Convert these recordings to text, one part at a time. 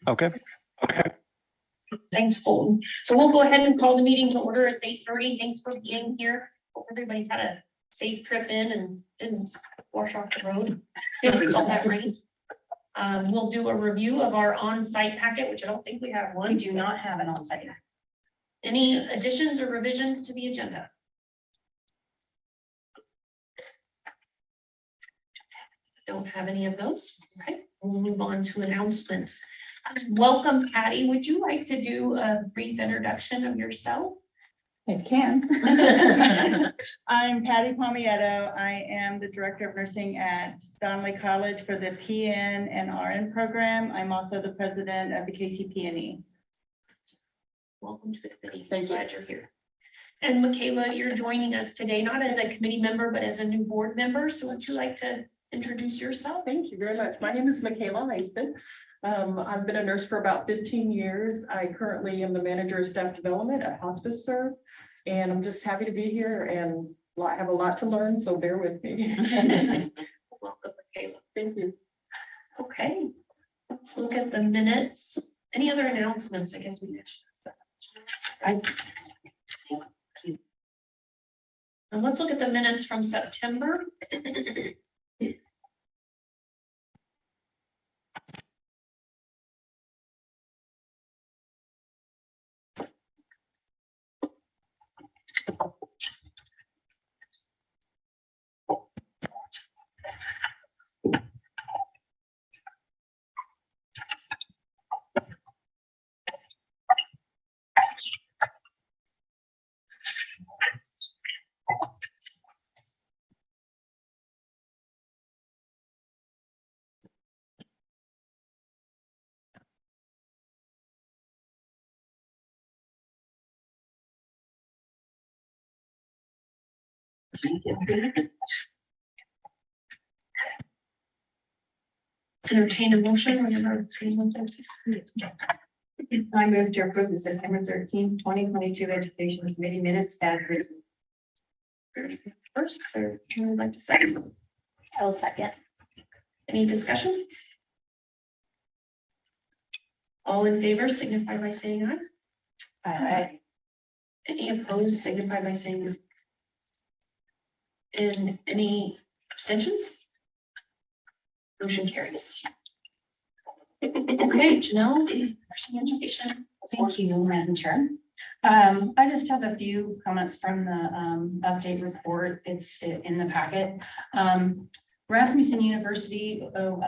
Okay. Thanks, Colton. So we'll go ahead and call the meeting to order. It's 8:30. Thanks for being here. Hope everybody had a safe trip in and didn't wash off the road. All that rain. We'll do a review of our on-site packet, which I don't think we have one. We do not have an on-site. Any additions or revisions to the agenda? Don't have any of those. Okay, we'll move on to announcements. Welcome, Patty. Would you like to do a brief introduction of yourself? I can. I'm Patty Palmietto. I am the Director of Nursing at Donnelly College for the PN and RN program. I'm also the President of the KCPNE. Welcome to the committee. Thank you. Glad you're here. And Michaela, you're joining us today, not as a committee member, but as a new board member. So would you like to introduce yourself? Thank you very much. My name is Michaela Langston. I've been a nurse for about 15 years. I currently am the manager of staff development at Hospice Serve. And I'm just happy to be here and I have a lot to learn, so bear with me. Welcome, Michaela. Thank you. Okay, let's look at the minutes. Any other announcements? I guess we mentioned. And let's look at the minutes from September. Entertain a motion. I move to approve the September 13th, 2022 Education Committee minutes as written. First, so who would like to second? I'll second. Any discussion? All in favor signify by saying aye. Aye. Any opposed signify by saying yes. And any abstentions? Motion carries. Okay, Janelle, nursing education. Thank you, Madam Chair. I just have a few comments from the update report. It's in the packet. Rasmussen University,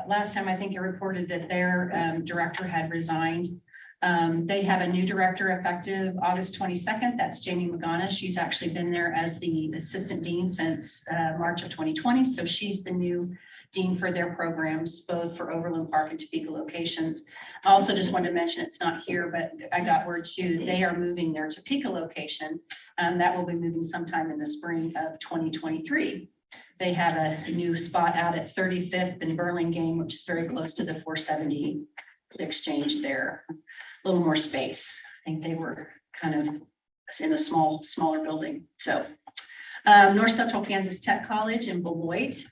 last time I think it reported that their director had resigned. They have a new director effective August 22nd. That's Jamie Magana. She's actually been there as the assistant dean since March of 2020. So she's the new dean for their programs, both for Overland Park and Topeka locations. I also just wanted to mention, it's not here, but I got word too, they are moving their Topeka location. That will be moving sometime in the spring of 2023. They have a new spot out at 35th and Burlingame, which is very close to the 470 exchange there. A little more space. I think they were kind of in a smaller building. So North Central Kansas Tech College in Beloit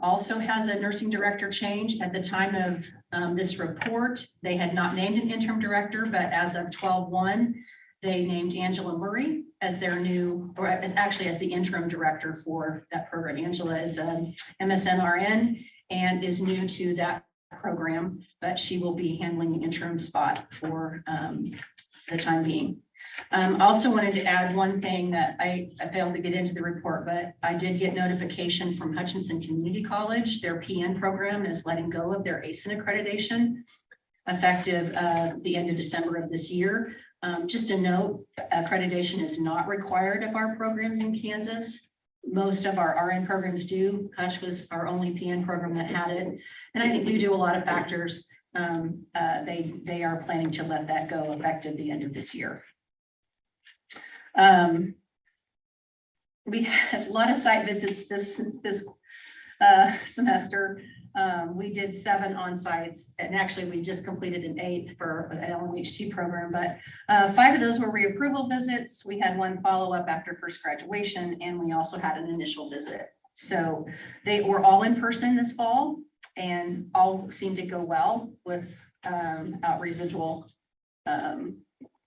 also has a nursing director change. At the time of this report, they had not named an interim director, but as of 12/1, they named Angela Murray as their new, or as actually as the interim director for that program. Angela is an MSNRN and is new to that program, but she will be handling the interim spot for the time being. Also wanted to add one thing that I failed to get into the report, but I did get notification from Hutchinson Community College. Their PN program is letting go of their ASIN accreditation effective the end of December of this year. Just a note, accreditation is not required of our programs in Kansas. Most of our RN programs do. Hush was our only PN program that had it. And I think due to a lot of factors, they are planning to let that go effective the end of this year. We had a lot of site visits this semester. We did 7 on-sites, and actually we just completed an 8th for an LMHT program, but 5 of those were reapproval visits. We had 1 follow-up after first graduation, and we also had an initial visit. So they were all in person this fall, and all seemed to go well without residual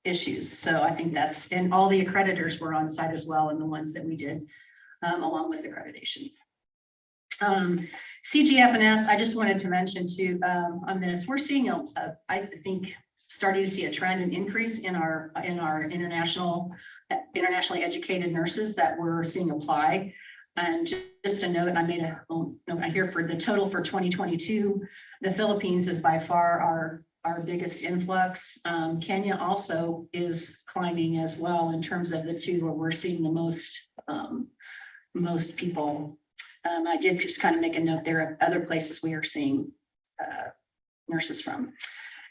issues. So I think that's, and all the accreditors were on site as well, and the ones that we did along with accreditation. CGF&S, I just wanted to mention too, on this, we're seeing I think starting to see a trend and increase in our internationally educated nurses that we're seeing apply. And just a note, I made a note here for the total for 2022, the Philippines is by far our biggest influx. Kenya also is climbing as well in terms of the 2 where we're seeing the most people. I did just kind of make a note there of other places we are seeing nurses from.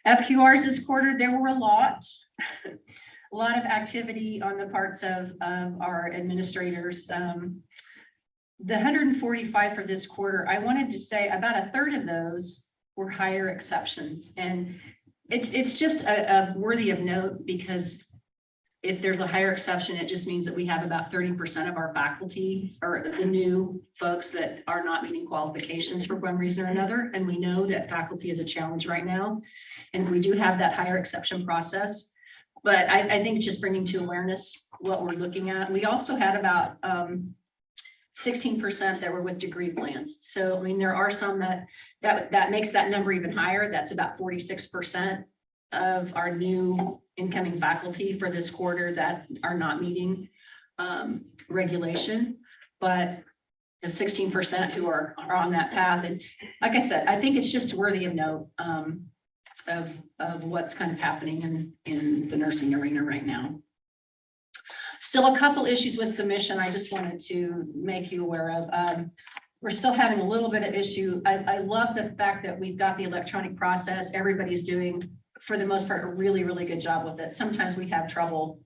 FQRs this quarter, there were a lot of activity on the parts of our administrators. The 145 for this quarter, I wanted to say about a third of those were higher exceptions. And it's just a worthy of note, because if there's a higher exception, it just means that we have about 30% of our faculty or the new folks that are not meeting qualifications for one reason or another. And we know that faculty is a challenge right now. And we do have that higher exception process. But I think just bringing to awareness what we're looking at. We also had about 16% that were with degree plans. So, I mean, there are some that makes that number even higher. That's about 46% of our new incoming faculty for this quarter that are not meeting regulation, but the 16% who are on that path. And like I said, I think it's just worthy of note of what's kind of happening in the nursing arena right now. Still a couple issues with submission I just wanted to make you aware of. We're still having a little bit of issue. I love the fact that we've got the electronic process. Everybody's doing, for the most part, a really, really good job with it. Sometimes we have trouble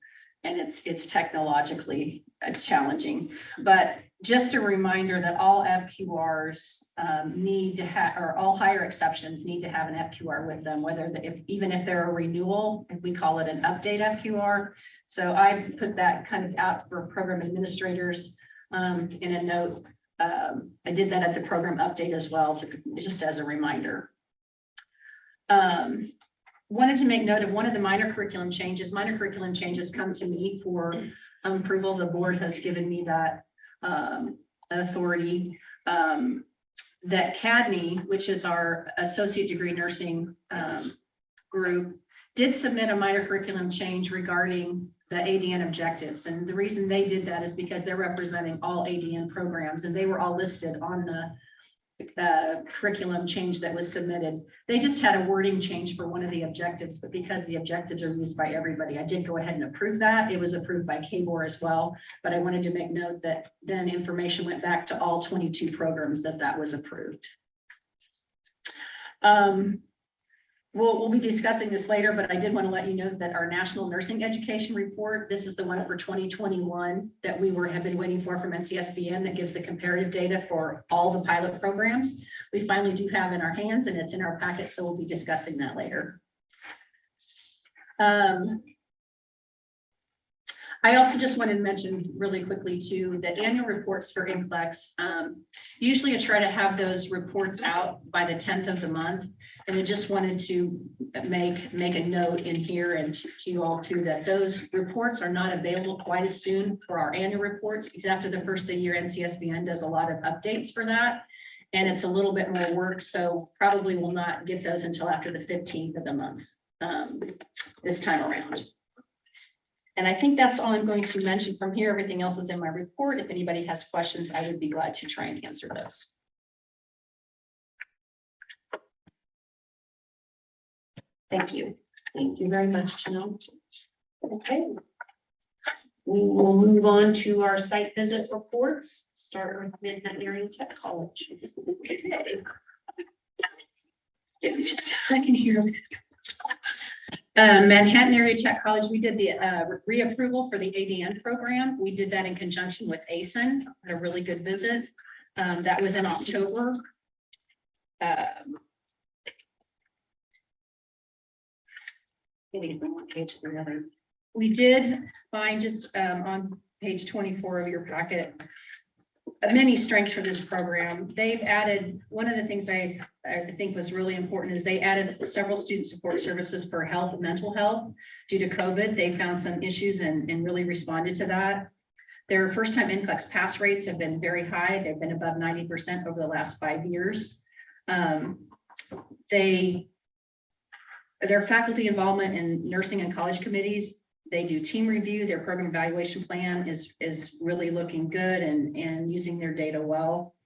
and it's technologically challenging, but just a reminder that all FQRs need to have, or all higher exceptions need to have an FQR with them, whether even if they're a renewal, we call it an update FQR. So I put that kind of out for program administrators in a note. I did that at the program update as well, just as a reminder. Wanted to make note of one of the minor curriculum changes. Minor curriculum changes come to me for approval. The board has given me that authority. That CADNY, which is our associate degree nursing group, did submit a minor curriculum change regarding the ADN objectives. And the reason they did that is because they're representing all ADN programs, and they were all listed on the curriculum change that was submitted. They just had a wording change for one of the objectives, but because the objectives are used by everybody, I did go ahead and approve that. It was approved by KBOR as well, but I wanted to make note that then information went back to all 22 programs that was approved. We'll be discussing this later, but I did want to let you know that our National Nursing Education Report, this is the one for 2021 that we have been waiting for from NCSBN, that gives the comparative data for all the pilot programs. We finally do have in our hands, and it's in our packet, so we'll be discussing that later. I also just wanted to mention really quickly too, the annual reports for NCLEX. Usually I try to have those reports out by the 10th of the month. And I just wanted to make a note in here and to you all too, that those reports are not available quite as soon for our annual reports, because after the first of the year, NCSBN does a lot of updates for that. And it's a little bit more work. So probably will not get those until after the 15th of the month this time around. And I think that's all I'm going to mention from here. Everything else is in my report. If anybody has questions, I would be glad to try and answer those. Thank you. Thank you very much, Janelle. Okay. We will move on to our site visit reports, start with Manhattan Area Tech College. Give me just a second here. Manhattan Area Tech College, we did the reapproval for the ADN program. We did that in conjunction with ASIN, a really good visit. That was in October. Getting from one page to the other. We did find just on page 24 of your packet, many strengths for this program. They've added, one of the things I think was really important is they added several student support services for health and mental health. Due to COVID, they found some issues and really responded to that. Their first-time NCLEX pass rates have been very high. They've been above 90% over the last 5 years. Their faculty involvement in nursing and college committees, they do team review. Their program evaluation plan is really looking good and using their data well.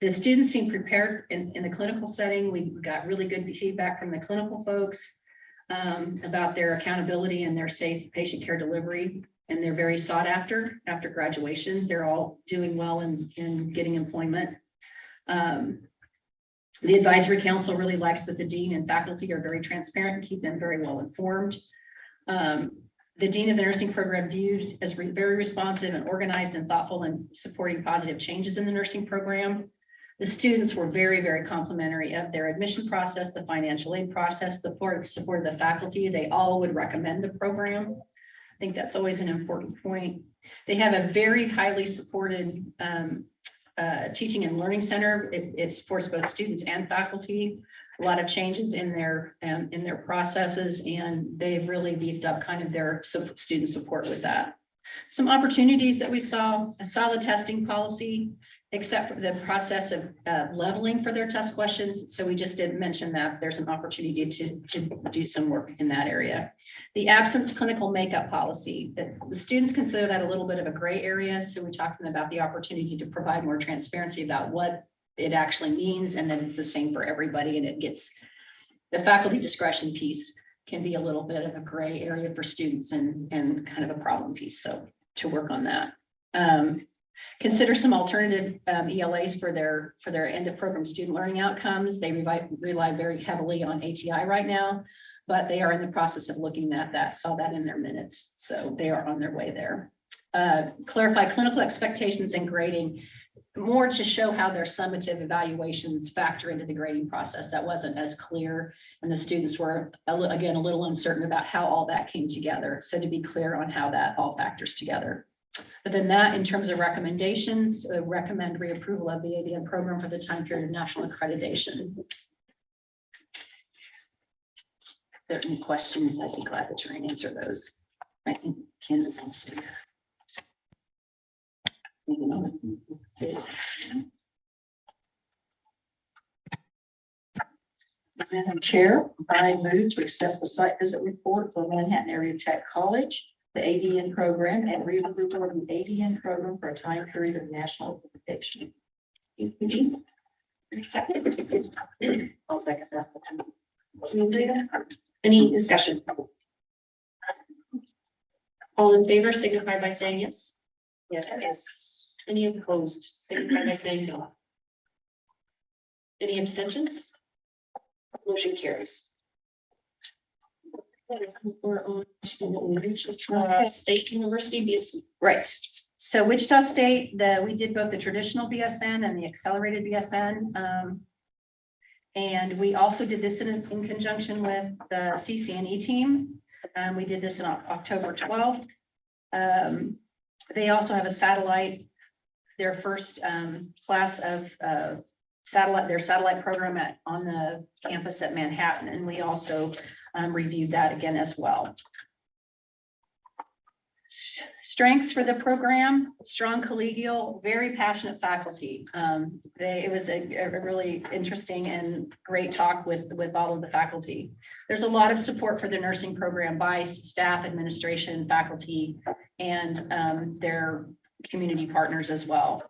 The students seem prepared in the clinical setting. We got really good feedback from the clinical folks about their accountability and their safe patient care delivery. And they're very sought after graduation. They're all doing well in getting employment. The advisory council really likes that the dean and faculty are very transparent and keep them very well informed. The dean of the nursing program viewed as very responsive and organized and thoughtful in supporting positive changes in the nursing program. The students were very, very complimentary of their admission process, the financial aid process, the support of the faculty. They all would recommend the program. I think that's always an important point. They have a very highly supported teaching and learning center. It supports both students and faculty. A lot of changes in their processes, and they've really beefed up kind of their student support with that. Some opportunities that we saw: a solid testing policy, except for the process of leveling for their test questions. So we just did mention that there's an opportunity to do some work in that area. The absence clinical makeup policy, the students consider that a little bit of a gray area. So we talked to them about the opportunity to provide more transparency about what it actually means, and then it's the same for everybody, and it gets, the faculty discretion piece can be a little bit of a gray area for students and kind of a problem piece. So to work on that. Consider some alternative ELAs for their end of program student learning outcomes. They rely very heavily on ATI right now, but they are in the process of looking at that, saw that in their minutes. So they are on their way there. Clarify clinical expectations and grading, more to show how their summative evaluations factor into the grading process. That wasn't as clear, and the students were, again, a little uncertain about how all that came together. So to be clear on how that all factors together. But then that, in terms of recommendations, recommend reapproval of the ADN program for the time period of national accreditation. If there are any questions, I'd be glad to try and answer those. I think Ken is also here. Madam Chair, I move to accept the site visit report for Manhattan Area Tech College, the ADN program, and reapproval of the ADN program for a time period of national accreditation. I'll second that. Any discussion? All in favor signify by saying yes. Yes. Any opposed signify by saying no. Any abstentions? Motion carries. We're on to Wichita State University BSN. Right. So Wichita State, we did both the traditional BSN and the accelerated BSN. And we also did this in conjunction with the CCNE team. We did this on October 12th. They also have a satellite, their first class of their satellite program on the campus at Manhattan. And we also reviewed that again as well. Strengths for the program: strong collegial, very passionate faculty. It was a really interesting and great talk with all of the faculty. There's a lot of support for the nursing program by staff, administration, faculty, and their community partners as well.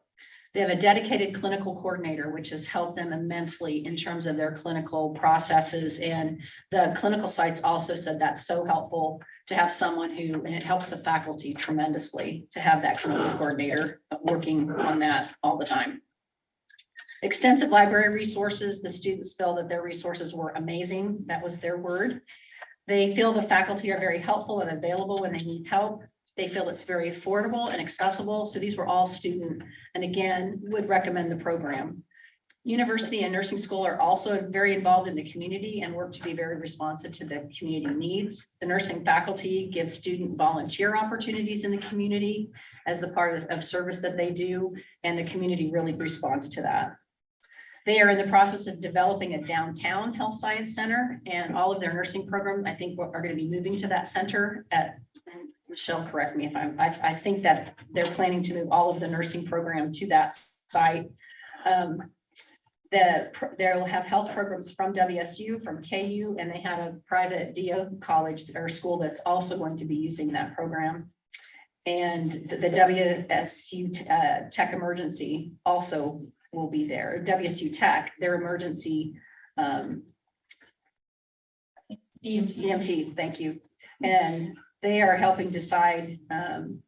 They have a dedicated clinical coordinator, which has helped them immensely in terms of their clinical processes. And the clinical sites also said that's so helpful to have someone who, and it helps the faculty tremendously to have that clinical coordinator working on that all the time. Extensive library resources. The students feel that their resources were amazing. That was their word. They feel the faculty are very helpful and available when they need help. They feel it's very affordable and accessible. So these were all student, and again, would recommend the program. University and nursing school are also very involved in the community and work to be very responsive to the community needs. The nursing faculty gives student volunteer opportunities in the community as the part of service that they do, and the community really responds to that. They are in the process of developing a downtown health science center, and all of their nursing programs, I think, are going to be moving to that center at, Michelle, correct me if I think that they're planning to move all of the nursing program to that site. They'll have health programs from WSU, from KU, and they have a private DO college or school that's also going to be using that program. And the WSU Tech Emergency also will be there. WSU Tech, their emergency EMT, thank you. And they are helping decide and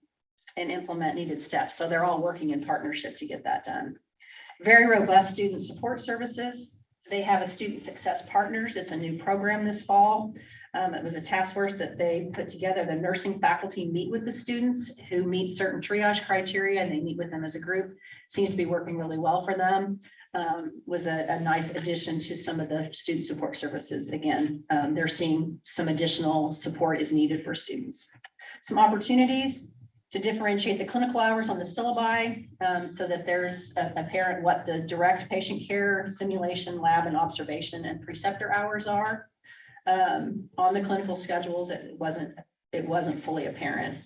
implement needed steps. So they're all working in partnership to get that done. Very robust student support services. They have a student success partners. It's a new program this fall. It was a task force that they put together. The nursing faculty meet with the students who meet certain triage criteria, and they meet with them as a group. Seems to be working really well for them. Was a nice addition to some of the student support services. Again, they're seeing some additional support is needed for students. Some opportunities to differentiate the clinical hours on the syllabi so that there's apparent what the direct patient care, simulation, lab, and observation and preceptor hours are. On the clinical schedules, it wasn't fully apparent.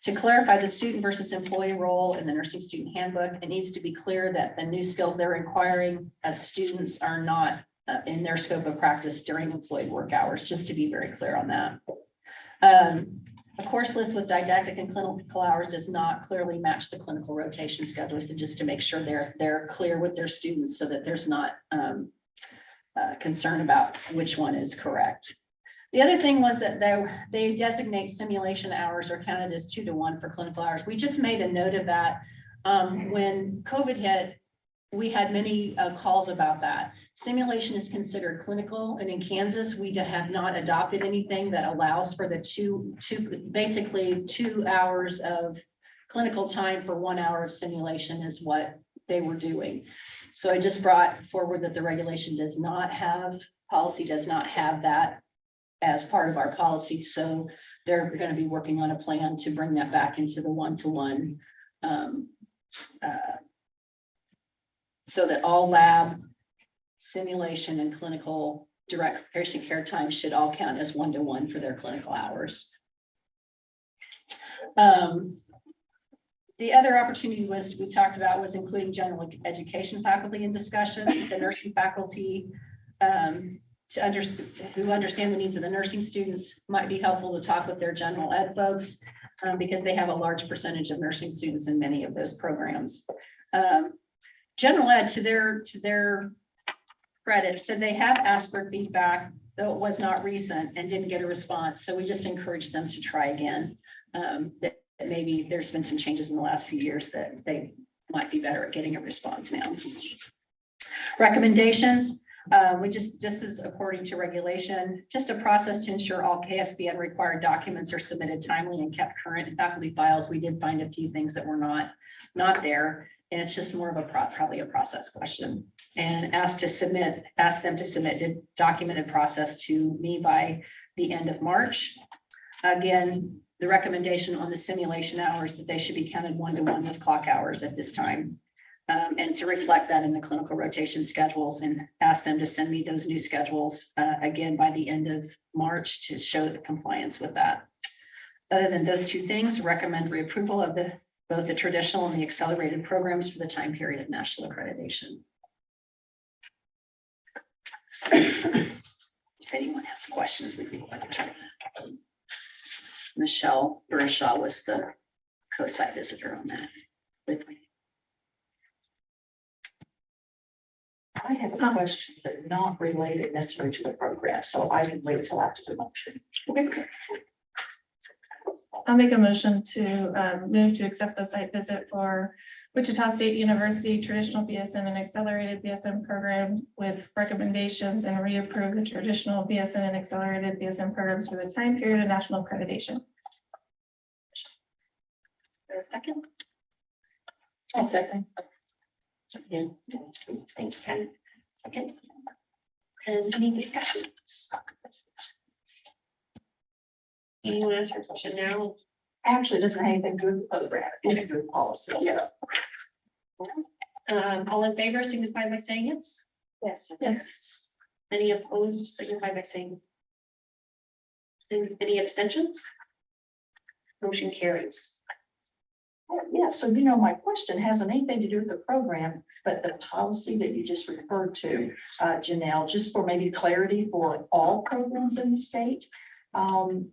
To clarify the student versus employee role in the nursing student handbook, it needs to be clear that the new skills they're inquiring as students are not in their scope of practice during employed work hours, just to be very clear on that. A course list with didactic and clinical hours does not clearly match the clinical rotation schedule. So just to make sure they're clear with their students so that there's not concern about which one is correct. The other thing was that they designate simulation hours are counted as 2-to-1 for clinical hours. We just made a note of that. When COVID hit, we had many calls about that. Simulation is considered clinical, and in Kansas, we have not adopted anything that allows for the basically 2 hours of clinical time for 1 hour of simulation is what they were doing. So I just brought forward that the regulation policy does not have that as part of our policy. So they're going to be working on a plan to bring that back into the 1-to-1 so that all lab, simulation, and clinical direct patient care time should all count as 1-to-1 for their clinical hours. The other opportunity we talked about was including general education faculty in discussion. The nursing faculty who understand the needs of the nursing students might be helpful to talk with their general ed folks because they have a large percentage of nursing students in many of those programs. General ed, to their credit, said they have asked for feedback, though it was not recent and didn't get a response. So we just encouraged them to try again. That maybe there's been some changes in the last few years that they might be better at getting a response now. Recommendations. This is according to regulation, just a process to ensure all KSBN required documents are submitted timely and kept current in faculty files. We did find a few things that were not there, and it's just more of probably a process question. And asked them to submit the documented process to me by the end of March. Again, the recommendation on the simulation hours that they should be counted 1-to-1 with clock hours at this time. And to reflect that in the clinical rotation schedules, and ask them to send me those new schedules again by the end of March to show the compliance with that. Other than those two things, recommend reapproval of both the traditional and the accelerated programs for the time period of national accreditation. So, if anyone has questions, we can Michelle Burishaw was the co-site visitor on that with me. I have a question, but not related necessarily to the program, so I can wait till after the motion. I'll make a motion to move to accept the site visit for Wichita State University Traditional BSN and Accelerated BSN program with recommendations and reapprove the traditional BSN and Accelerated BSN programs for the time period of national accreditation. For a second, I'll second. yeah, thanks, Ken. Second. And any discussion? Anyone ask your question now? Actually, it doesn't have anything to do with the program, it's to do with policy. Yeah. All in favor, signify by saying yes. Yes. Yes. Any opposed, signify by saying. Any abstentions? Motion carries. Yeah, so you know, my question hasn't anything to do with the program, but the policy that you just referred to, Janelle, just for maybe clarity for all programs in the state. I'm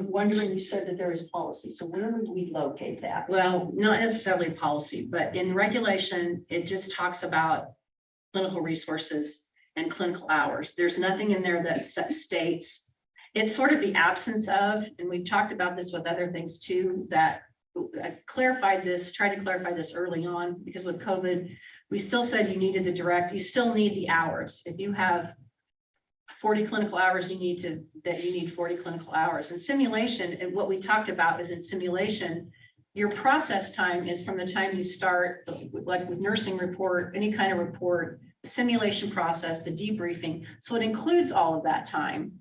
wondering, you said that there is policy, so where would we locate that? Well, not necessarily policy, but in regulation, it just talks about clinical resources and clinical hours. There's nothing in there that states, it's sort of the absence of, and we've talked about this with other things too, that I tried to clarify this early on, because with COVID, we still said you needed you still need the hours. If you have 40 clinical hours, you need 40 clinical hours. In simulation, and what we talked about is in simulation, your process time is from the time you start, like with nursing report, any kind of report, the simulation process, the debriefing. So it includes all of that time.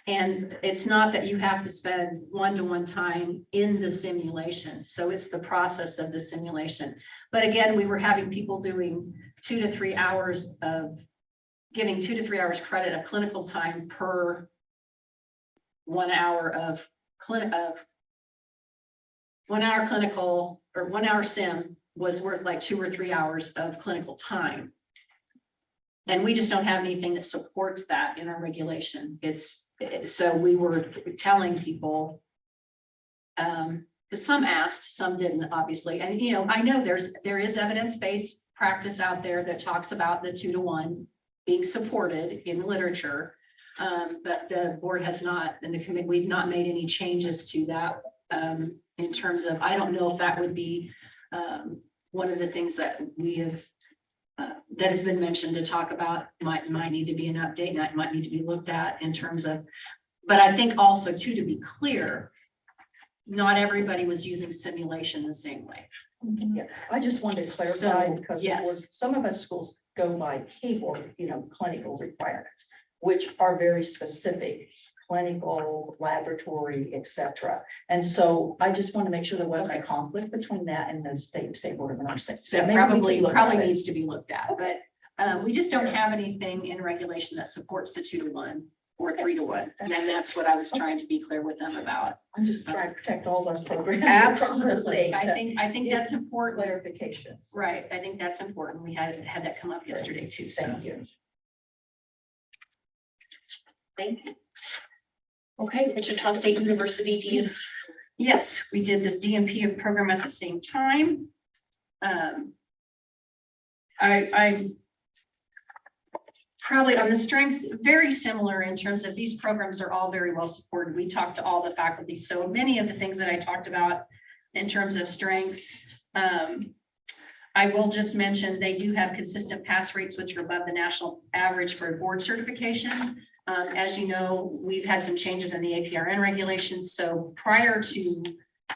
And it's not that you have to spend one-to-one time in the simulation. So it's the process of the simulation. But again, we were having people doing 2 to 3 hours of giving 2 to 3 hours credit of clinical time per 1 hour of 1 hour clinical or 1 hour sim was worth like 2 or 3 hours of clinical time. And we just don't have anything that supports that in our regulation. So we were telling people, because some asked, some didn't, obviously. And, you know, I know there is evidence-based practice out there that talks about the 2 to 1 being supported in literature. But the board has not, and the committee, we've not made any changes to that in terms of, I don't know if that would be one of the things that we have that has been mentioned to talk about, might need to be an update, and that might need to be looked at in terms of, but I think also too, to be clear, not everybody was using simulation the same way. Yeah, I just wanted to clarify So, because yes. some of us schools go by keyboard, clinical requirements, which are very specific, clinical, laboratory, etc. And so I just want to make sure there wasn't a conflict between that and the state board of nursing. So maybe we probably can look at it. needs to be looked at, but we just don't have anything in regulation that supports the 2 to 1 or 3 to 1. And that's what I was trying to be clear with them about. I'm just trying to protect all those programs. across the state. I think that's important. Clarifications. Right, I think that's important. We had that come up yesterday too, so. Thank you. Thank you. Okay, Wichita State University, do you? Yes, we did this DMP program at the same time. I probably on the strengths, very similar in terms of these programs are all very well supported. We talked to all the faculty. So many of the things that I talked about in terms of strengths, I will just mention they do have consistent pass rates, which are above the national average for board certification. As you know, we've had some changes in the APRN regulations. So prior to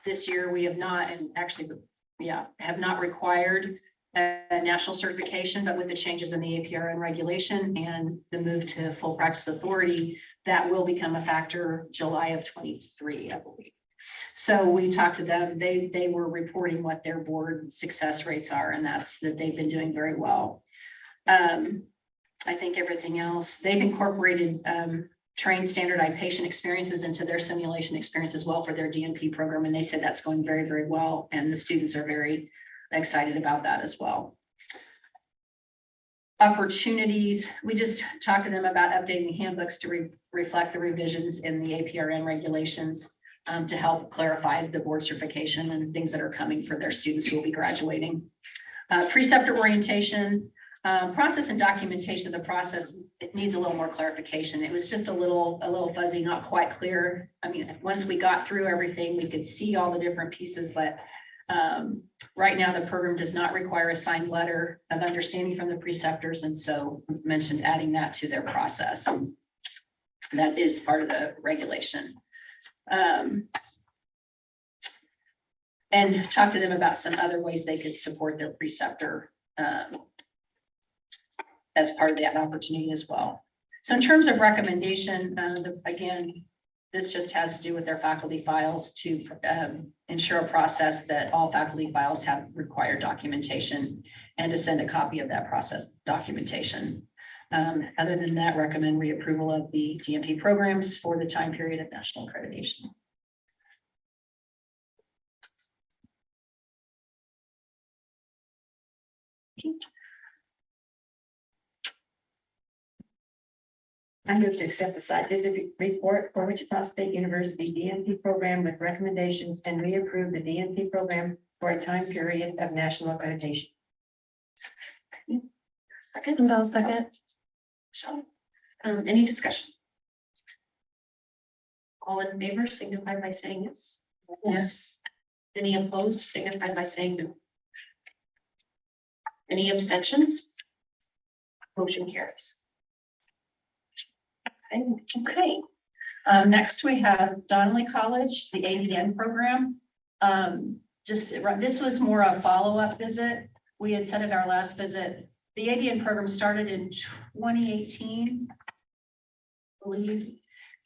this year, we have not, and actually, have not required a national certification, but with the changes in the APRN regulation and the move to full practice authority, that will become a factor July of 23, I believe. So we talked to them, they were reporting what their board success rates are, and that's that they've been doing very well. I think everything else, they've incorporated trained standardized patient experiences into their simulation experience as well for their DNP program. And they said that's going very, very well. And the students are very excited about that as well. Opportunities, we just talked to them about updating handbooks to reflect the revisions in the APRN regulations to help clarify the board certification and things that are coming for their students who will be graduating. Preceptor orientation. Process and documentation of the process, it needs a little more clarification. It was just a little fuzzy, not quite clear. I mean, once we got through everything, we could see all the different pieces, but right now the program does not require a signed letter of understanding from the preceptors. And so we mentioned adding that to their process. That is part of the regulation. And talk to them about some other ways they could support their preceptor as part of that opportunity as well. So in terms of recommendation, again, this just has to do with their faculty files to ensure a process that all faculty files have required documentation and to send a copy of that process documentation. Other than that, recommend reapproval of the DMP programs for the time period of national accreditation. I move to accept the site visit report for Wichita State University DNP program with recommendations and reapprove the DNP program for a time period of national accreditation. Second, And I'll second. Michelle. Any discussion? All in favor signify by saying yes. Yes. Any opposed signify by saying no. Any abstentions? Motion carries. Okay. Next we have Donnelly College, the ADN program. This was more a follow-up visit. We had said at our last visit, the ADN program started in 2018, I believe.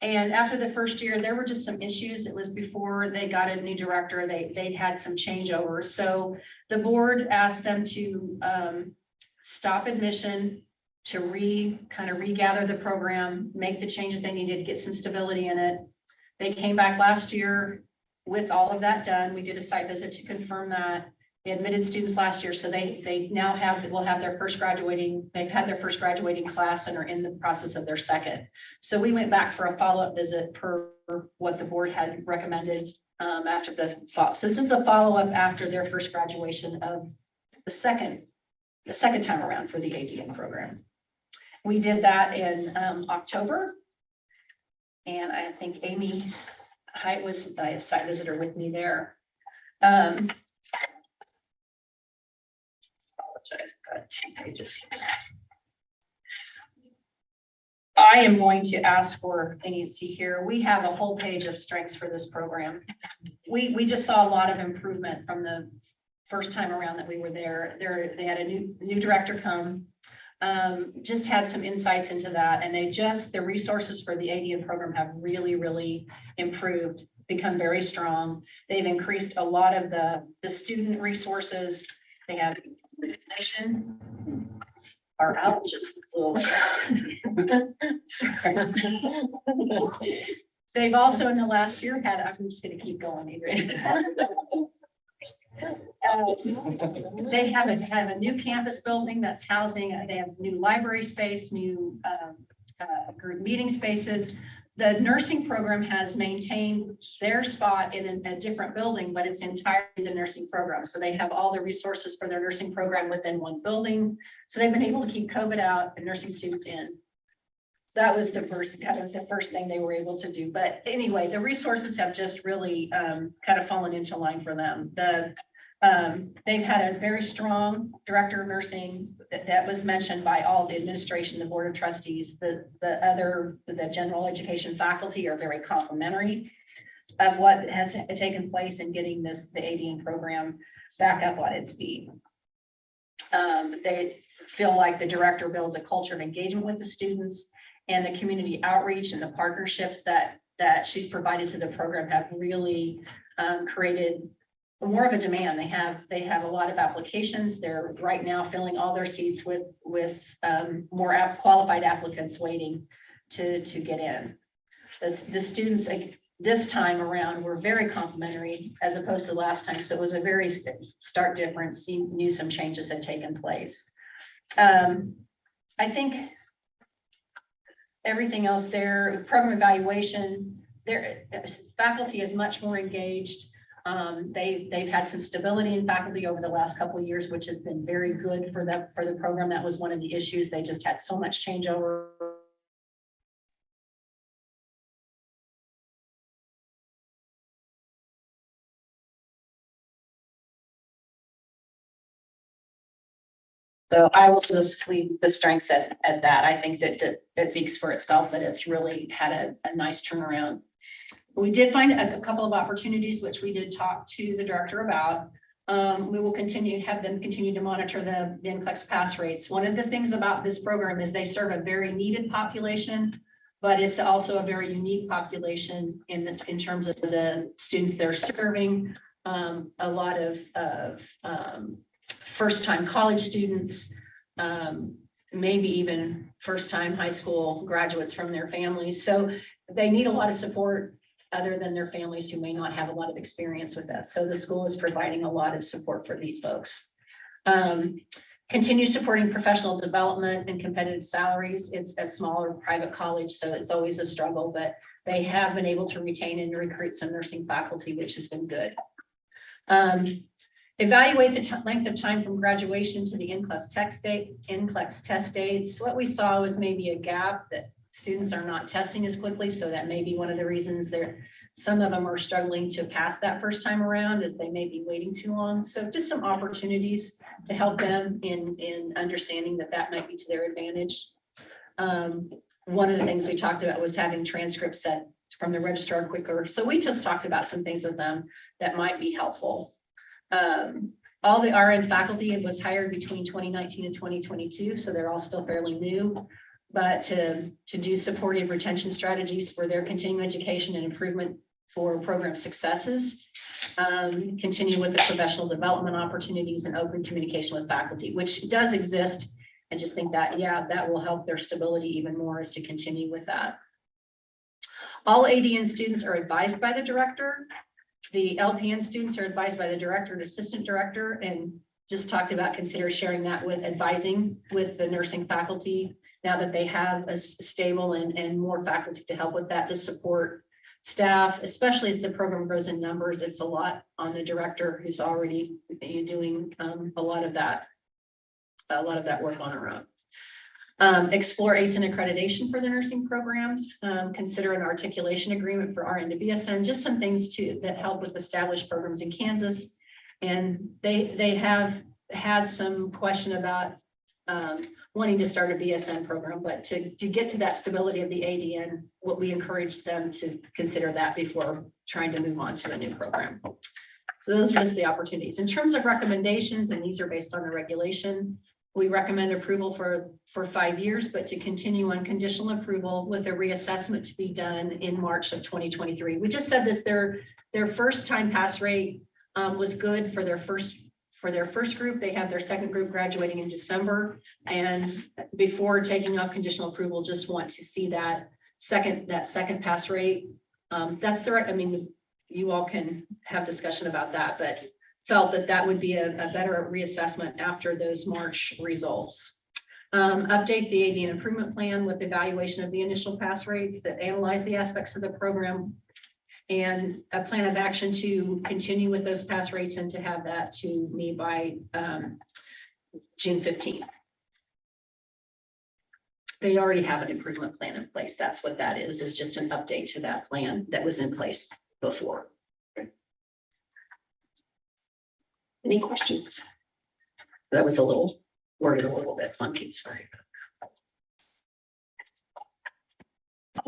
And after the first year, there were just some issues. It was before they got a new director. They had some changeovers. So the board asked them to stop admission, to kind of regather the program, make the changes they needed to get some stability in it. They came back last year with all of that done. We did a site visit to confirm that. They admitted students last year, so they now will have their first graduating, they've had their first graduating class and are in the process of their second. So we went back for a follow-up visit per what the board had recommended after the fall. So this is the follow-up after their first graduation of the second time around for the ADN program. We did that in October. And I think Amy Height was a site visitor with me there. Apologize, I've got 2 pages here. I am going to ask for leniency here. We have a whole page of strengths for this program. We just saw a lot of improvement from the first time around that we were there. They had a new director come. Just had some insights into that, and the resources for the ADN program have really improved, become very strong. They've increased a lot of the student resources. They have information are out just a little bit. They've also in the last year had, I'm just going to keep going, Adrian. They have a new campus building that's housing, they have new library space, new group meeting spaces. The nursing program has maintained their spot in a different building, but it's entirely the nursing program. So they have all the resources for their nursing program within one building. So they've been able to keep COVID out and nursing students in. That was the first thing they were able to do. But anyway, the resources have just really kind of fallen into line for them. They've had a very strong director of nursing that was mentioned by all the administration, the board of trustees. The general education faculty are very complimentary of what has taken place in getting the ADN program back up on its feet. They feel like the director builds a culture of engagement with the students, and the community outreach and the partnerships that she's provided to the program have really created more of a demand. They have a lot of applications. They're right now filling all their seats with more qualified applicants waiting to get in. The students this time around were very complimentary as opposed to last time. So it was a very stark difference. You knew some changes had taken place. I think everything else there, program evaluation, their faculty is much more engaged. They've had some stability in faculty over the last couple of years, which has been very good for the program. That was one of the issues. They just had so much changeover. So I will just leave the strengths at that. I think that it speaks for itself, that it's really had a nice turnaround. We did find a couple of opportunities, which we did talk to the director about. We will have them continue to monitor the NCLEX pass rates. One of the things about this program is they serve a very needed population, but it's also a very unique population in terms of the students they're serving. A lot of first-time college students, maybe even first-time high school graduates from their families. So they need a lot of support other than their families who may not have a lot of experience with that. So the school is providing a lot of support for these folks. Continue supporting professional development and competitive salaries. It's a smaller private college, so it's always a struggle, but they have been able to retain and recruit some nursing faculty, which has been good. Evaluate the length of time from graduation to the NCLEX test dates. What we saw was maybe a gap that students are not testing as quickly. So that may be one of the reasons some of them are struggling to pass that first time around, as they may be waiting too long. So just some opportunities to help them in understanding that might be to their advantage. One of the things we talked about was having transcripts sent from the registrar quicker. So we just talked about some things with them that might be helpful. All the RN faculty was hired between 2019 and 2022, so they're all still fairly new. But to do supportive retention strategies for their continuing education and improvement for program successes, continue with the professional development opportunities and open communication with faculty, which does exist. I just think that, that will help their stability even more, is to continue with that. All ADN students are advised by the director. The LPN students are advised by the director and assistant director, and just talked about consider sharing that with advising with the nursing faculty now that they have a stable and more faculty to help with that, to support staff, especially as the program grows in numbers. It's a lot on the director, who's already doing a lot of that work on her own. Explore ACEN accreditation for the nursing programs. Consider an articulation agreement for RN to BSN, just some things that help with established programs in Kansas. And they have had some question about wanting to start a BSN program, but to get to that stability of the ADN, what we encourage them to consider that before trying to move on to a new program. So those are just the opportunities. In terms of recommendations, and these are based on the regulation, we recommend approval for 5 years, but to continue on conditional approval with a reassessment to be done in March of 2023. We just said this, their first time pass rate was good for their first group. They have their second group graduating in December, and before taking off conditional approval, just want to see that second pass rate. That's the right. I mean, you all can have discussion about that, but felt that would be a better reassessment after those March results. Update the ADN improvement plan with evaluation of the initial pass rates that analyze the aspects of the program, and a plan of action to continue with those pass rates and to have that to me by June 15th. They already have an improvement plan in place. That's what that is just an update to that plan that was in place before. Any questions? That was worded a little bit funky, sorry.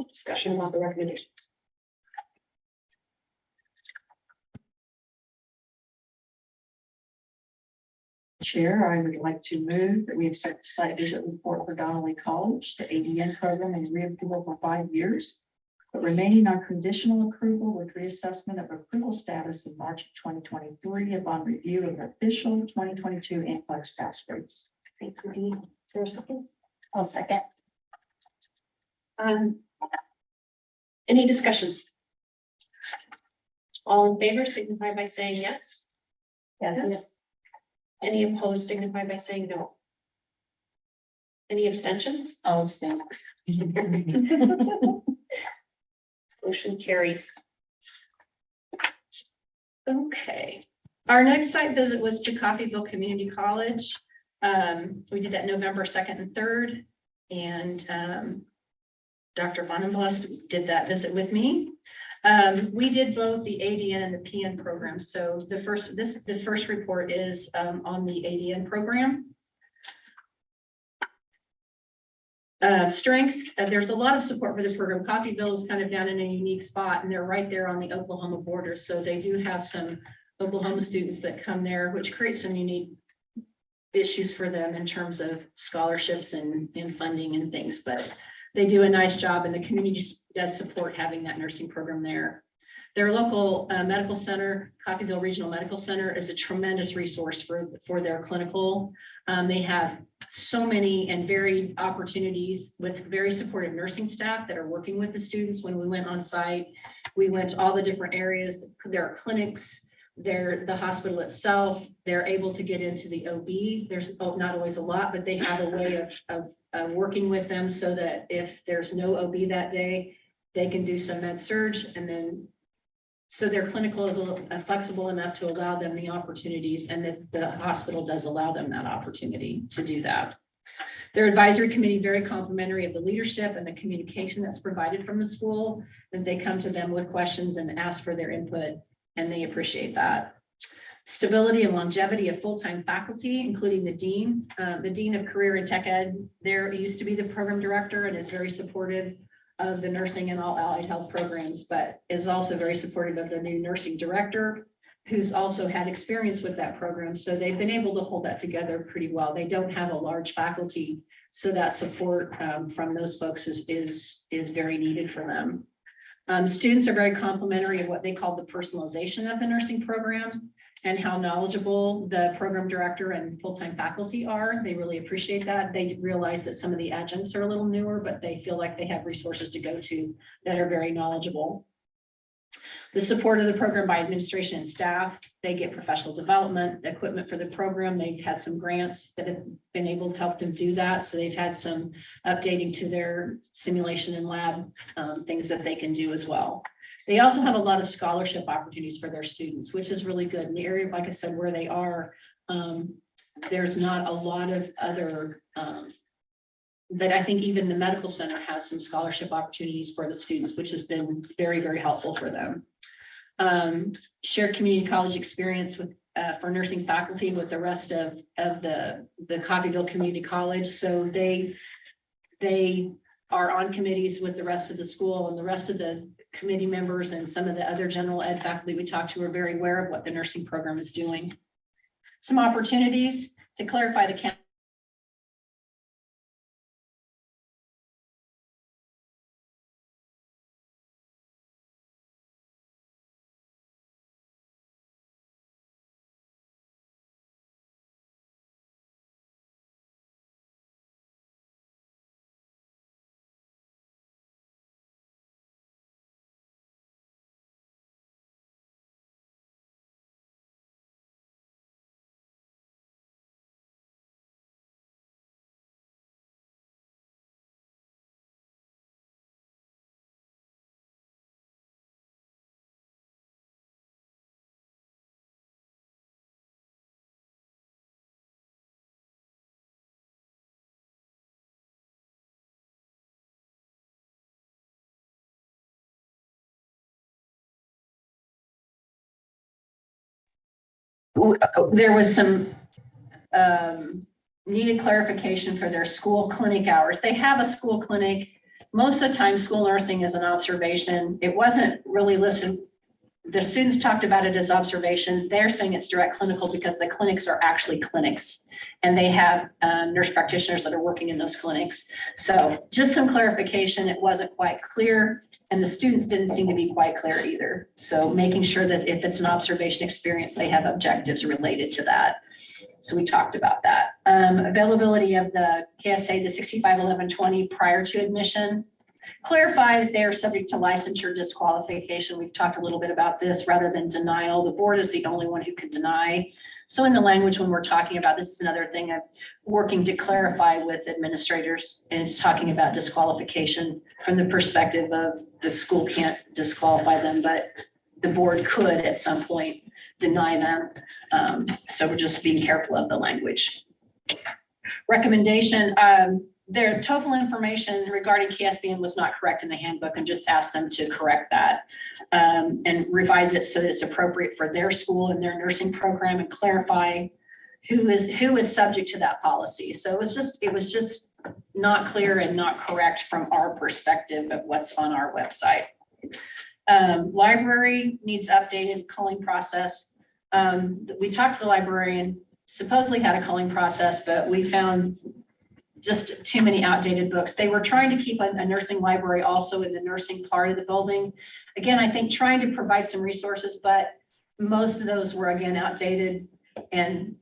Discussion about the recommendations. Chair, I would like to move that we accept the site visit report for Donnelly College, the ADN program, and reapproval for 5 years, but remaining on conditional approval with reassessment of approval status in March of 2023 upon review of official 2022 NCLEX pass rates. Thank you, Dee. Is there a second? I'll second. Any discussion? All in favor signify by saying yes. Yes. Any opposed signify by saying no. Any abstentions? I'll abstain. Motion carries. Okay, our next site visit was to Coffeyville Community College. We did that November 2nd and 3rd, and Dr. Bonenblust did that visit with me. We did both the ADN and the PN program. So the first report is on the ADN program. Strengths, there's a lot of support for the program. Coffeyville is kind of down in a unique spot, and they're right there on the Oklahoma border. So they do have some Oklahoma students that come there, which creates some unique issues for them in terms of scholarships and funding and things. But they do a nice job, and the community does support having that nursing program there. Their local medical center, Coffeyville Regional Medical Center, is a tremendous resource for their clinical. They have so many and varied opportunities with very supportive nursing staff that are working with the students. When we went on site, we went to all the different areas. There are clinics, the hospital itself. They're able to get into the OB. There's not always a lot, but they have a way of working with them so that if there's no OB that day, they can do some med surge, and then so their clinical is flexible enough to allow them the opportunities, and that the hospital does allow them that opportunity to do that. Their advisory committee, very complimentary of the leadership and the communication that's provided from the school, that they come to them with questions and ask for their input, and they appreciate that. Stability and longevity of full-time faculty, including the dean. The dean of career and tech ed, there used to be the program director and is very supportive of the nursing and all allied health programs, but is also very supportive of the new nursing director, who's also had experience with that program. So they've been able to hold that together pretty well. They don't have a large faculty, so that support from those folks is very needed for them. Students are very complimentary of what they call the personalization of the nursing program and how knowledgeable the program director and full-time faculty are. They really appreciate that. They realize that some of the adjuncts are a little newer, but they feel like they have resources to go to that are very knowledgeable. The support of the program by administration and staff. They get professional development, equipment for the program. They've had some grants that have been able to help them do that. So they've had some updating to their simulation and lab things that they can do as well. They also have a lot of scholarship opportunities for their students, which is really good. In the area, like I said, where they are, there's not a lot of other, but I think even the medical center has some scholarship opportunities for the students, which has been very, very helpful for them. Shared community college experience with for nursing faculty with the rest of the Coffeyville Community College. So they are on committees with the rest of the school, and the rest of the committee members and some of the other general ed faculty we talked to are very aware of what the nursing program is doing. Some opportunities to clarify the county. There was some needed clarification for their school clinic hours. They have a school clinic. Most of the time, school nursing is an observation. It wasn't really listed. The students talked about it as observation. They're saying it's direct clinical because the clinics are actually clinics, and they have nurse practitioners that are working in those clinics. So just some clarification. It wasn't quite clear, and the students didn't seem to be quite clear either. So making sure that if it's an observation experience, they have objectives related to that. So we talked about that. Availability of the KSA, the 651120 prior to admission. Clarify that they are subject to licensure disqualification. We've talked a little bit about this rather than denial. The board is the only one who can deny. So in the language when we're talking about, this is another thing of working to clarify with administrators, and it's talking about disqualification from the perspective of the school can't disqualify them, but the board could at some point deny them. So we're just being careful of the language. Recommendation, their TOEFL information regarding KSBN was not correct in the handbook, and just asked them to correct that and revise it so that it's appropriate for their school and their nursing program, and clarify who is subject to that policy. So it was just not clear and not correct from our perspective of what's on our website. Library needs updated culling process. We talked to the librarian, supposedly had a culling process, but we found just too many outdated books. They were trying to keep a nursing library also in the nursing part of the building. Again, I think trying to provide some resources, but most of those were again outdated. And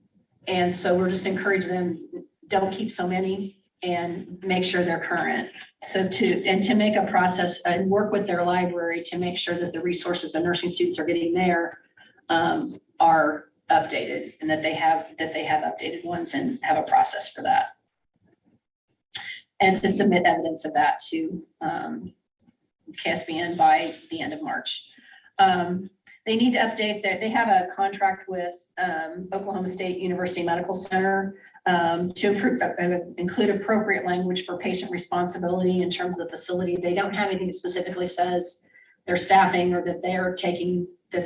so we're just encouraging them, don't keep so many and make sure they're current. So to make a process and work with their library to make sure that the resources the nursing students are getting there are updated, and that they have updated ones and have a process for that. And to submit evidence of that to KSBN by the end of March. They need to update they have a contract with Oklahoma State University Medical Center to include appropriate language for patient responsibility in terms of the facility. They don't have anything that specifically says their staffing or that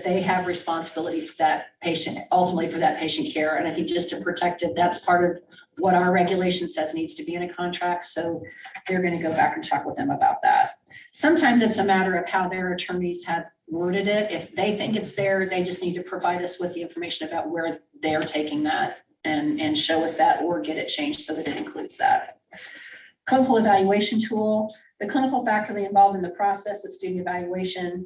they have responsibility for that patient, ultimately for that patient care. And I think just to protect it, that's part of what our regulation says needs to be in a contract. So they're going to go back and talk with them about that. Sometimes it's a matter of how their attorneys have worded it. If they think it's there, they just need to provide us with the information about where they're taking that and show us that, or get it changed so that it includes that. Clinical evaluation tool, the clinical faculty involved in the process of student evaluation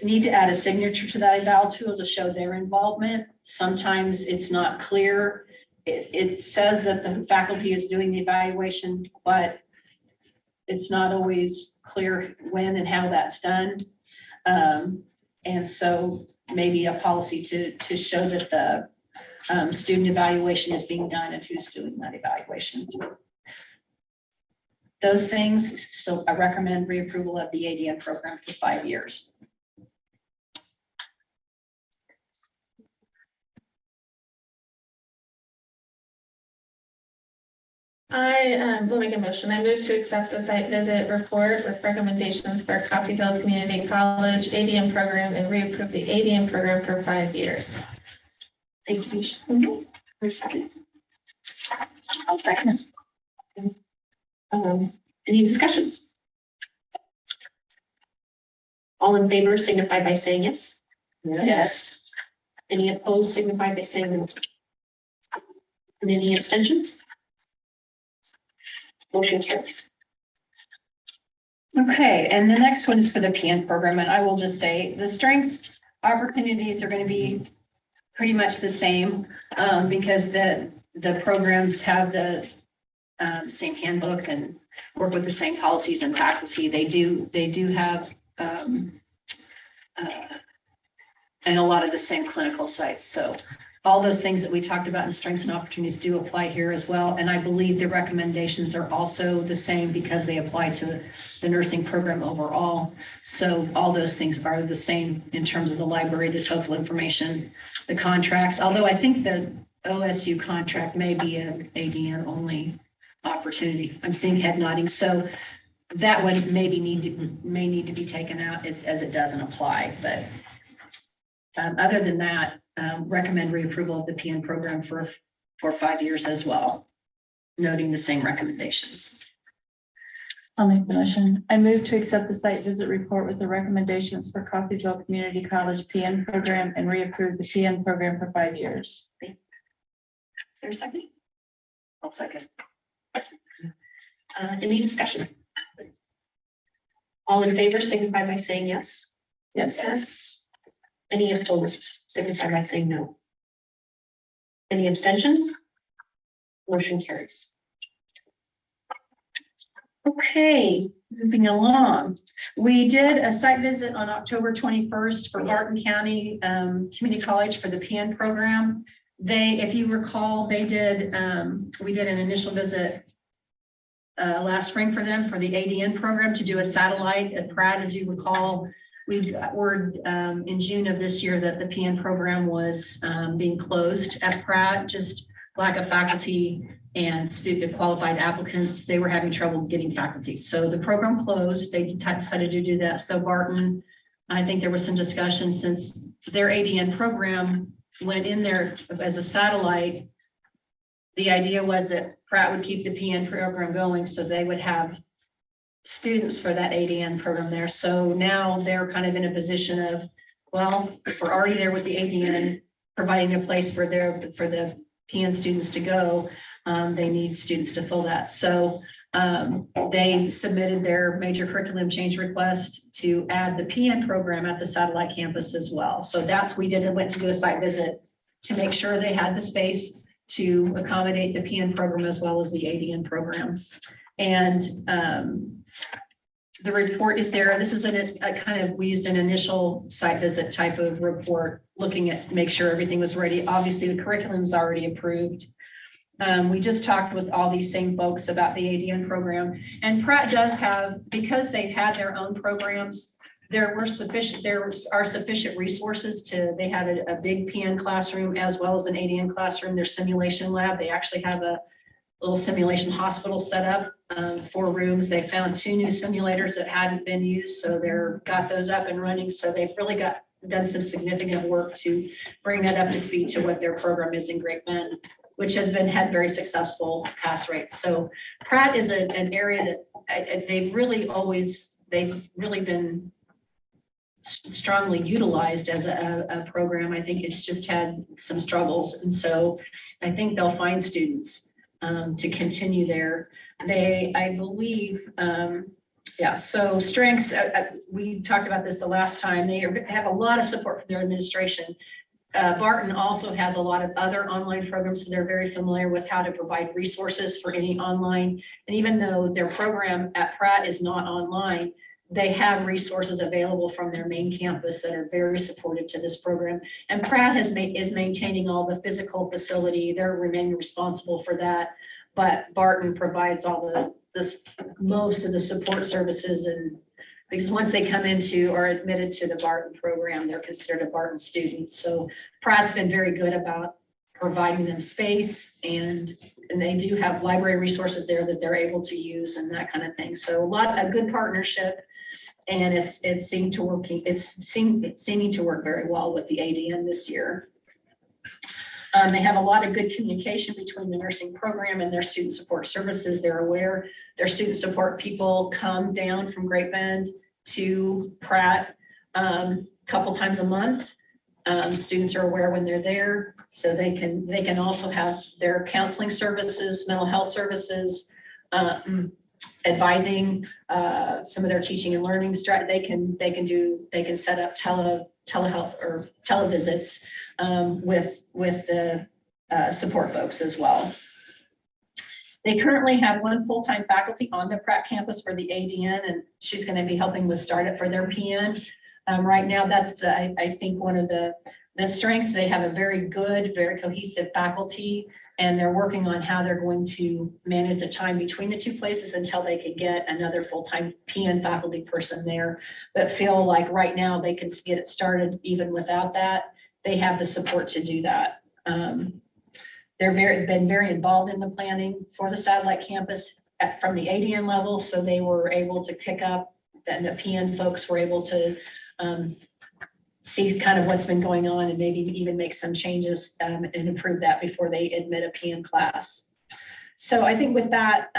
need to add a signature to that eval tool to show their involvement. Sometimes it's not clear. It says that the faculty is doing the evaluation, but it's not always clear when and how that's done. And so maybe a policy to show that the student evaluation is being done and who's doing that evaluation. Those things, so I recommend reapproval of the ADN program for 5 years. I will make a motion. I move to accept the site visit report with recommendations for Coffeyville Community College ADM program and reapprove the ADM program for 5 years. Thank you. For a second. I'll second. Any discussion? All in favor signify by saying yes. Yes. Any opposed signify by saying no. And any abstentions? Motion carries. Okay, and the next one is for the PN program, and I will just say the strengths opportunities are going to be pretty much the same because the programs have the same handbook and work with the same policies and faculty. They do have and a lot of the same clinical sites. So all those things that we talked about in strengths and opportunities do apply here as well. And I believe the recommendations are also the same because they apply to the nursing program overall. So all those things are the same in terms of the library, the TOEFL information, the contracts, although I think the OSU contract may be an ADN only opportunity. I'm seeing head nodding. So that one may need to be taken out as it doesn't apply. But other than that, recommend reapproval of the PN program for 5 years as well, noting the same recommendations. I'll make the motion. I move to accept the site visit report with the recommendations for Coffeyville Community College PN program and reapprove the PN program for 5 years. Is there a second? I'll second. Any discussion? All in favor signify by saying yes. Yes. Any opposed signify by saying no. Any abstentions? Motion carries. Okay, moving along. We did a site visit on October 21st for Barton County Community College for the PN program. If you recall, we did an initial visit last spring for them for the ADN program to do a satellite at Pratt, as you recall. we got word in June of this year that the PN program was being closed at Pratt, just lack of faculty and student qualified applicants. They were having trouble getting faculty. So the program closed. They decided to do that. So Barton, I think there was some discussion since their ADN program went in there as a satellite. The idea was that Pratt would keep the PN program going, so they would have students for that ADN program there. So now they're kind of in a position of, well, if we're already there with the ADN, providing a place for the PN students to go, they need students to fill that. So they submitted their major curriculum change request to add the PN program at the satellite campus as well. So went to do a site visit to make sure they had the space to accommodate the PN program as well as the ADN program. And the report is there. This is we used an initial site visit type of report, looking at, make sure everything was ready. Obviously, the curriculum's already approved. We just talked with all these same folks about the ADN program, and Pratt does have, because they've had their own programs, there are sufficient resources they have a big PN classroom as well as an ADN classroom. Their simulation lab, they actually have a little simulation hospital set up, 4 rooms. They found 2 new simulators that hadn't been used, so got those up and running. So they've really done some significant work to bring that up to speed to what their program is in Great Bend, which has had very successful pass rates. So Pratt is an area that they've really been strongly utilized as a program. I think it's just had some struggles. And so I think they'll find students to continue there. I believe, so strengths, we talked about this the last time. They have a lot of support from their administration. Barton also has a lot of other online programs, so they're very familiar with how to provide resources for any online. And even though their program at Pratt is not online, they have resources available from their main campus that are very supportive to this program. And Pratt is maintaining all the physical facility. They're remaining responsible for that. But Barton provides all most of the support services, and because once they come into or admitted to the Barton program, they're considered a Barton student. So Pratt's been very good about providing them space, and they do have library resources there that they're able to use and that kind of thing. So a good partnership, and it's seeming to work very well with the ADN this year. They have a lot of good communication between the nursing program and their student support services. They're aware their student support people come down from Great Bend to Pratt a couple times a month. Students are aware when they're there, so they can also have their counseling services, mental health services, advising, some of their teaching and learning they can set up telehealth or televisits with the support folks as well. They currently have 1 full-time faculty on the Pratt campus for the ADN, and she's going to be helping with startup for their PN. Right now, that's I think one of the strengths. They have a very good, very cohesive faculty, and they're working on how they're going to manage the time between the 2 places until they can get another full-time PN faculty person there. But feel like right now they can get it started even without that. They have the support to do that. They're been very involved in the planning for the satellite campus from the ADN level, so they were able to pick up, and the PN folks were able to see kind of what's been going on and maybe even make some changes and improve that before they admit a PN class. So I think with that,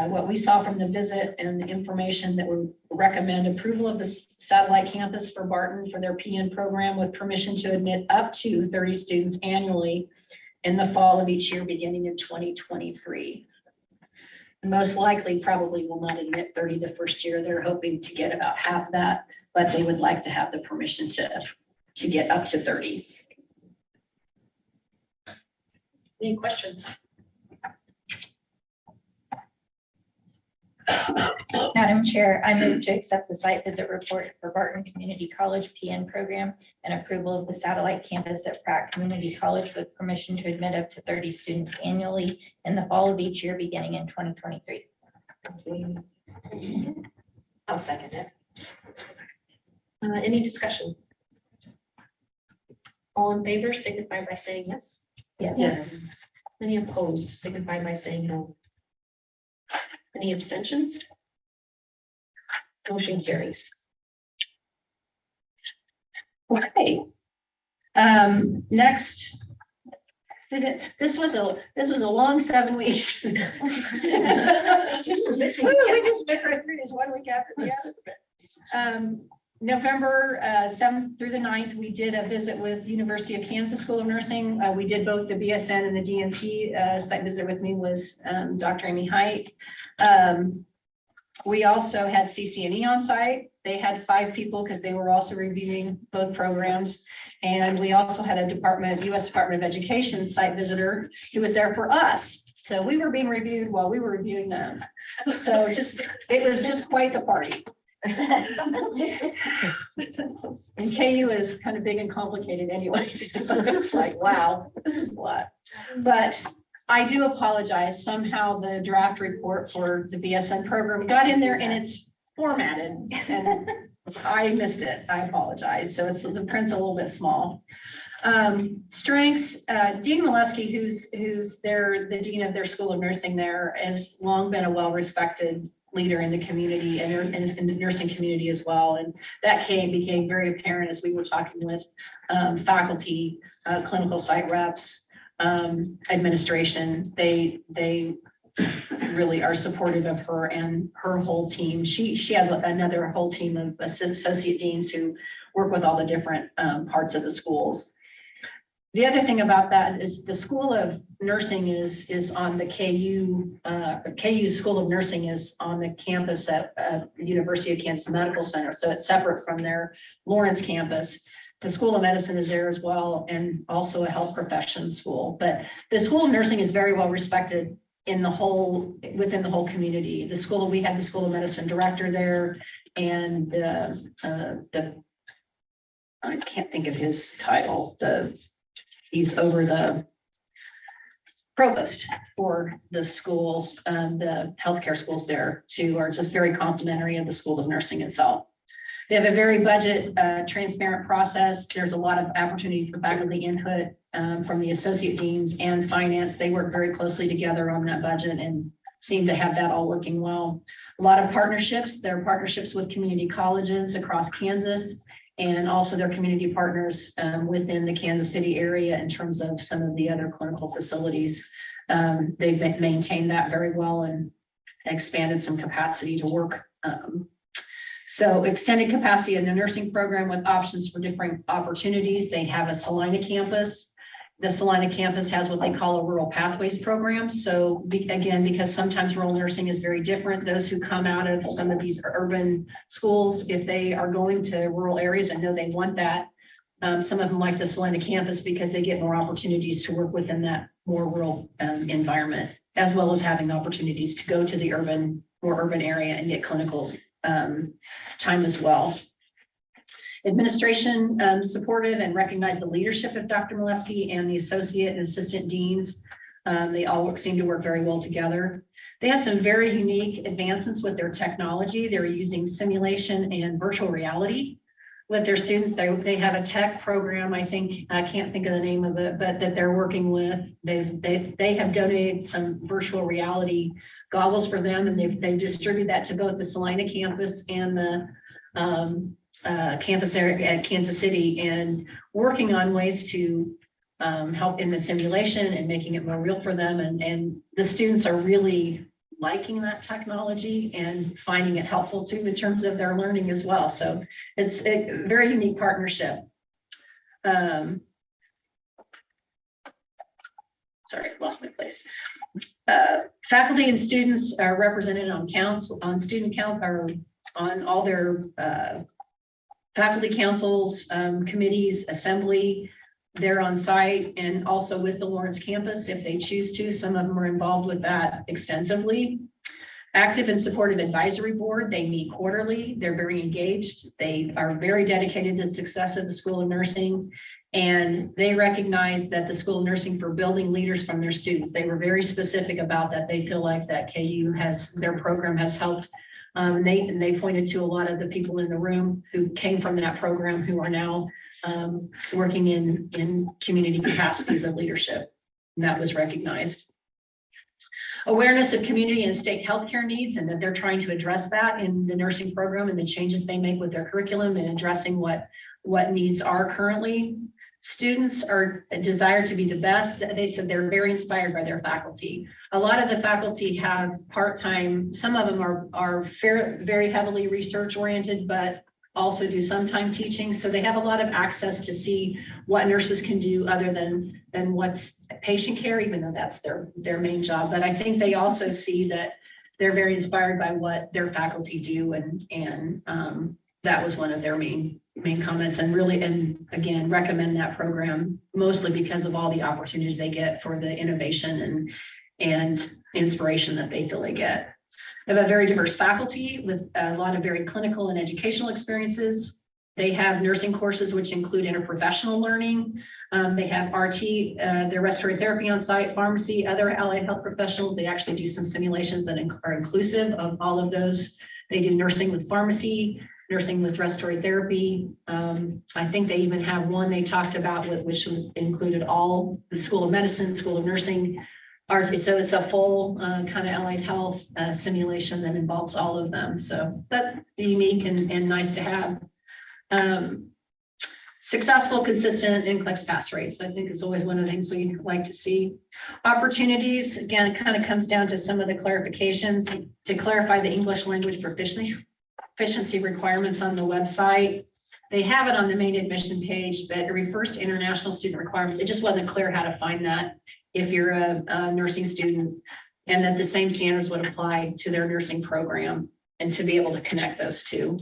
what we saw from the visit and the information that would recommend approval of the satellite campus for Barton for their PN program with permission to admit up to 30 students annually in the fall of each year beginning in 2023. Most likely probably will not admit 30 the first year. They're hoping to get about half that, but they would like to have the permission to get up to 30. Any questions? Madam Chair, I move to accept the site visit report for Barton Community College PN program and approval of the satellite campus at Pratt Community College with permission to admit up to 30 students annually in the fall of each year beginning in 2023. I'll second it. Any discussion? All in favor signify by saying yes. Yes. Any opposed signify by saying no. Any abstentions? Motion carries. Okay. Next. This was a long 7 weeks. We just been right through this one week after the other. November 7th through the 9th, we did a visit with University of Kansas School of Nursing. We did both the BSN and the DNP. Site visit with me was Dr. Amy Height. We also had CCNE on site. They had 5 people because they were also reviewing both programs. And we also had a U.S. Department of Education site visitor who was there for us. So we were being reviewed while we were reviewing them. So it was just quite the party. And KU is kind of big and complicated anyways. It's like, wow, this is a lot. But I do apologize. Somehow the draft report for the BSN program got in there and it's formatted and I missed it. I apologize. So it's the print's a little bit small. Strengths, Dean Molesky, who's the dean of their School of Nursing there, has long been a well-respected leader in the community and in the nursing community as well. And that became very apparent as we were talking with faculty, clinical site reps, administration. They really are supportive of her and her whole team. She has another whole team of associate deans who work with all the different parts of the schools. The other thing about that is the School of Nursing is on the KU School of Nursing is on the campus at University of Kansas Medical Center. So it's separate from their Lawrence campus. The School of Medicine is there as well, and also a health professions school. But the School of Nursing is very well respected within the whole community. We had the School of Medicine director there, and I can't think of his title. He's over the provost for the schools, the healthcare schools there too, are just very complimentary of the School of Nursing itself. They have a very budget transparent process. There's a lot of opportunity for faculty input from the associate deans and finance. They work very closely together on that budget and seem to have that all working well. A lot of partnerships. There are partnerships with community colleges across Kansas, and also their community partners within the Kansas City area in terms of some of the other clinical facilities. They've maintained that very well and expanded some capacity to work. So extended capacity in the nursing program with options for different opportunities. They have a Salina campus. The Salina campus has what they call a rural pathways program. So again, because sometimes rural nursing is very different, those who come out of some of these urban schools, if they are going to rural areas and know they want that, some of them like the Salina campus because they get more opportunities to work within that more rural environment, as well as having opportunities to go to the more urban area and get clinical time as well. Administration supportive and recognize the leadership of Dr. Molesky and the associate and assistant deans. They all seem to work very well together. They have some very unique advancements with their technology. They're using simulation and virtual reality with their students. They have a tech program, I can't think of the name of it, but that they're working with. They have donated some virtual reality goggles for them, and they distribute that to both the Salina campus and the campus there at Kansas City, and working on ways to help in the simulation and making it more real for them. And the students are really liking that technology and finding it helpful too in terms of their learning as well. So it's a very unique partnership. Sorry, I lost my place. Faculty and students are represented on student council, or on all their faculty councils, committees, assembly. They're on site and also with the Lawrence campus if they choose to. Some of them are involved with that extensively. Active and supportive advisory board. They meet quarterly. They're very engaged. They are very dedicated to the success of the School of Nursing. And they recognize that the School of Nursing for building leaders from their students. They were very specific about that. They feel like that KU their program has helped And they pointed to a lot of the people in the room who came from that program who are now working in community capacities of leadership. And that was recognized. Awareness of community and state healthcare needs, and that they're trying to address that in the nursing program and the changes they make with their curriculum and addressing what needs are currently. Students are desire to be the best. They said they're very inspired by their faculty. A lot of the faculty have part-time, some of them are very heavily research oriented, but also do some time teaching. So they have a lot of access to see what nurses can do other than what's patient care, even though that's their main job. But I think they also see that they're very inspired by what their faculty do, and that was one of their main comments, and again, recommend that program mostly because of all the opportunities they get for the innovation and inspiration that they feel they get. They have a very diverse faculty with a lot of very clinical and educational experiences. They have nursing courses, which include interprofessional learning. They have RT, their respiratory therapy on site, pharmacy, other allied health professionals. They actually do some simulations that are inclusive of all of those. They do nursing with pharmacy, nursing with respiratory therapy. I think they even have one they talked about which included all the School of Medicine, School of Nursing, RT. So it's a full kind of allied health simulation that involves all of them. So that's unique and nice to have. Successful, consistent, and NCLEX pass rates. So I think it's always one of the things we like to see. Opportunities, again, it kind of comes down to some of the clarifications to clarify the English language proficiency requirements on the website. They have it on the main admission page, but it refers to international student requirements. It just wasn't clear how to find that if you're a nursing student, and that the same standards would apply to their nursing program, and to be able to connect those two.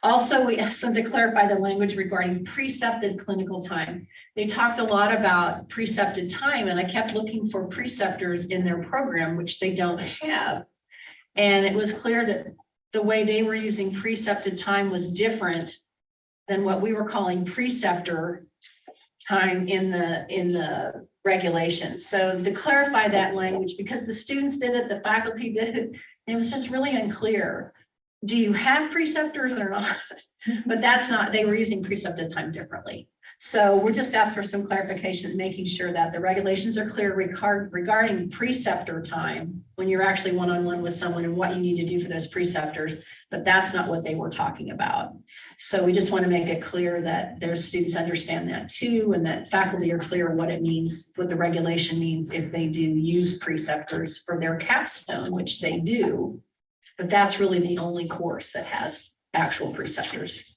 Also, we asked them to clarify the language regarding precepted clinical time. They talked a lot about precepted time, and I kept looking for preceptors in their program, which they don't have. And it was clear that the way they were using precepted time was different than what we were calling preceptor time in the regulations. So to clarify that language, because the students did it, the faculty did it, it was just really unclear. Do you have preceptors or not? But that's not, they were using precepted time differently. So we're just asked for some clarification, making sure that the regulations are clear regarding preceptor time when you're actually one-on-one with someone and what you need to do for those preceptors, but that's not what they were talking about. So we just want to make it clear that their students understand that too, and that faculty are clear what it means, what the regulation means if they do use preceptors for their capstone, which they do. But that's really the only course that has actual preceptors.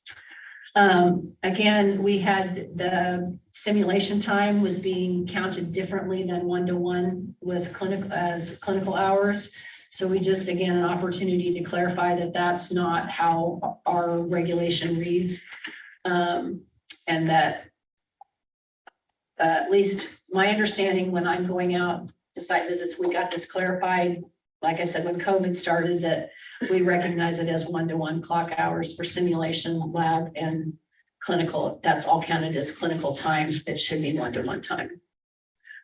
Again, we had the simulation time was being counted differently than one-to-one with clinical hours. So we just, again, an opportunity to clarify that that's not how our regulation reads. And that at least my understanding when I'm going out to site visits, we got this clarified. Like I said, when COVID started, that we recognize it as one-to-one clock hours for simulation, lab, and clinical. That's all counted as clinical time. It should be one-to-one time.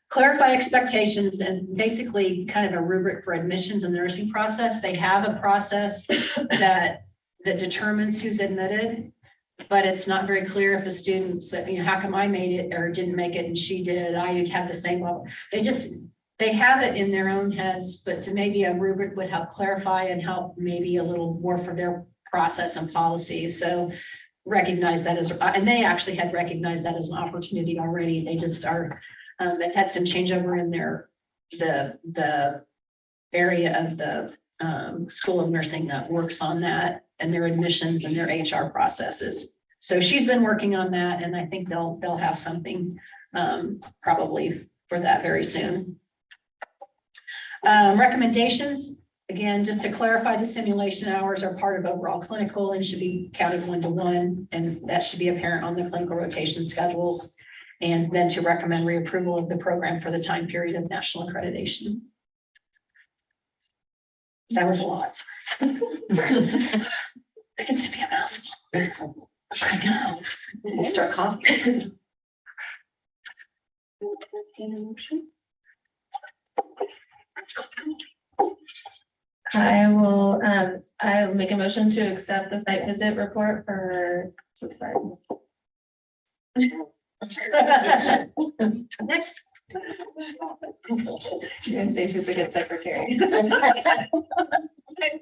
Clarify expectations, and basically kind of a rubric for admissions in the nursing process. They have a process that determines who's admitted, but it's not very clear if a student said, you know, how come I made it or didn't make it and she did, I have the same level. They have it in their own heads, but to maybe a rubric would help clarify and help maybe a little more for their process and policy. So recognize that as, and they actually had recognized that as an opportunity already. They just are, they've had some changeover in the area of the School of Nursing that works on that and their admissions and their HR processes. So she's been working on that, and I think they'll have something probably for that very soon. Recommendations, again, just to clarify, the simulation hours are part of overall clinical and should be counted one-to-one, and that should be apparent on the clinical rotation schedules. And then to recommend reapproval of the program for the time period of national accreditation. That was a lot. It gets to be a mouthful. I know. We'll start coughing. I'll make a motion to accept the site visit report for. Next. She didn't say she's a good secretary. I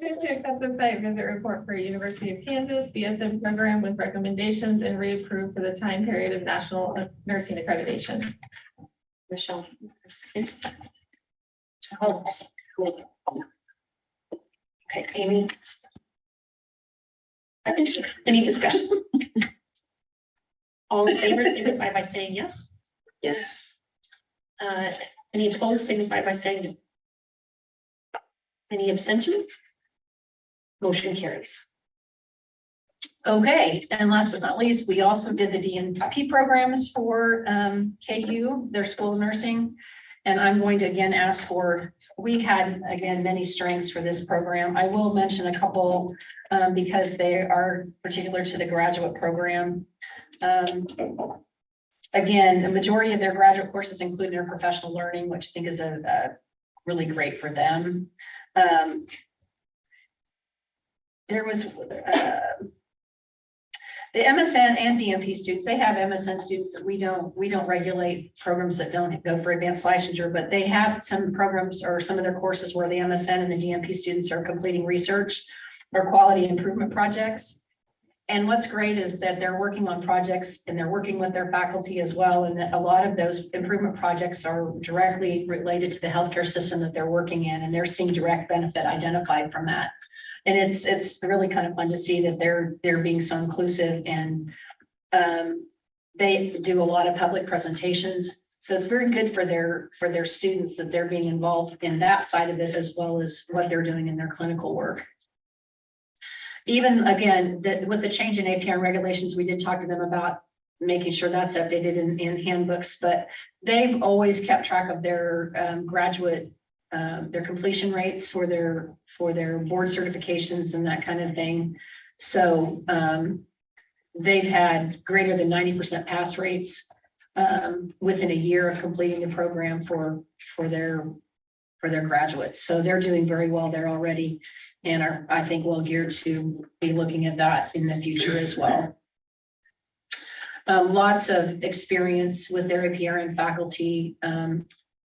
move to accept the site visit report for University of Kansas BSN program with recommendations and reapprove for the time period of national nursing accreditation. Michelle. Okay, Amy. Any discussion? All in favor, signify by saying yes. Yes. Any opposed, signify by saying no. Any abstentions? Motion carries. Okay, and last but not least, we also did the DNP programs for KU, their School of Nursing. And I'm going to again ask for, we've had again many strengths for this program. I will mention a couple because they are particular to the graduate program. Again, the majority of their graduate courses include interprofessional learning, which I think is a really great for them. There was the MSN and DNP students, they have MSN students that we don't regulate programs that don't go for advanced licensure, but they have some programs or some of their courses where the MSN and the DNP students are completing research or quality improvement projects. And what's great is that they're working on projects and they're working with their faculty as well. And that a lot of those improvement projects are directly related to the healthcare system that they're working in, and they're seeing direct benefit identified from that. And it's really kind of fun to see that they're being so inclusive, and they do a lot of public presentations. So it's very good for their students that they're being involved in that side of it, as well as what they're doing in their clinical work. Even again, with the change in APR regulations, we did talk to them about making sure that's updated in handbooks, but they've always kept track of their graduate their completion rates for their board certifications and that kind of thing. So they've had greater than 90% pass rates within a year of completing the program for their graduates. So they're doing very well there already, and are, I think, well geared to be looking at that in the future as well. Lots of experience with their APRN faculty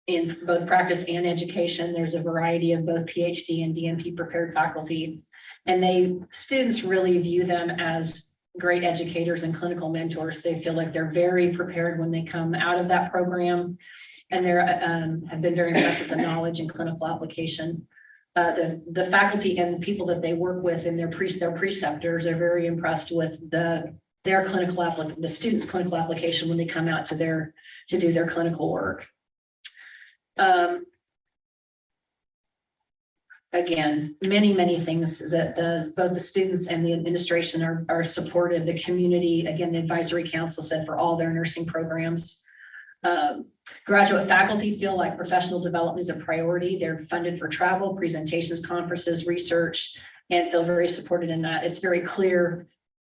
in both practice and education. There's a variety of both PhD and DNP prepared faculty, and students really view them as great educators and clinical mentors. They feel like they're very prepared when they come out of that program, and they're have been very impressed with the knowledge and clinical application. The faculty and the people that they work with and their preceptors are very impressed with the students' clinical application when they come out to do their clinical work. Again, many things that both the students and the administration are supportive. The community, again, the advisory council said for all their nursing programs. Graduate faculty feel like professional development is a priority. They're funded for travel, presentations, conferences, research, and feel very supported in that. It's very clear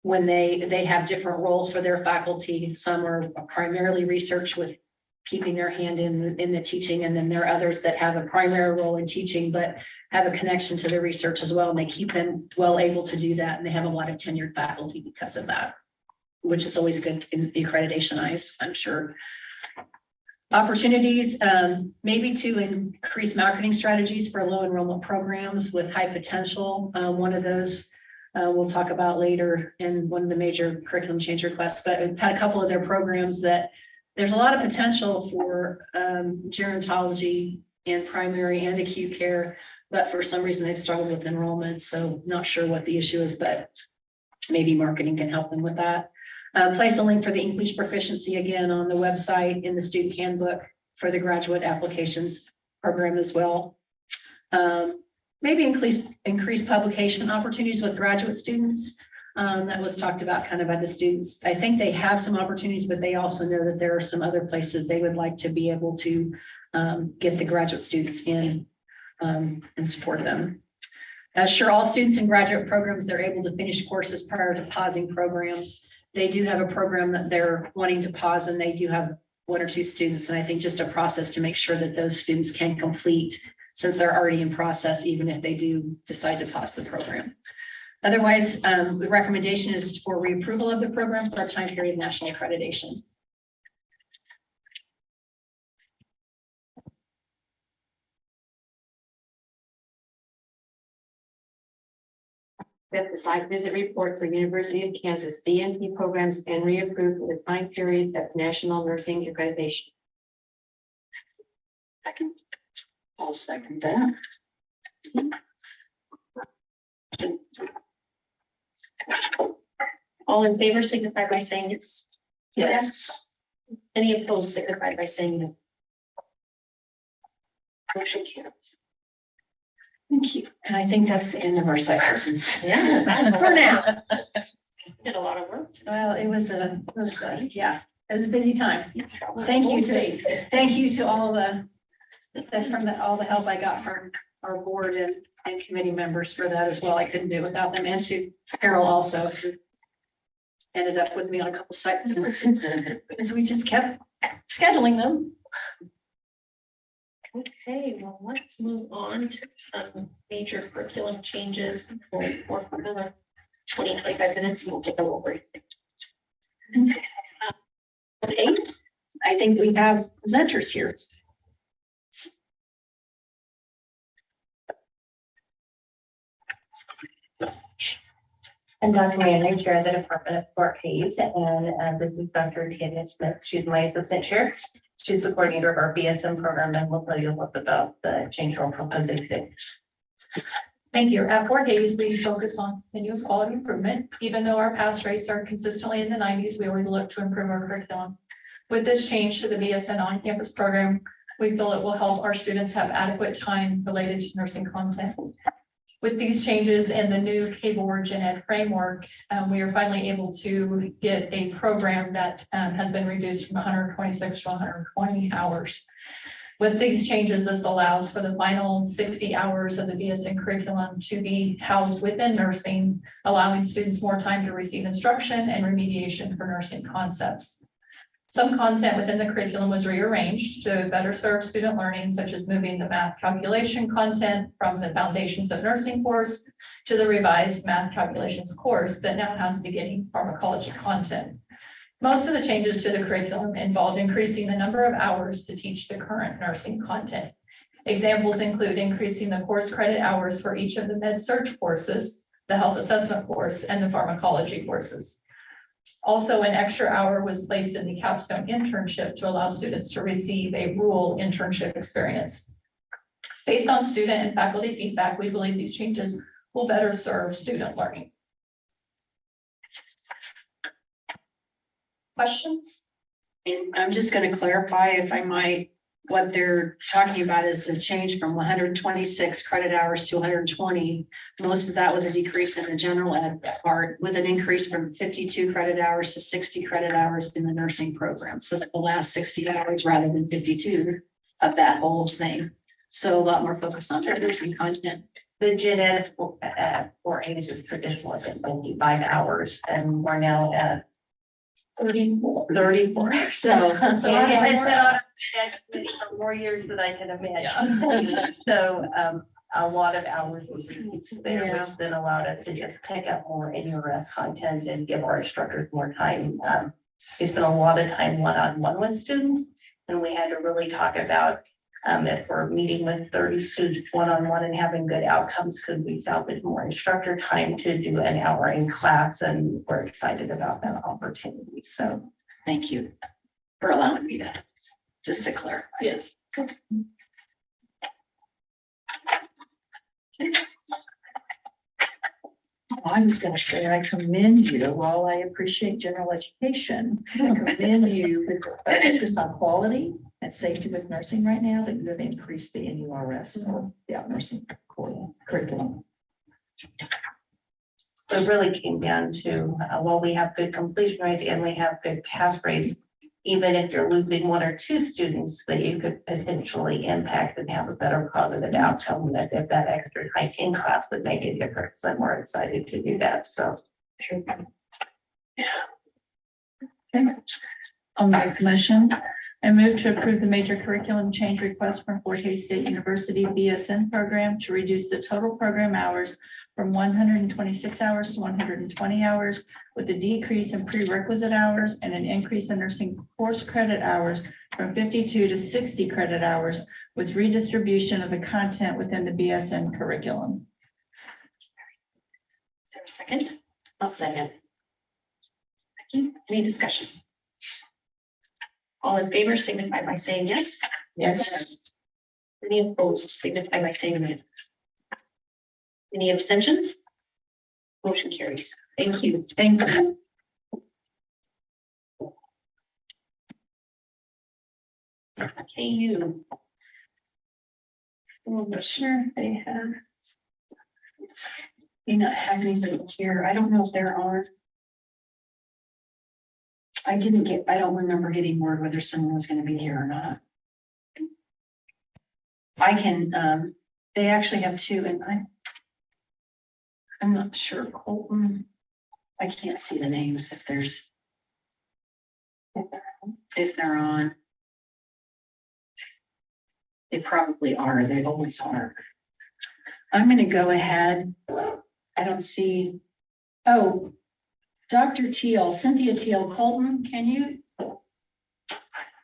when they have different roles for their faculty. Some are primarily research with keeping their hand in the teaching, and then there are others that have a primary role in teaching but have a connection to the research as well, and they keep them well able to do that, and they have a lot of tenured faculty because of that, which is always good in the accreditation eyes, I'm sure. Opportunities, maybe to increase marketing strategies for low enrollment programs with high potential. One of those we'll talk about later in one of the major curriculum change requests, but we've had a couple of their programs that there's a lot of potential for gerontology and primary and acute care, but for some reason they've struggled with enrollment. So not sure what the issue is, but maybe marketing can help them with that. Place a link for the English proficiency again on the website in the student handbook for the graduate applications program as well. Maybe increase publication opportunities with graduate students. That was talked about kind of by the students. I think they have some opportunities, but they also know that there are some other places they would like to be able to get the graduate students in and support them. Sure, all students in graduate programs, they're able to finish courses prior to pausing programs. They do have a program that they're wanting to pause, and they do have one or two students. And I think just a process to make sure that those students can complete since they're already in process, even if they do decide to pause the program. Otherwise, the recommendation is for reapproval of the program for a time period of national accreditation. Accept the site visit report for University of Kansas BNP programs and reapprove for the time period of national nursing accreditation. Second. I'll second that. All in favor signify by saying it's Yes. Any opposed signify by saying no. Motion carries. Thank you. And I think that's the end of our site visits. Yeah. For now. Did a lot of work. Well, it was yeah, it was a busy time. Thank you to all all the help I got from our board and committee members for that as well. I couldn't do it without them, and to Carol also, who ended up with me on a couple site visits. So we just kept scheduling them. Okay, well, let's move on to some major curriculum changes before we work for another 20-25 minutes. We'll take a little break. Okay, I think we have presenters here. I'm Dr. Manning, Chair of the Department of Fort Hays, and this is Dr. Tanya Smith. She's my assistant chair. She's the coordinator of our BSM program, and we'll tell you a little bit about the change we're proposing today. Thank you. At Fort Hays, we focus on continuous quality improvement. Even though our pass rates are consistently in the 90s, we always look to improve our curriculum. With this change to the BSN on-campus program, we feel it will help our students have adequate time related to nursing content. With these changes and the new K-Board Gen Ed framework, we are finally able to get a program that has been reduced from 126 to 120 hours. With these changes, this allows for the final 60 hours of the BSN curriculum to be housed within nursing, allowing students more time to receive instruction and remediation for nursing concepts. Some content within the curriculum was rearranged to better serve student learning, such as moving the math calculation content from the Foundations of Nursing course to the revised math calculations course that now has beginning pharmacology content. Most of the changes to the curriculum involved increasing the number of hours to teach the current nursing content. Examples include increasing the course credit hours for each of the med-surg courses, the health assessment course, and the pharmacology courses. Also, an extra hour was placed in the capstone internship to allow students to receive a rural internship experience. Based on student and faculty feedback, we believe these changes will better serve student learning. Questions? And I'm just going to clarify, if I might, what they're talking about is the change from 126 credit hours to 120. Most of that was a decrease in the general ed part, with an increase from 52 credit hours to 60 credit hours in the nursing program. So that the last 60 hours rather than 52 of that whole thing. So a lot more focus on the nursing content. The Gen Ed at Fort Hays is traditional at 25 hours, and we're now at 34. So So I've been on that committee for more years than I can imagine. So a lot of hours was reduced there, which then allowed us to just pick up more NURS content and give our instructors more time. We spent a lot of time one-on-one with students, and we had to really talk about if we're meeting with 30 students one-on-one and having good outcomes, could we salvage more instructor time to do an hour in class? And we're excited about that opportunity. So thank you for allowing me to, just to clarify. Yes. I was going to say, I commend you, while I appreciate general education, I commend you with the focus on quality and safety with nursing right now, that you have increased the NURS, or the out nursing curriculum. it really came down to, while we have good completion rates and we have good pass rates, even if you're losing one or two students that you could potentially impact and have a better positive outcome, that if that extra time in class would make a difference, then we're excited to do that. So I'll make a motion I move to approve the major curriculum change request from Fort Hays State University BSN program to reduce the total program hours from 126 hours to 120 hours, with a decrease in prerequisite hours and an increase in nursing course credit hours from 52 to 60 credit hours, with redistribution of the content within the BSN curriculum. Is there a second? I'll second. Any discussion? All in favor signify by saying yes. Yes. Any opposed signify by saying no. Any abstentions? Motion carries. Thank you. Thank you. Okay, you. Well, sure, they have. May not have anything here. I don't know if there are. I don't remember getting word whether someone was gonna be here or not. I can, they actually have two, and I'm not sure, Colton. I can't see the names if they're on. They probably are, they always are. I'm gonna go ahead. I don't see, oh, Dr. Teal, Cynthia Teal, Colton,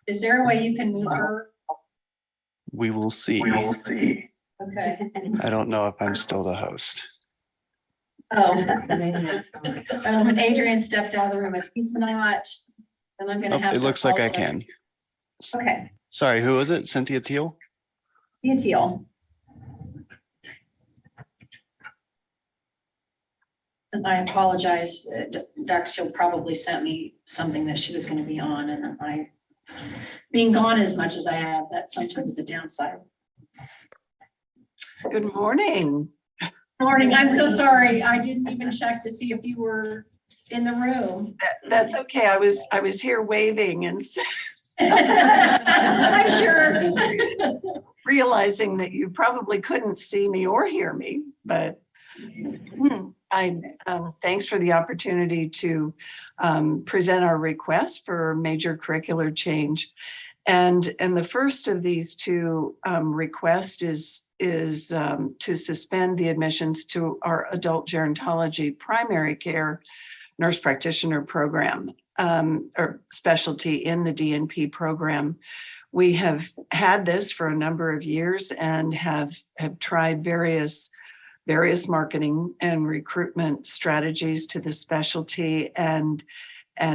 is there a way you can move her? We will see. Okay. I don't know if I'm still the host. Oh. When Adrian stepped out of the room, if he's not, then I'm gonna Oh, have. it to looks like I apologize. can. Okay, Sorry, who was it? Cynthia Teal? Cynthia Teal. And I apologize, Dr. Teal probably sent me something that she was gonna be on, and I, being gone as much as I have, that's sometimes the downside. Good morning. Morning, I'm so sorry, I didn't even check to see if you were in the room. That's okay. I was here waving and I'm sure. realizing that you probably couldn't see me or hear me, but thanks for the opportunity to present our request for major curricular change. And the first of these two requests is to suspend the admissions to our adult gerontology primary care nurse practitioner program or specialty in the DNP program. We have had this for a number of years and have tried various marketing and recruitment strategies to the specialty and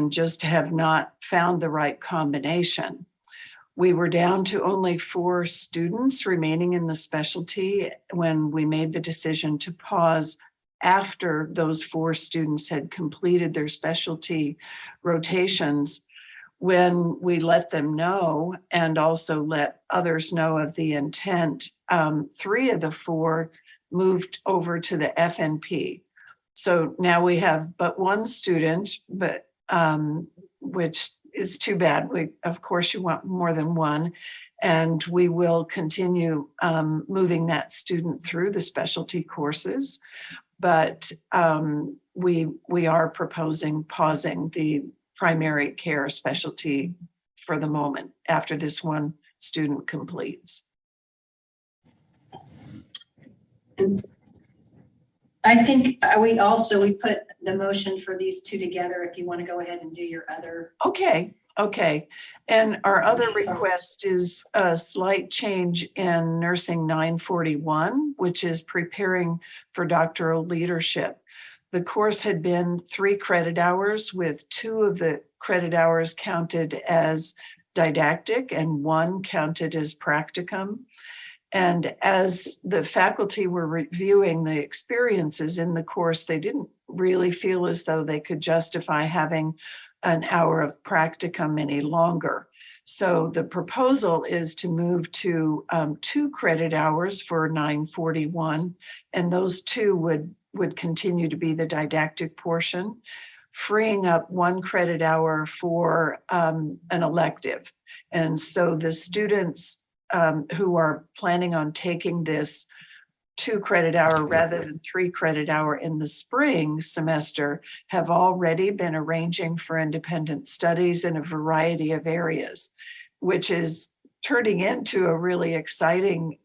just have not found the right combination. We were down to only 4 students remaining in the specialty when we made the decision to pause after those 4 students had completed their specialty rotations. When we let them know and also let others know of the intent, 3 of the 4 moved over to the FNP. So now we have but 1 student, but which is too bad. Of course, you want more than 1, and we will continue moving that student through the specialty courses. But we are proposing pausing the primary care specialty for the moment after this 1 student completes. I think we put the motion for these 2 together, if you want to go ahead and do your other. Okay. And our other request is a slight change in nursing 941, which is preparing for doctoral leadership. The course had been 3 credit hours, with 2 of the credit hours counted as didactic and 1 counted as practicum. And as the faculty were reviewing the experiences in the course, they didn't really feel as though they could justify having an hour of practicum any longer. So the proposal is to move to 2 credit hours for 941, and those 2 would continue to be the didactic portion, freeing up 1 credit hour for an elective. And so the students who are planning on taking this 2 credit hour rather than 3 credit hour in the spring semester have already been arranging for independent studies in a variety of areas. which is turning into a really exciting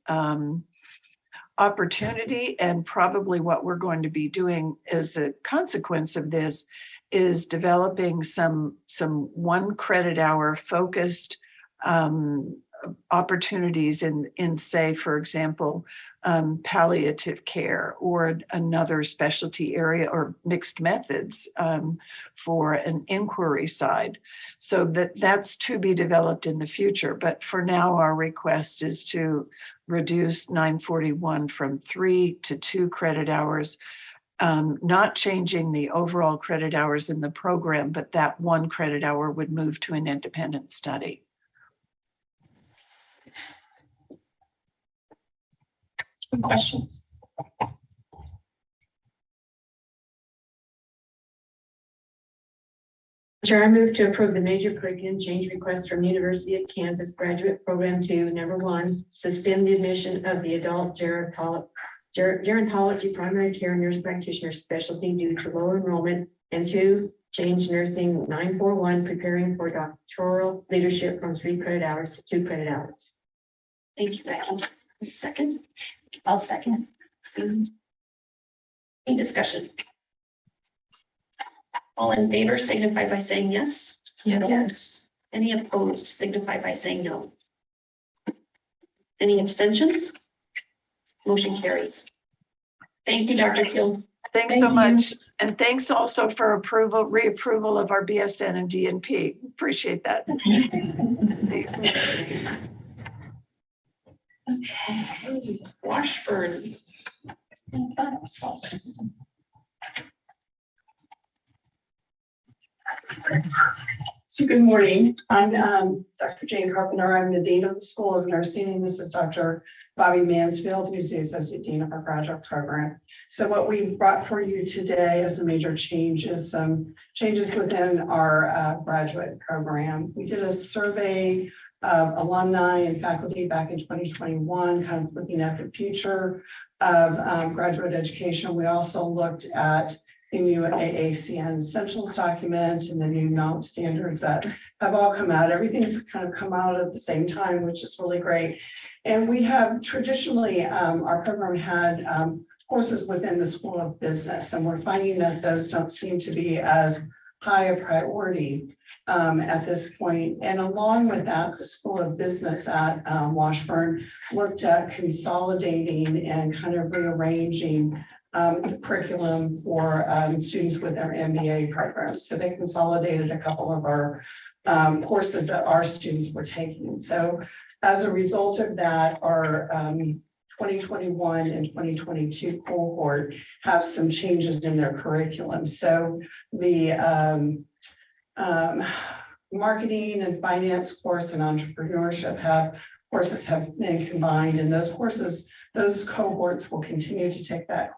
opportunity. And probably what we're going to be doing as a consequence of this is developing some 1 credit hour focused opportunities in say, for example, palliative care or another specialty area or mixed methods for an inquiry side. So that's to be developed in the future. But for now, our request is to reduce 941 from 3 to 2 credit hours, not changing the overall credit hours in the program, but that 1 credit hour would move to an independent study. Questions? Chair, I move to approve the major curriculum change request from University of Kansas Graduate Program to number 1, suspend the admission of the adult gerontology primary care nurse practitioner specialty due to low enrollment, and 2, change nursing 941 preparing for doctoral leadership from 3 credit hours to 2 credit hours. Thank you, Becky. Second, I'll second. any discussion? All in favor signify by saying yes. Yes. Any opposed signify by saying no. Any abstentions? Motion carries. Thank you, Dr. Keel. Thanks so much. And thanks also for reapproval of our BSN and DNP. Appreciate that. Okay, Washburn. So good morning. I'm Dr. Jane Carpenter. I'm the Dean of the School of Nursing, and this is Dr. Bobby Mansfield, who's the Associate Dean of our graduate program. So what we brought for you today as a major change is some changes within our graduate program. We did a survey of alumni and faculty back in 2021, kind of looking at the future of graduate education. We also looked at the new AACN essentials document and the new NOM standards that have all come out. Everything's kind of come out at the same time, which is really great. And we have traditionally, our program had courses within the School of Business, and we're finding that those don't seem to be as high a priority at this point. And along with that, the School of Business at Washburn looked at consolidating and kind of rearranging the curriculum for students with their MBA programs. So they consolidated a couple of our courses that our students were taking. So as a result of that, our 2021 and 2022 cohort have some changes in their curriculum. So the marketing and finance course and entrepreneurship courses have been combined, and those cohorts will continue to take the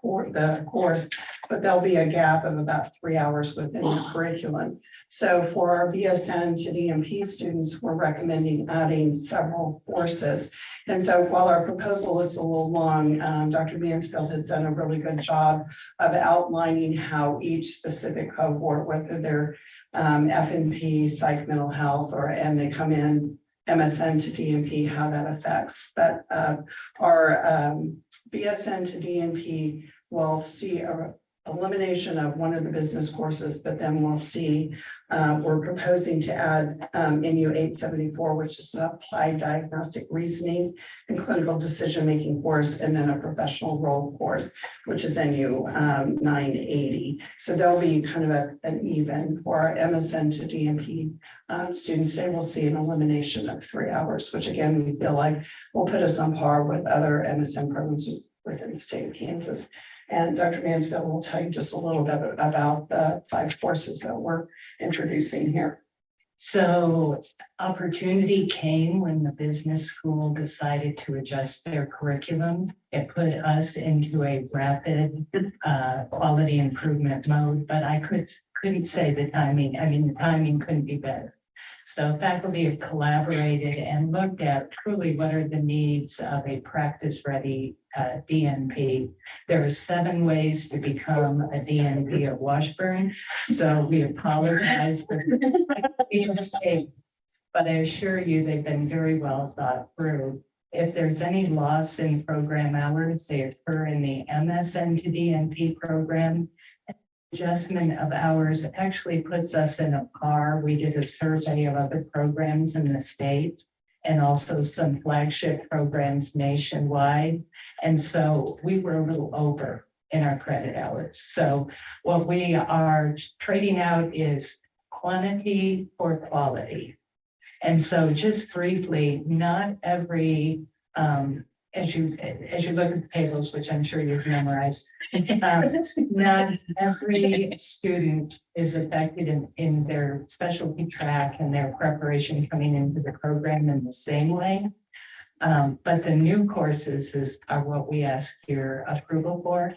course, but there'll be a gap of about 3 hours within the curriculum. So for our BSN to DNP students, we're recommending adding several courses. And so while our proposal is a little long, Dr. Mansfield has done a really good job of outlining how each specific cohort, whether they're F&P, psych, mental health, and they come in MSN to DNP, how that affects. But our BSN to DNP will see a elimination of one of the business courses, but then we'll see we're proposing to add NU 874, which is an applied diagnostic reasoning and clinical decision-making course, and then a professional role course, which is NU 980. So there'll be kind of an even for our MSN to DNP students. They will see an elimination of 3 hours, which again, we feel like will put us on par with other MSN programs within the state of Kansas. And Dr. Mansfield will tell you just a little bit about the 5 courses that we're introducing here. So opportunity came when the business school decided to adjust their curriculum. It put us into a rapid quality improvement mode, but I couldn't say the timing. I mean, the timing couldn't be better. So faculty have collaborated and looked at truly what are the needs of a practice-ready DNP. There are 7 ways to become a DNP at Washburn. So we apologize for the mistake, but I assure you, they've been very well thought through. If there's any loss in program hours, they occur in the MSN to DNP program. Adjustment of hours actually puts us in a par. We did a survey of other programs in the state and also some flagship programs nationwide. And so we were a little over in our credit hours. So what we are trading out is quantity for quality. And so just briefly, not every, as you look at the tables, which I'm sure you've memorized, not every student is affected in their specialty track and their preparation coming into the program in the same way. But the new courses are what we ask your approval for.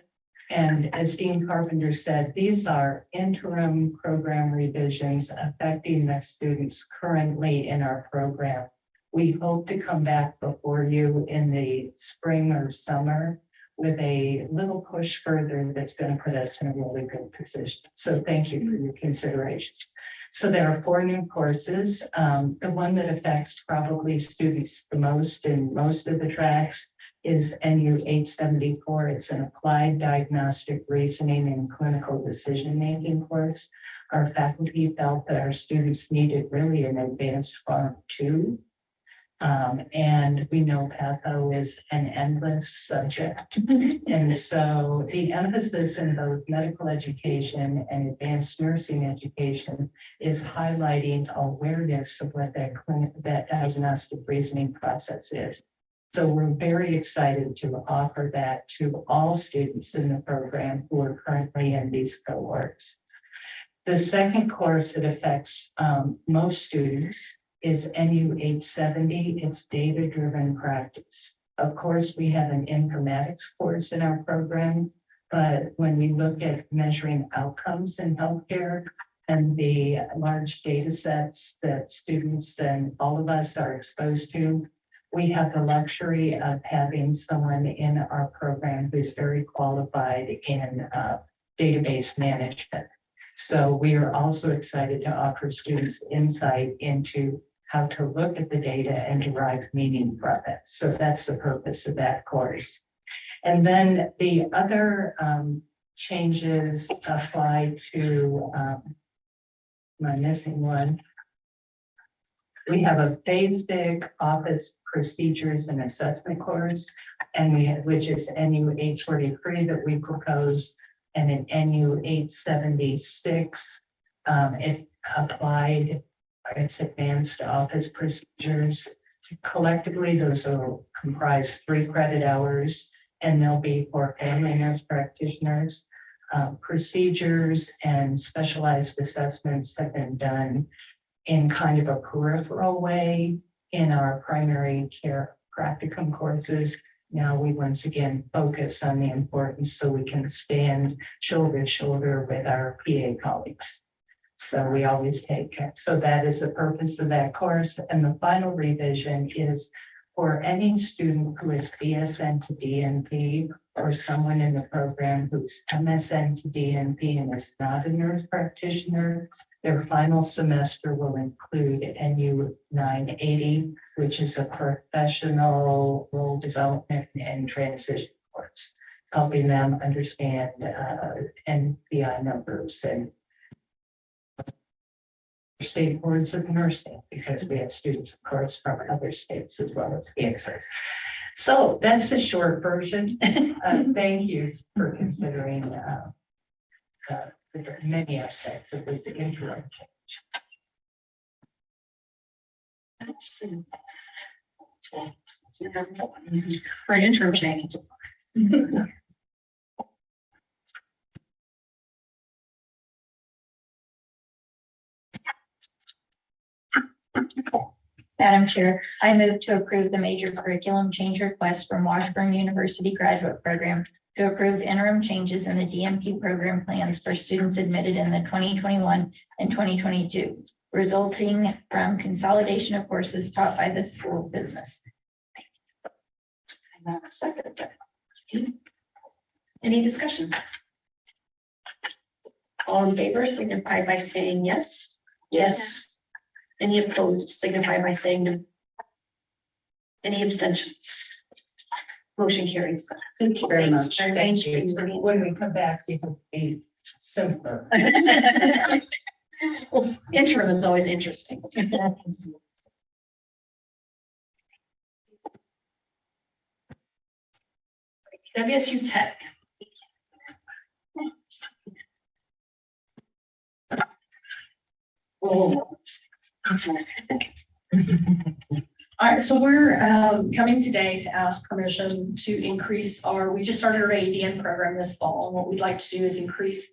And as Dean Carpenter said, these are interim program revisions affecting the students currently in our program. We hope to come back before you in the spring or summer with a little push further that's going to put us in a really good position. So thank you for your consideration. So there are 4 new courses. The one that affects probably students the most in most of the tracks is NU 874. It's an applied diagnostic reasoning and clinical decision-making course. Our faculty felt that our students needed really an advanced Pharm 2. And we know patho is an endless subject. And so the emphasis in both medical education and advanced nursing education is highlighting awareness of what that diagnostic reasoning process is. So we're very excited to offer that to all students in the program who are currently in these cohorts. The second course that affects most students is NU 870. It's data-driven practice. Of course, we have an informatics course in our program, but when we look at measuring outcomes in healthcare and the large data sets that students and all of us are exposed to, we have the luxury of having someone in our program who's very qualified in database management. So we are also excited to offer students insight into how to look at the data and derive meaning from it. So that's the purpose of that course. And then the other changes apply to, am I missing one? We have a basic office procedures and assessment course, and which is NU 843 that we propose, and an NU 876. It applied, it's advanced office procedures. Collectively, those will comprise 3 credit hours, and they'll be for family nurse practitioners. Procedures and specialized assessments have been done in kind of a peripheral way in our primary care practicum courses. Now we once again focus on the importance so we can stand shoulder to shoulder with our PA colleagues. So we always take it. So that is the purpose of that course. And the final revision is for any student who is BSN to DNP or someone in the program who's MSN to DNP and is not a nurse practitioner, their final semester will include NU 980, which is a professional role development and transition course, helping them understand NPI numbers and state boards of nursing, because we have students, of course, from other states as well as Kansas. So that's the short version. Thank you for considering the many aspects of this interim change. For an interim change. Madam Chair, I move to approve the major curriculum change request from Washburn University Graduate Program to approve interim changes in the DMP program plans for students admitted in the 2021 and 2022, resulting from consolidation of courses taught by the School of Business. Any discussion? All in favor signify by saying yes. Yes. Any opposed signify by saying no. Any abstentions? Motion carries. Thank you very much. Thank you. When we come back, it'll be simpler. Interim is always interesting. WSU Tech. Oh, All right, so we're coming today to ask permission to increase our, we just started our ADN program this fall. And what we'd like to do is increase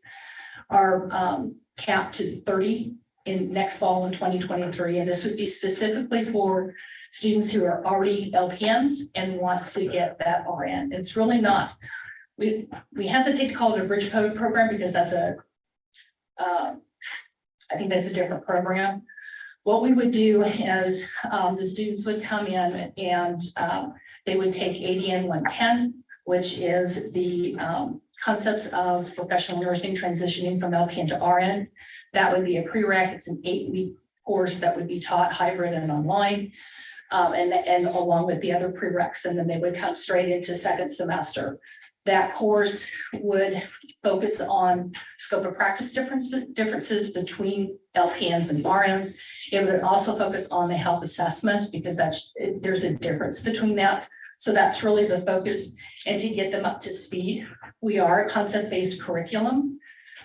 our cap to 30 in next fall in 2023. And this would be specifically for students who are already LPNs and want to get that RN. It's really not, we hesitate to call it a bridge code program because that's I think that's a different program. What we would do is the students would come in and they would take ADN 110, which is the concepts of professional nursing transitioning from LPN to RN. That would be a prereq. It's an 8-week course that would be taught hybrid and online, and along with the other prereqs, and then they would come straight into second semester. That course would focus on scope of practice differences between LPNs and RNs. It would also focus on the health assessment because there's a difference between that. So that's really the focus. And to get them up to speed, we are a concept-based curriculum,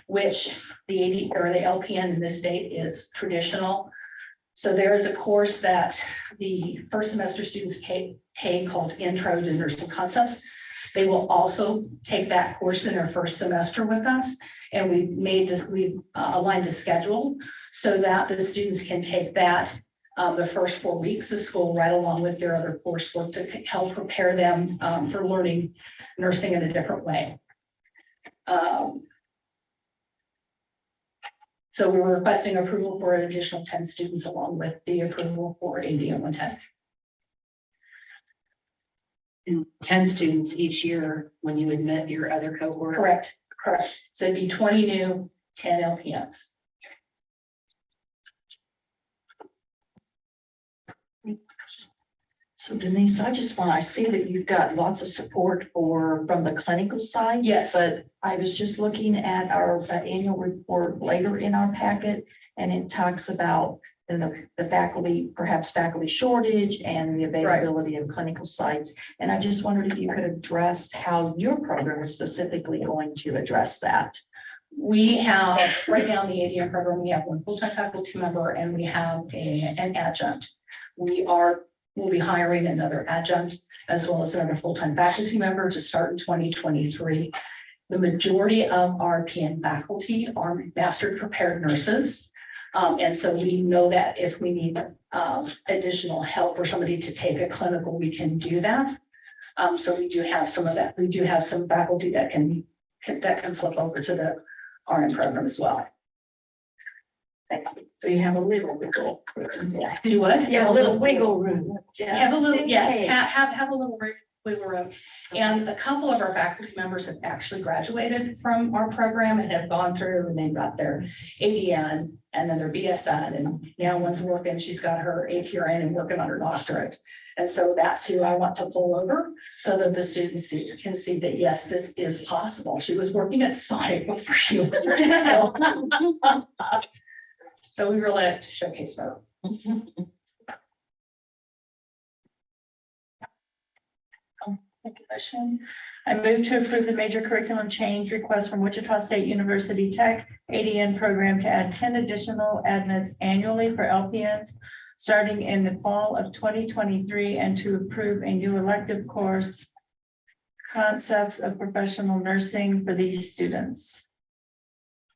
which the AD or the LPN in this state is traditional. So there is a course that the first semester students take called Intro to Nursing Concepts. They will also take that course in their first semester with us. And we've aligned the schedule so that the students can take that the first 4 weeks of school right along with their other coursework to help prepare them for learning nursing in a different way. So we were requesting approval for an additional 10 students along with the approval for ADN 110. And 10 students each year when you admit your other cohort. Correct. So it'd be 20 new, 10 LPNs. So Denise, I see that you've got lots of support from the clinical side. Yes. But I was just looking at our annual report later in our packet, and it talks about the faculty, perhaps faculty shortage and the availability of clinical sites. And I just wondered if you could address how your program is specifically going to address that. We have, right now in the ADN program, we have one full-time faculty member and we have an adjunct. We'll be hiring another adjunct as well as another full-time faculty member to start in 2023. The majority of our PN faculty are master prepared nurses. And so we know that if we need additional help or somebody to take a clinical, we can do that. So we do have some of that. We do have some faculty that can flip over to the RN program as well. So you have a little wiggle. Yeah. You what? You have a little wiggle room. Have a little, yes, have a little wiggle room. And a couple of our faculty members have actually graduated from our program and have gone through and they've got their ADN and then their BSN, and now one's working, she's got her APRN and working on her doctorate. And so that's who I want to pull over so that the students can see that, yes, this is possible. She was working at Sonic before she was. So we really like to showcase her. I move to approve the major curriculum change request from Wichita State University Tech ADN program to add 10 additional admits annually for LPNs starting in the fall of 2023 and to approve a new elective course, concepts of professional nursing for these students.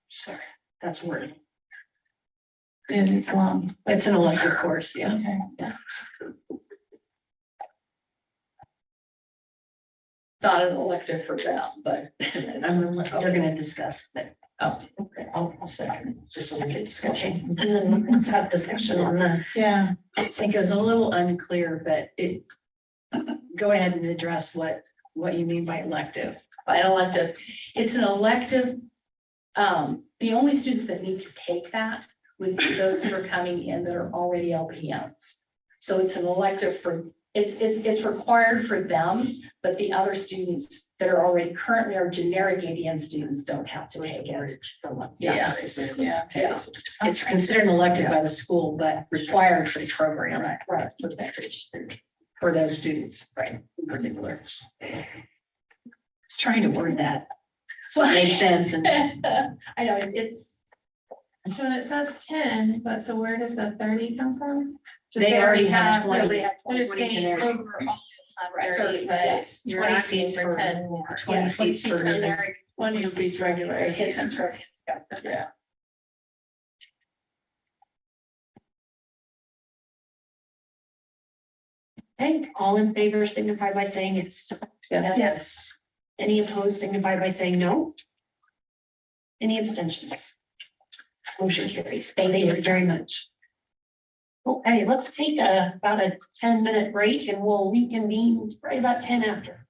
Sorry, that's worded. And it's long. It's an elective course, yeah. Okay. Yeah. Not an elective for them, but They're gonna discuss that. oh, Okay, I'll second, just so we get discussion. And then let's have discussion on that. Yeah. I think it was a little unclear, but go ahead and address what you mean by elective. by an elective. It's an elective. The only students that need to take that with those that are coming in that are already LPNs. So it's an elective for, it's required for them, but the other students that are already currently are generic ADN students don't have to take it. Yeah. It's considered an elective by the school, but required for the program. Right. For those students, right, in particular. Just trying to word that. So it made sense and. I know, it's, So it says 10, but so where does the 30 come from? Just They already have they 20. have They're 20 saying generic. overall, 30, but You're 20 asking seats for for 10 more. 20 seats for generic. 20 seats regular. 10 seats for. Yeah. Okay, all in favor signify by saying yes. Yes. Any opposed signify by saying no. Any abstentions? Motion carries. Thank you very much. Okay, let's take about a 10-minute break and we'll reconvene right about 10 after.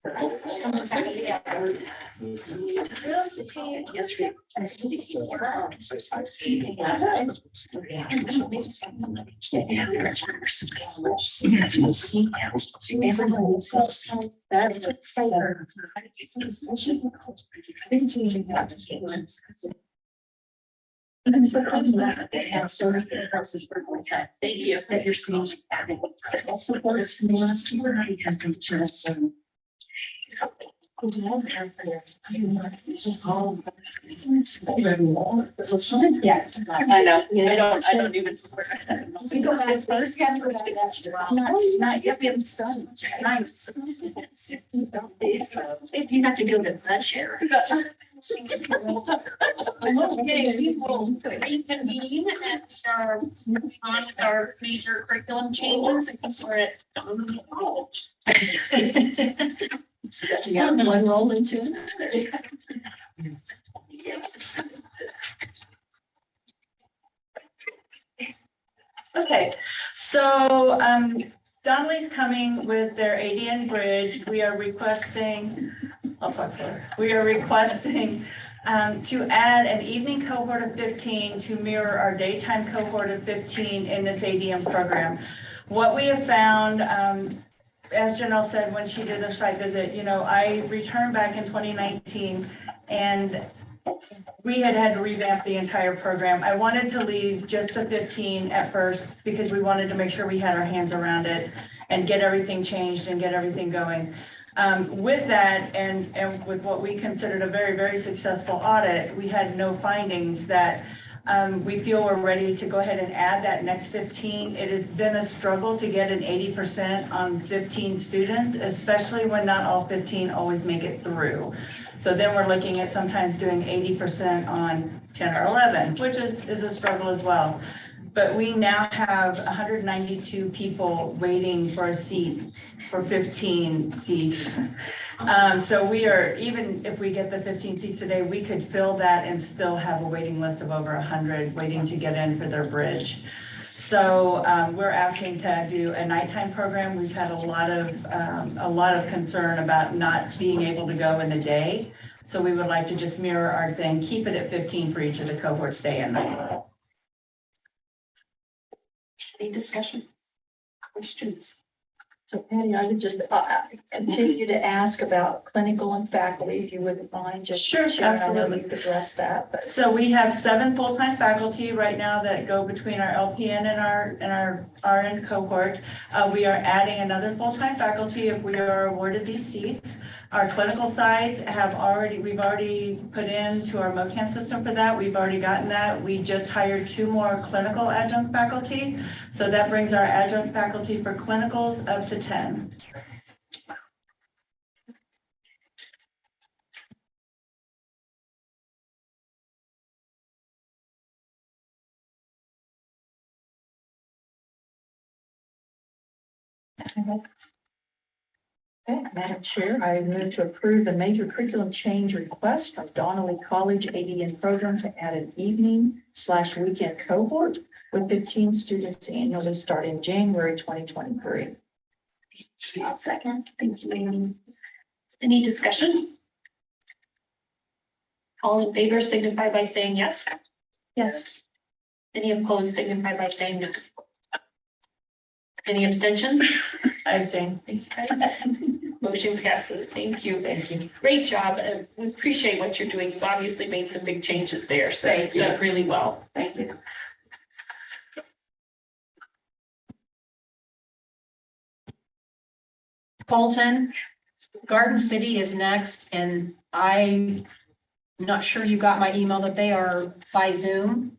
Thank you. That you're seeing. Also, for us in the last year, because they just. Yeah, I know, I don't even support that. We go back first. Not yet, we haven't started. Nice. If you have to go to the chair. Okay, we will reconvene at our major curriculum changes. I guess we're at Donald College. Stepping out one roll into it. Okay, so Donnelly's coming with their ADN bridge. We are requesting, I'll talk slower. We are requesting to add an evening cohort of 15 to mirror our daytime cohort of 15 in this ADM program. What we have found, as Janelle said when she did her site visit, you know, I returned back in 2019 and we had to revamp the entire program. I wanted to leave just the 15 at first because we wanted to make sure we had our hands around it and get everything changed and get everything going. With that and with what we considered a very, very successful audit, we had no findings that we feel we're ready to go ahead and add that next 15. It has been a struggle to get an 80% on 15 students, especially when not all 15 always make it through. So then we're looking at sometimes doing 80% on 10 or 11, which is a struggle as well. But we now have 192 people waiting for a seat for 15 seats. So we are, even if we get the 15 seats today, we could fill that and still have a waiting list of over 100 waiting to get in for their bridge. So we're asking to do a nighttime program. We've had a lot of concern about not being able to go in the day. So we would like to just mirror our thing, keep it at 15 for each of the cohorts, day and night. Any discussion? Questions? So Patty, I would just continue to ask about clinical and faculty, if you wouldn't mind, just. Sure, absolutely. I know you've addressed that, but. So we have 7 full-time faculty right now that go between our LPN and our RN cohort. We are adding another full-time faculty if we are awarded these seats. Our clinical sides we've already put into our MOCAN system for that. We've already gotten that. We just hired 2 more clinical adjunct faculty. So that brings our adjunct faculty for clinicals up to 10. Okay, Madam Chair, I move to approve the major curriculum change request from Donnelly College ADN program to add an evening/weekend cohort with 15 students annually starting January 2023. I'll second. Thank you. Any discussion? All in favor signify by saying yes. Yes. Any opposed signify by saying no. Any abstentions? I abstain. Motion passes. Thank you. Thank you. Great job. We appreciate what you're doing. You've obviously made some big changes there, so you've done really well. Thank you. Fulton, Garden City is next, and I'm not sure you got my email that they are by Zoom.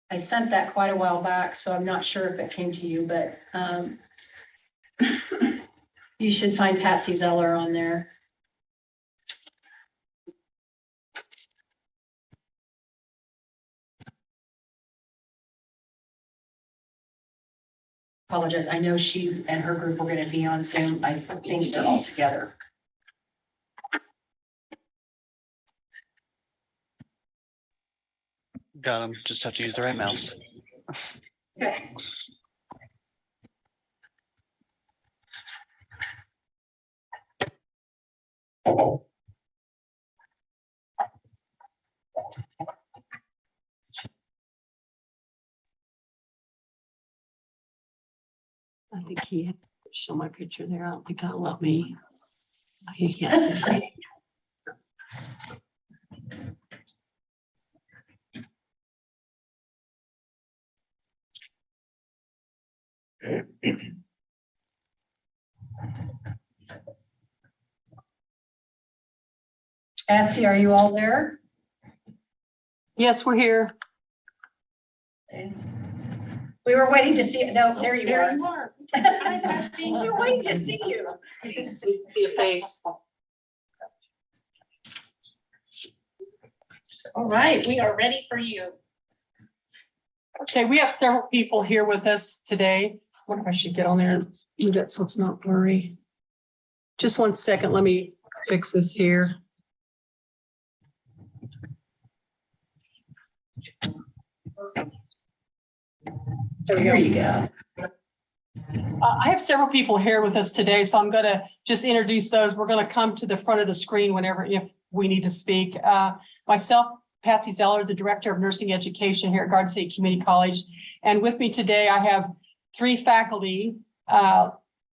I sent that quite a while back, so I'm not sure if it came to you, but you should find Patsy Zeller on there. Apologize, I know she and her group are going to be on Zoom. I think they're all together. Got them. Just have to use the right mouse. Okay. I think he had to show my picture there. I don't think that'll let me. He can't. Stay. Patsy, are you all there? Yes, we're here. We were waiting to see, no, there you There are. you are. Hi, Patsy. We were waiting to see you. See a face. All right, we are ready for you. Okay, we have several people here with us today. What if I should get on there and move that so it's not blurry? Just 1 second, let me fix this here. There you go. I have several people here with us today, so I'm going to just introduce those. We're going to come to the front of the screen whenever, if we need to speak. Myself, Patsy Zeller, the Director of Nursing Education here at Garden State Community College. And with me today, I have 3 faculty,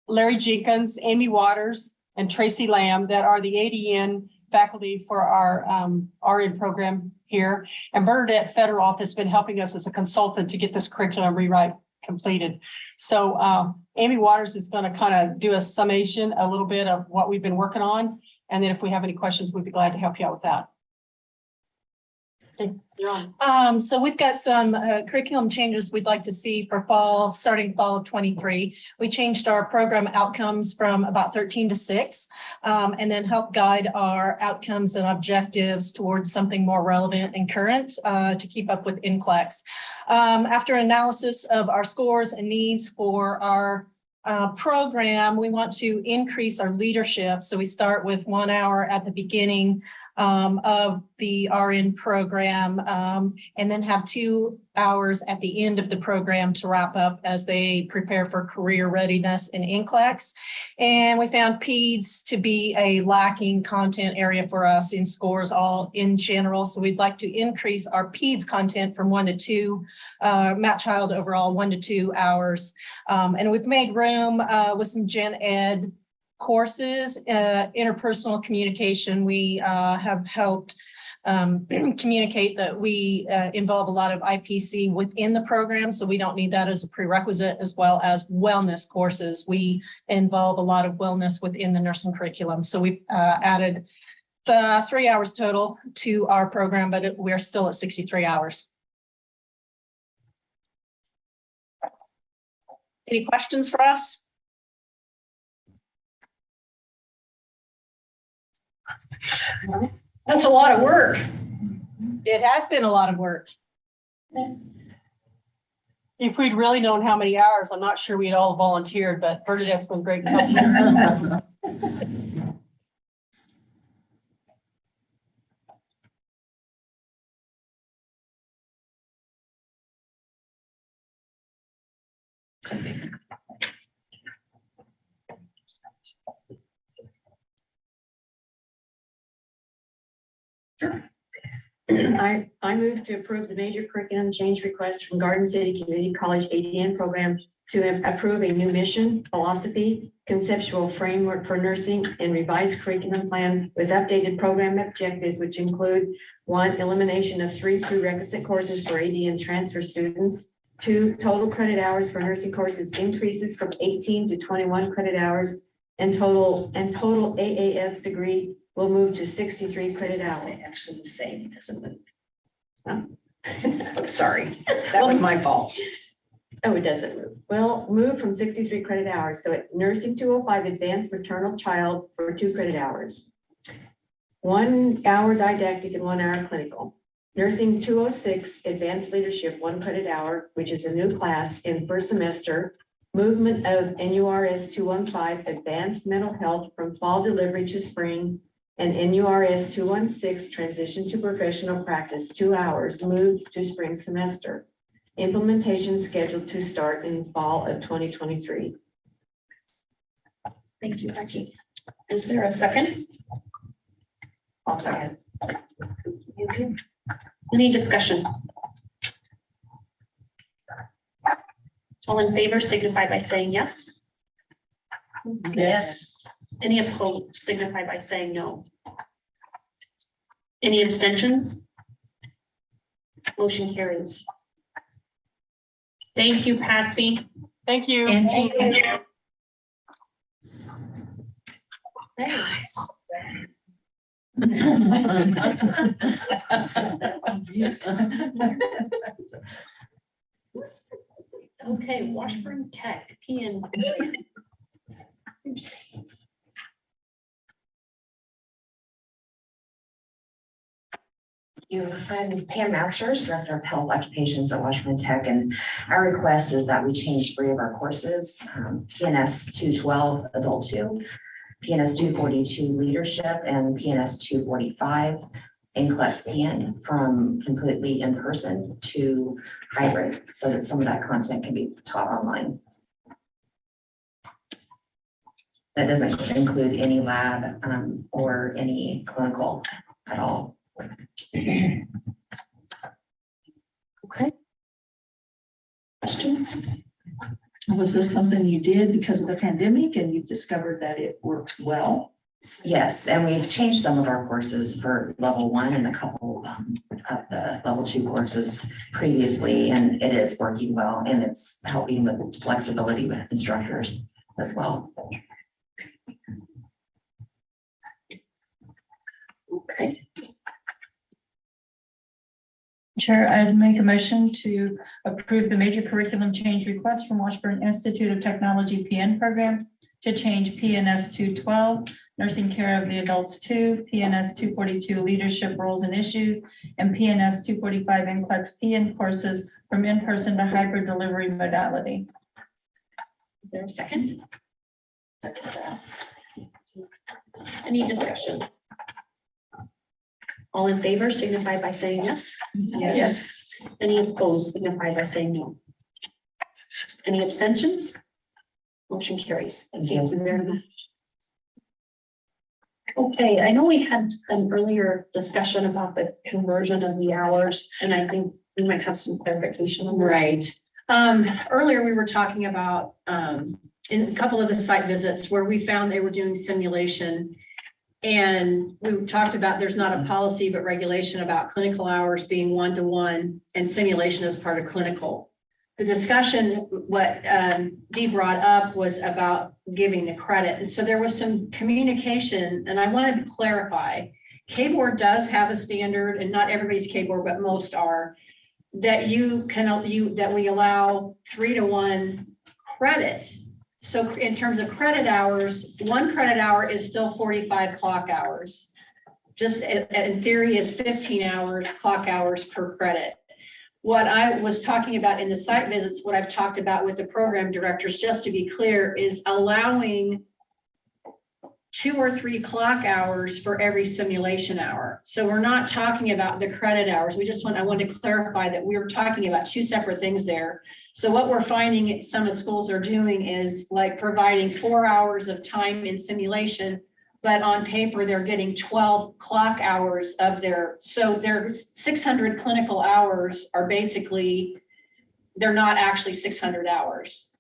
Larry Jenkins, Amy Waters, and Tracy Lamb, that are the ADN faculty for our RN program here. And Bernadette Federoff has been helping us as a consultant to get this curriculum rewrite completed. So Amy Waters is going to kind of do a summation, a little bit of what we've been working on. And then if we have any questions, we'd be glad to help you out with that. Okay, you're on. So we've got some curriculum changes we'd like to see for fall, starting fall of 23. We changed our program outcomes from about 13 to 6, and then help guide our outcomes and objectives towards something more relevant and current to keep up with NCLEX. After analysis of our scores and needs for our program, we want to increase our leadership. So we start with 1 hour at the beginning of the RN program, and then have 2 hours at the end of the program to wrap up as they prepare for career readiness in NCLEX. And we found PEDS to be a lacking content area for us in scores all in general. So we'd like to increase our PEDS content from 1 to 2, Matt Child overall 1 to 2 hours. And we've made room with some gen ed courses, interpersonal communication. We have helped communicate that we involve a lot of IPC within the program, so we don't need that as a prerequisite, as well as wellness courses. We involve a lot of wellness within the nursing curriculum. So we've added 3 hours total to our program, but we're still at 63 hours. Any questions for us? That's a lot of work. It has been a lot of work. If we'd really known how many hours, I'm not sure we'd all volunteered, but Bernadette's been great to help us. I move to approve the major curriculum change request from Garden City Community College ADN program to approve a new mission, philosophy, conceptual framework for nursing, and revised curriculum plan with updated program objectives, which include 1, elimination of 3 prerequisite courses for ADN transfer students. 2, total credit hours for nursing courses increases from 18 to 21 credit hours, and total AAS degree will move to 63 credit hours. Actually the same, it doesn't move. I'm sorry, that was my fault. Oh, it doesn't move. Well, move from 63 credit hours. So at nursing 205, advanced maternal child for 2 credit hours. 1 hour didactic and 1 hour clinical. Nursing 206, advanced leadership, 1 credit hour, which is a new class in first semester. Movement of NURS 215, advanced mental health from fall delivery to spring. And NURS 216, transition to professional practice, 2 hours, moved to spring semester. Implementation scheduled to start in fall of 2023. Thank you, Becky. Is there a second? I'll second. Any discussion? All in favor signify by saying yes. Yes. Any opposed signify by saying no. Any abstentions? Motion carries. Thank you, Patsy. Thank you. And Thanks. Okay, Washburn Tech, PN. I'm Pam Masters, Director of Health Occupations at Washburn Tech, and our request is that we change 3 of our courses, PNS 212 Adult 2, PNS 242 Leadership, and PNS 245 NCLEX PN from completely in person to hybrid, so that some of that content can be taught online. That doesn't include any lab or any clinical at all. Okay. Questions? Was this something you did because of the pandemic and you've discovered that it works well? Yes, and we've changed some of our courses for level 1 and a couple of the level 2 courses previously, and it is working well, and it's helping with flexibility with instructors as well. Okay. Chair, I'd make a motion to approve the major curriculum change request from Washburn Institute of Technology PN program to change PNS 212, Nursing Care of the Adults 2, PNS 242, Leadership Roles and Issues, and PNS 245 NCLEX PN courses from in-person to hybrid delivery modality. Is there a second? Any discussion? All in favor signify by saying yes. Yes. Any opposed signify by saying no. Any abstentions? Motion carries. Thank you very much. Okay, I know we had an earlier discussion about the conversion of the hours, and I think we might have some clarification on that. Right. Earlier, we were talking about, in a couple of the site visits where we found they were doing simulation. And we talked about, there's not a policy, but regulation about clinical hours being 1-to-1 and simulation as part of clinical. The discussion, what Dee brought up was about giving the credit. And so there was some communication, and I wanted to clarify. K-Board does have a standard, and not everybody's K-Board, but most are, that that we allow 3-to-1 credit. So in terms of credit hours, 1 credit hour is still 45 clock hours. Just in theory, it's 15 hours, clock hours per credit. What I was talking about in the site visits, what I've talked about with the program directors, just to be clear, is allowing 2 or 3 clock hours for every simulation hour. So we're not talking about the credit hours. I wanted to clarify that we were talking about 2 separate things there. So what we're finding some of schools are doing is like providing 4 hours of time in simulation, but on paper, they're getting 12 clock hours of so their 600 clinical hours are basically, they're not actually 600 hours.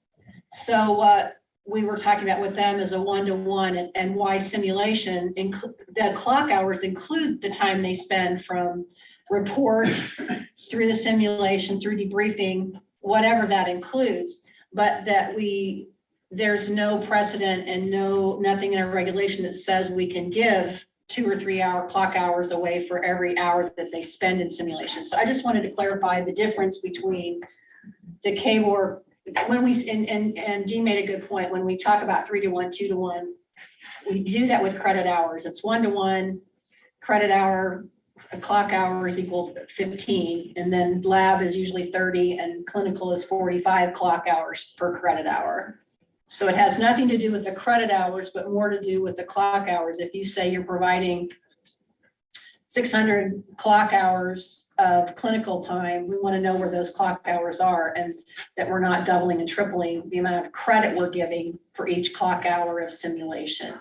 So what we were talking about with them is a 1-to-1 and why simulation, the clock hours include the time they spend from report through the simulation, through debriefing, whatever that includes, but that there's no precedent and nothing in our regulation that says we can give 2 or 3 hour clock hours away for every hour that they spend in simulation. So I just wanted to clarify the difference between the K-Board when and Dee made a good point. When we talk about 3-to-1, 2-to-1, we do that with credit hours. It's 1-to-1 credit hour. A clock hours equal 15, and then lab is usually 30 and clinical is 45 clock hours per credit hour. So it has nothing to do with the credit hours, but more to do with the clock hours. If you say you're providing 600 clock hours of clinical time, we want to know where those clock hours are and that we're not doubling and tripling the amount of credit we're giving for each clock hour of simulation.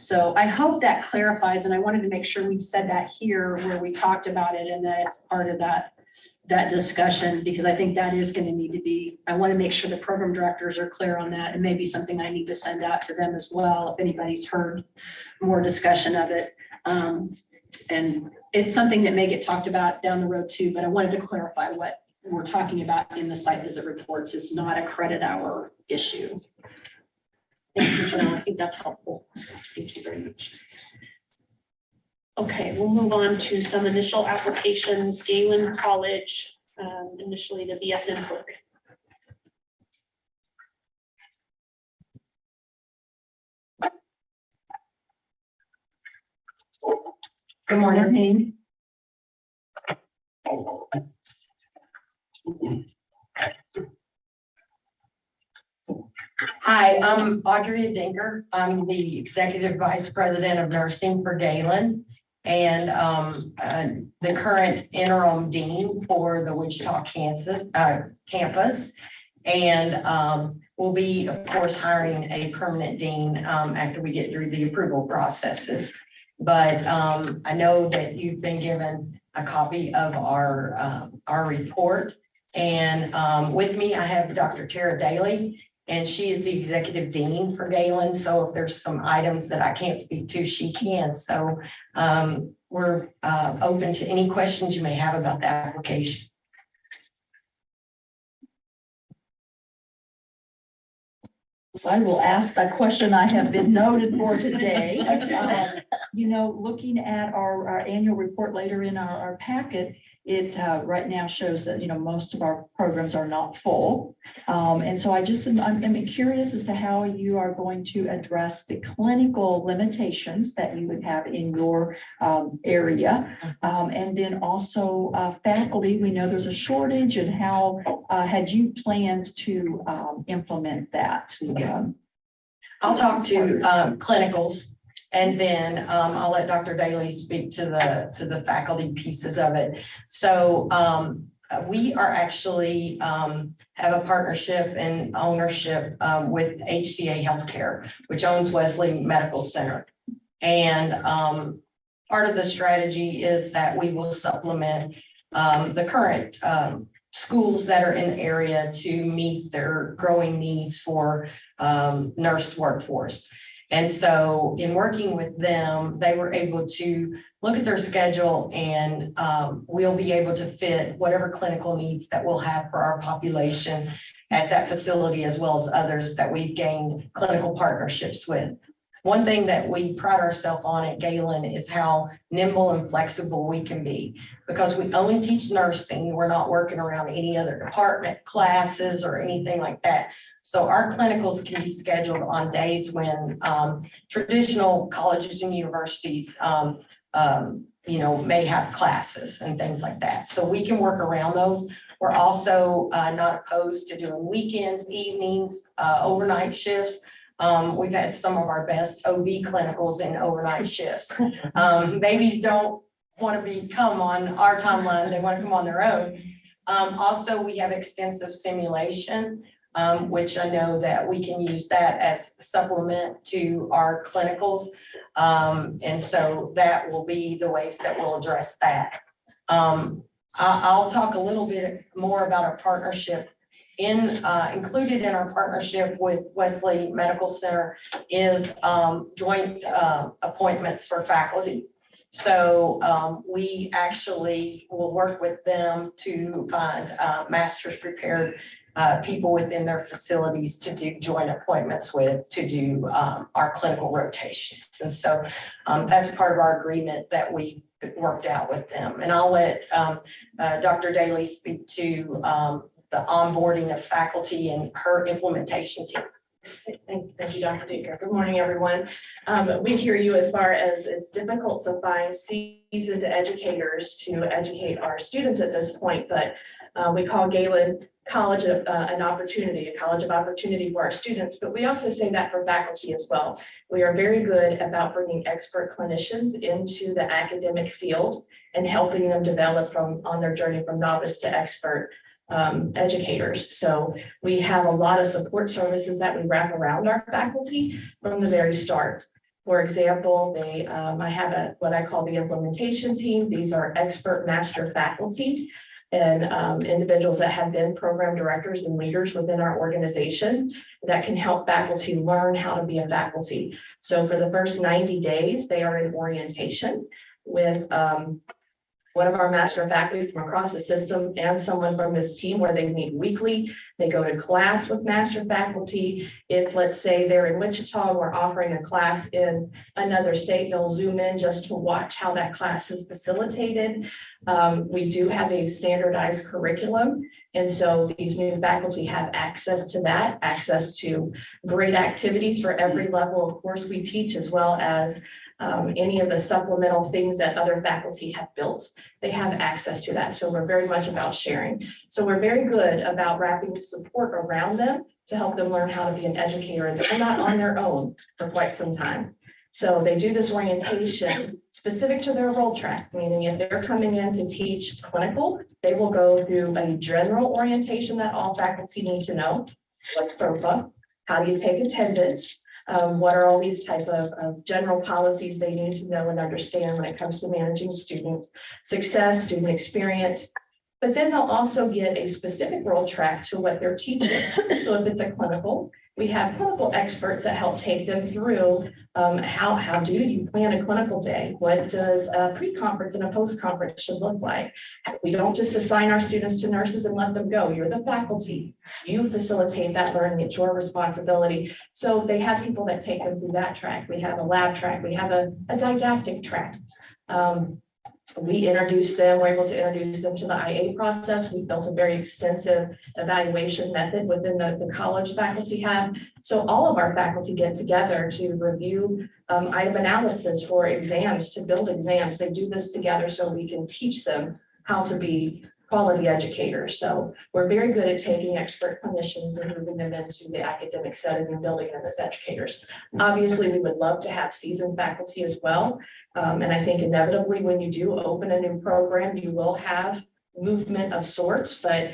So I hope that clarifies, and I wanted to make sure we said that here where we talked about it and that it's part of that discussion, because I think that is going to need to be, I want to make sure the program directors are clear on that, and maybe something I need to send out to them as well, if anybody's heard more discussion of it. And it's something that may get talked about down the road too, but I wanted to clarify what we're talking about in the site visit reports is not a credit hour issue. Thank you, Janelle. I think that's helpful. Thank you very much. Okay, we'll move on to some initial applications. Galen College, initially the BSN program. Good morning. Hi, I'm Audrey Dinker. I'm the Executive Vice President of Nursing for Galen and the current interim dean for the Wichita, Kansas campus. And we'll be, of course, hiring a permanent dean after we get through the approval processes. But I know that you've been given a copy of our report. And with me, I have Dr. Tara Daly, and she is the executive dean for Galen. So if there's some items that I can't speak to, she can. So we're open to any questions you may have about the application. So I will ask that question I have been noted for today. You know, looking at our annual report later in our packet, it right now shows that, you know, most of our programs are not full. And so I'm curious as to how you are going to address the clinical limitations that you would have in your area. And then also faculty, we know there's a shortage, and how had you planned to implement that? I'll talk to clinicals, and then I'll let Dr. Daly speak to the faculty pieces of it. So we are actually have a partnership and ownership with HCA Healthcare, which owns Wesley Medical Center. And part of the strategy is that we will supplement the current schools that are in the area to meet their growing needs for nurse workforce. And so in working with them, they were able to look at their schedule, and we'll be able to fit whatever clinical needs that we'll have for our population at that facility, as well as others that we've gained clinical partnerships with. One thing that we pride ourselves on at Galen is how nimble and flexible we can be, because we only teach nursing. We're not working around any other department classes or anything like that. So our clinicals can be scheduled on days when traditional colleges and universities, you know, may have classes and things like that. So we can work around those. We're also not opposed to doing weekends, evenings, overnight shifts. We've had some of our best OB clinicals in overnight shifts. Babies don't want to come on our timeline. They want to come on their own. Also, we have extensive simulation, which I know that we can use that as supplement to our clinicals. And so that will be the ways that we'll address that. I'll talk a little bit more about our partnership. Included in our partnership with Wesley Medical Center is joint appointments for faculty. So we actually will work with them to find master's prepared people within their facilities to do joint appointments with, to do our clinical rotations. And so that's part of our agreement that we worked out with them. And I'll let Dr. Daly speak to the onboarding of faculty and her implementation team. Thank you, Dr. Dinker. Good morning, everyone. We hear you as far as it's difficult to find seasoned educators to educate our students at this point, but we call Galen College an opportunity, a college of opportunity for our students, but we also say that for faculty as well. We are very good about bringing expert clinicians into the academic field and helping them develop on their journey from novice to expert educators. So we have a lot of support services that we wrap around our faculty from the very start. For example, I have what I call the implementation team. These are expert master faculty and individuals that have been program directors and leaders within our organization that can help faculty learn how to be a faculty. So for the first 90 days, they are in orientation with one of our master faculty from across the system and someone from this team where they meet weekly. They go to class with master faculty. If, let's say, they're in Wichita, we're offering a class in another state, they'll zoom in just to watch how that class is facilitated. We do have a standardized curriculum. And so these new faculty have access to that, access to great activities for every level of course we teach, as well as any of the supplemental things that other faculty have built, they have access to that. So we're very much about sharing. So we're very good about wrapping support around them to help them learn how to be an educator. And they're not on their own for quite some time. So they do this orientation specific to their role track, meaning if they're coming in to teach clinical, they will go through a general orientation that all faculty need to know. What's FERPA? How do you take attendance? What are all these type of general policies they need to know and understand when it comes to managing student success, student experience. But then they'll also get a specific role track to what they're teaching. So if it's a clinical, we have clinical experts that help take them through how do you plan a clinical day? What does a pre-conference and a post-conference should look like? We don't just assign our students to nurses and let them go. You're the faculty. You facilitate that learning. It's your responsibility. So they have people that take them through that track. We have a lab track. We have a didactic track. We introduced them, we're able to introduce them to the IA process. We built a very extensive evaluation method within the college faculty have. So all of our faculty get together to review item analysis for exams, to build exams. They do this together so we can teach them how to be quality educators. So we're very good at taking expert clinicians and moving them into the academic setting and building them as educators. Obviously, we would love to have seasoned faculty as well. And I think inevitably when you do open a new program, you will have movement of sorts, but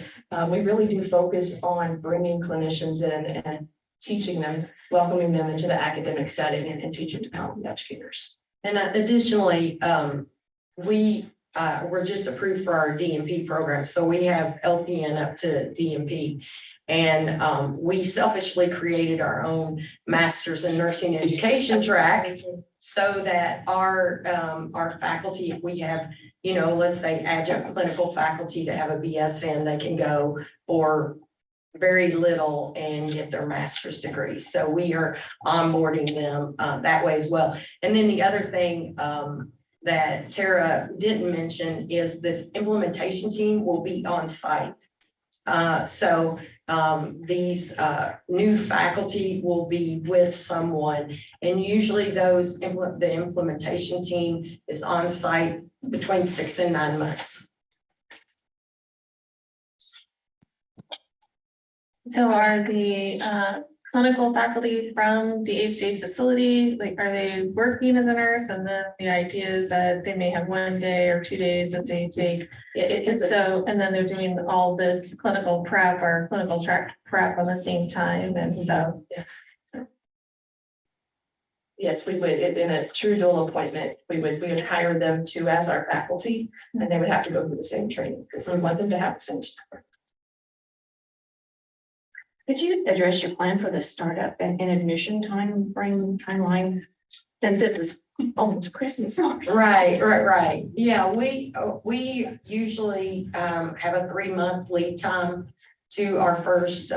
we really do focus on bringing clinicians in and teaching them, welcoming them into the academic setting and teaching them how to be educators. And additionally, we're just approved for our DMP program. So we have LPN up to DMP. And we selfishly created our own master's in nursing education track so that our faculty, if we have, let's say adjunct clinical faculty that have a BSN, they can go for very little and get their master's degree. So we are onboarding them that way as well. And then the other thing that Tara didn't mention is this implementation team will be on site. So these new faculty will be with someone, and usually the implementation team is on site between 6 and 9 months. So are the clinical faculty from the HCA facility, like, are they working as a nurse? And then the idea is that they may have 1 day or 2 days that they take. And then they're doing all this clinical prep or clinical track prep on the same time. And so. Yes, we would, in a true dual appointment, we would hire them to as our faculty, and they would have to go through the same training because we want them to have the same. Could you address your plan for the startup and admission timeline? Since this is almost Christmas. Right. Yeah, we usually have a 3-month lead time to our first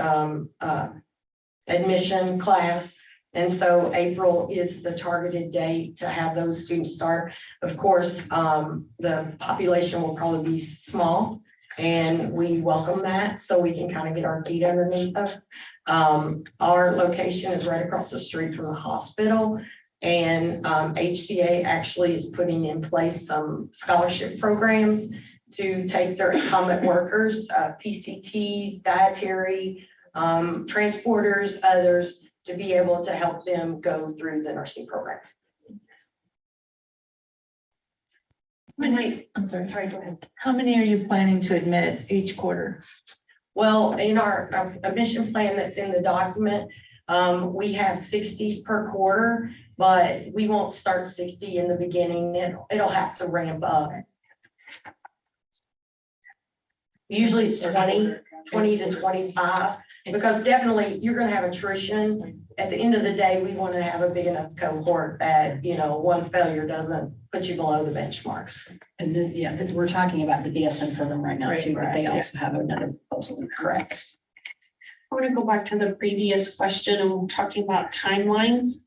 admission class. And so April is the targeted date to have those students start. Of course, the population will probably be small. And we welcome that so we can kind of get our feet underneath us. Our location is right across the street from the hospital, and HCA actually is putting in place some scholarship programs to take their incumbent workers, PCTs, dietary, transporters, others, to be able to help them go through the nursing program. I'm sorry, go ahead. How many are you planning to admit each quarter? Well, in our admission plan that's in the document, we have 60 per quarter. but we won't start 60 in the beginning. It'll have to ramp up. Usually it's 20 to 25, because definitely you're gonna have attrition. At the end of the day, we want to have a big enough cohort that, you know, one failure doesn't put you below the benchmarks. And then, yeah, we're talking about the BSN program right now too, but they also have another proposal. Correct. I'm gonna go back to the previous question and talking about timelines.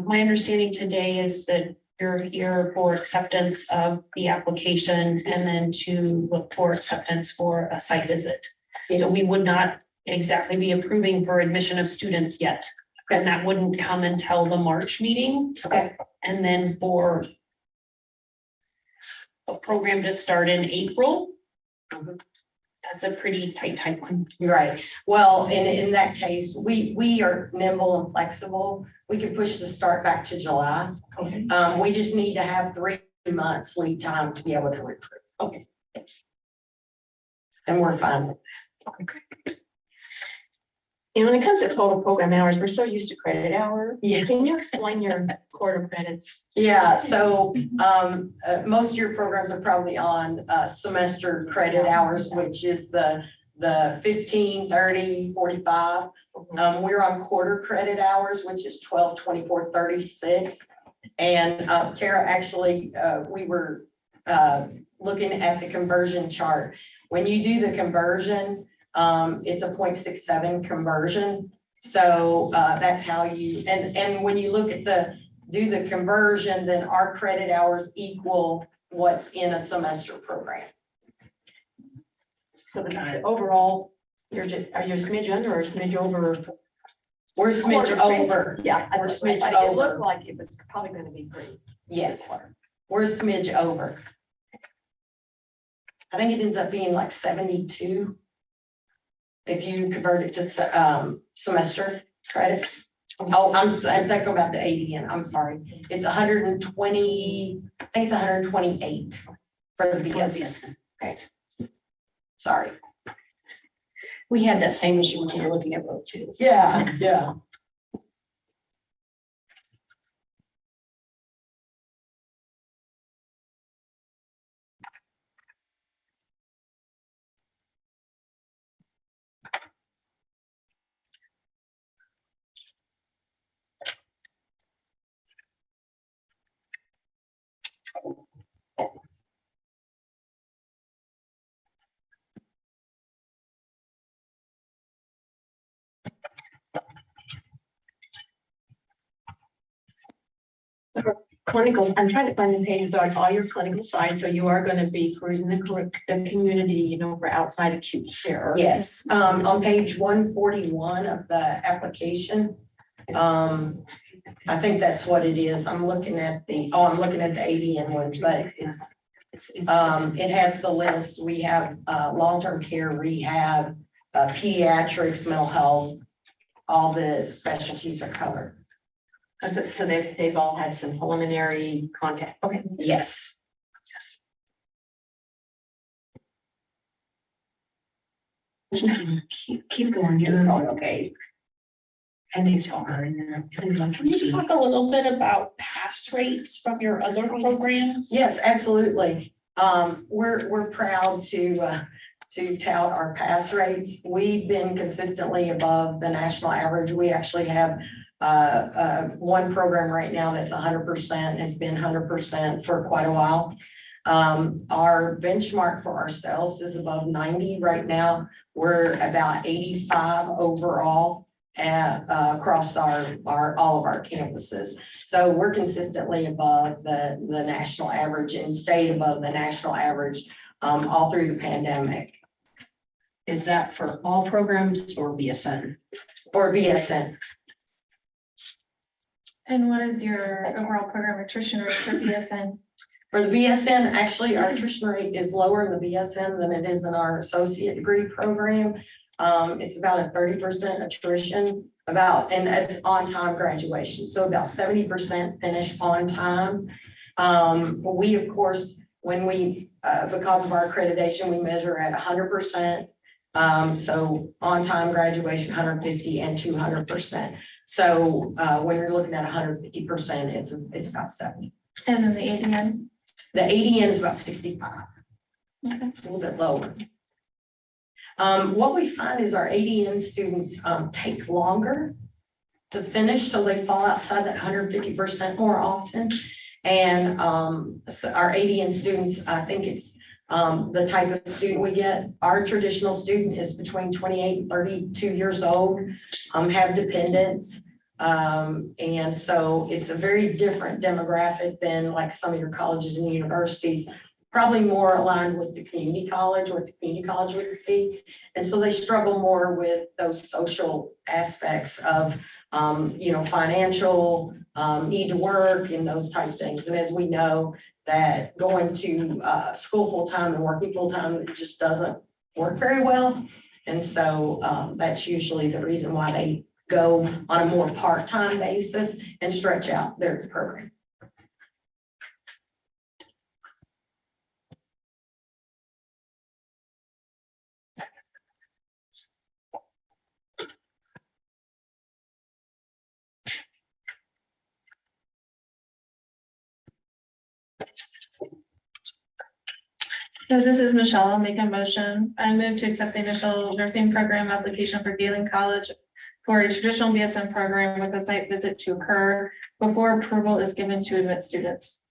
My understanding today is that you're here for acceptance of the application and then to look for acceptance for a site visit. So we would not exactly be approving for admission of students yet. And that wouldn't come until the March meeting. Okay. And then for a program to start in April. That's a pretty tight timeline. You're right. Well, in that case, we are nimble and flexible. We could push the start back to July. Okay. We just need to have 3 months lead time to be able to recruit. Okay. Yes. And we're fine. And when it comes to total program hours, we're so used to credit hour. Yeah. Can you explain your quarter credits? Yeah, so most of your programs are probably on semester credit hours, which is the 15, 30, 45. We're on quarter credit hours, which is 12, 24, 36. And Tara, actually, we were looking at the conversion chart. When you do the conversion, it's a 0.67 conversion. So that's how you, and when you look at do the conversion, then our credit hours equal what's in a semester program. So the overall, are you a smidge under or a smidge over? We're a smidge over. Yeah, We're a smidge it over. looked like it was probably going to be pretty. Yes, we're a smidge over. I think it ends up being like 72. If you convert it to semester credits. Oh, I'm thinking about the ADN. I'm sorry. It's 120, I think it's 128 for the BSN. Okay. Sorry. We had that same issue when we were looking at both too. Yeah, yeah. Clinicals, I'm trying to find the page on all your clinical sides, so you are going to be cruising the community, you know, for outside acute care. Yes, on page 141 of the application. I think that's what it is. I'm looking at I'm looking at the ADN one, but it has the list. We have long-term care, rehab, pediatrics, mental health, all the specialties are covered. So they've all had some preliminary contact. Okay. Yes. Keep going, you're probably okay. And it's hard. Can you talk a little bit about pass rates from your other programs? Yes, absolutely. We're proud to tout our pass rates. We've been consistently above the national average. We actually have one program right now that's 100%, has been 100% for quite a while. Our benchmark for ourselves is above 90 right now. We're about 85 overall across all of our campuses. So we're consistently above the national average and stayed above the national average all through the pandemic. Is that for all programs or BSN? For BSN. And what is your overall program attrition rate for BSN? For the BSN, actually, our attrition rate is lower in the BSN than it is in our associate degree program. It's about a 30% attrition, and that's on-time graduation. So about 70% finish on time. We, of course, when because of our accreditation, we measure at 100%. So on-time graduation, 150 and 200%. So when you're looking at 150%, it's about 70. And then the ADN. The ADN is about 65. Okay. It's a little bit lower. What we find is our ADN students take longer to finish, so they fall outside that 150% more often. And so our ADN students, I think it's the type of student we get. Our traditional student is between 28 and 32 years old, have dependents. And so it's a very different demographic than like some of your colleges and universities, probably more aligned with the community college, what the community college would see. And so they struggle more with those social aspects of, financial, need to work and those type of things. And as we know that going to school full-time and working full-time, it just doesn't work very well. And so that's usually the reason why they go on a more part-time basis and stretch out their program. So this is Michelle. I'll make a motion. I move to accept the initial nursing program application for Galen College for a traditional BSN program with a site visit to occur before approval is given to admit students.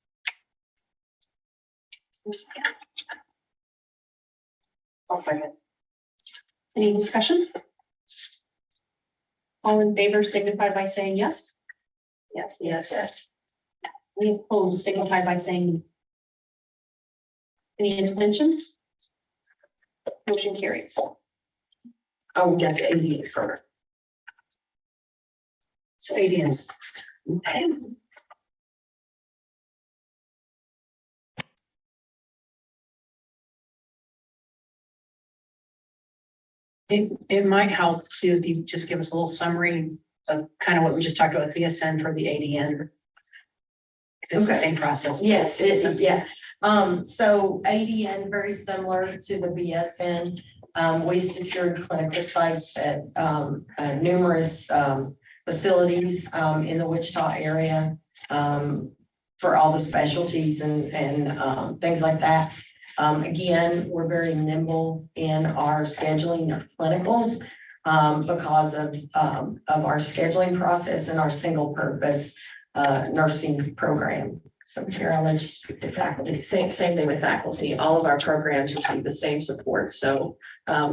I'll second. Any discussion? All in favor signify by saying yes. Yes, yes, yes. Any opposed signify by saying no. Any abstentions? Motion carries. Oh, yes, ADN first. So ADN's next. It might help too, if you just give us a little summary of kind of what we just talked about with BSN for the ADN. If it's the Okay. same process. Yes, yeah. So ADN, very similar to the BSN. We secured clinical sites at numerous facilities in the Wichita area for all the specialties and things like that. Again, we're very nimble in our scheduling of clinicals because of our scheduling process and our single purpose nursing program. So Tara, I'll let you speak to faculty. Same thing with faculty. All of our programs receive the same support, so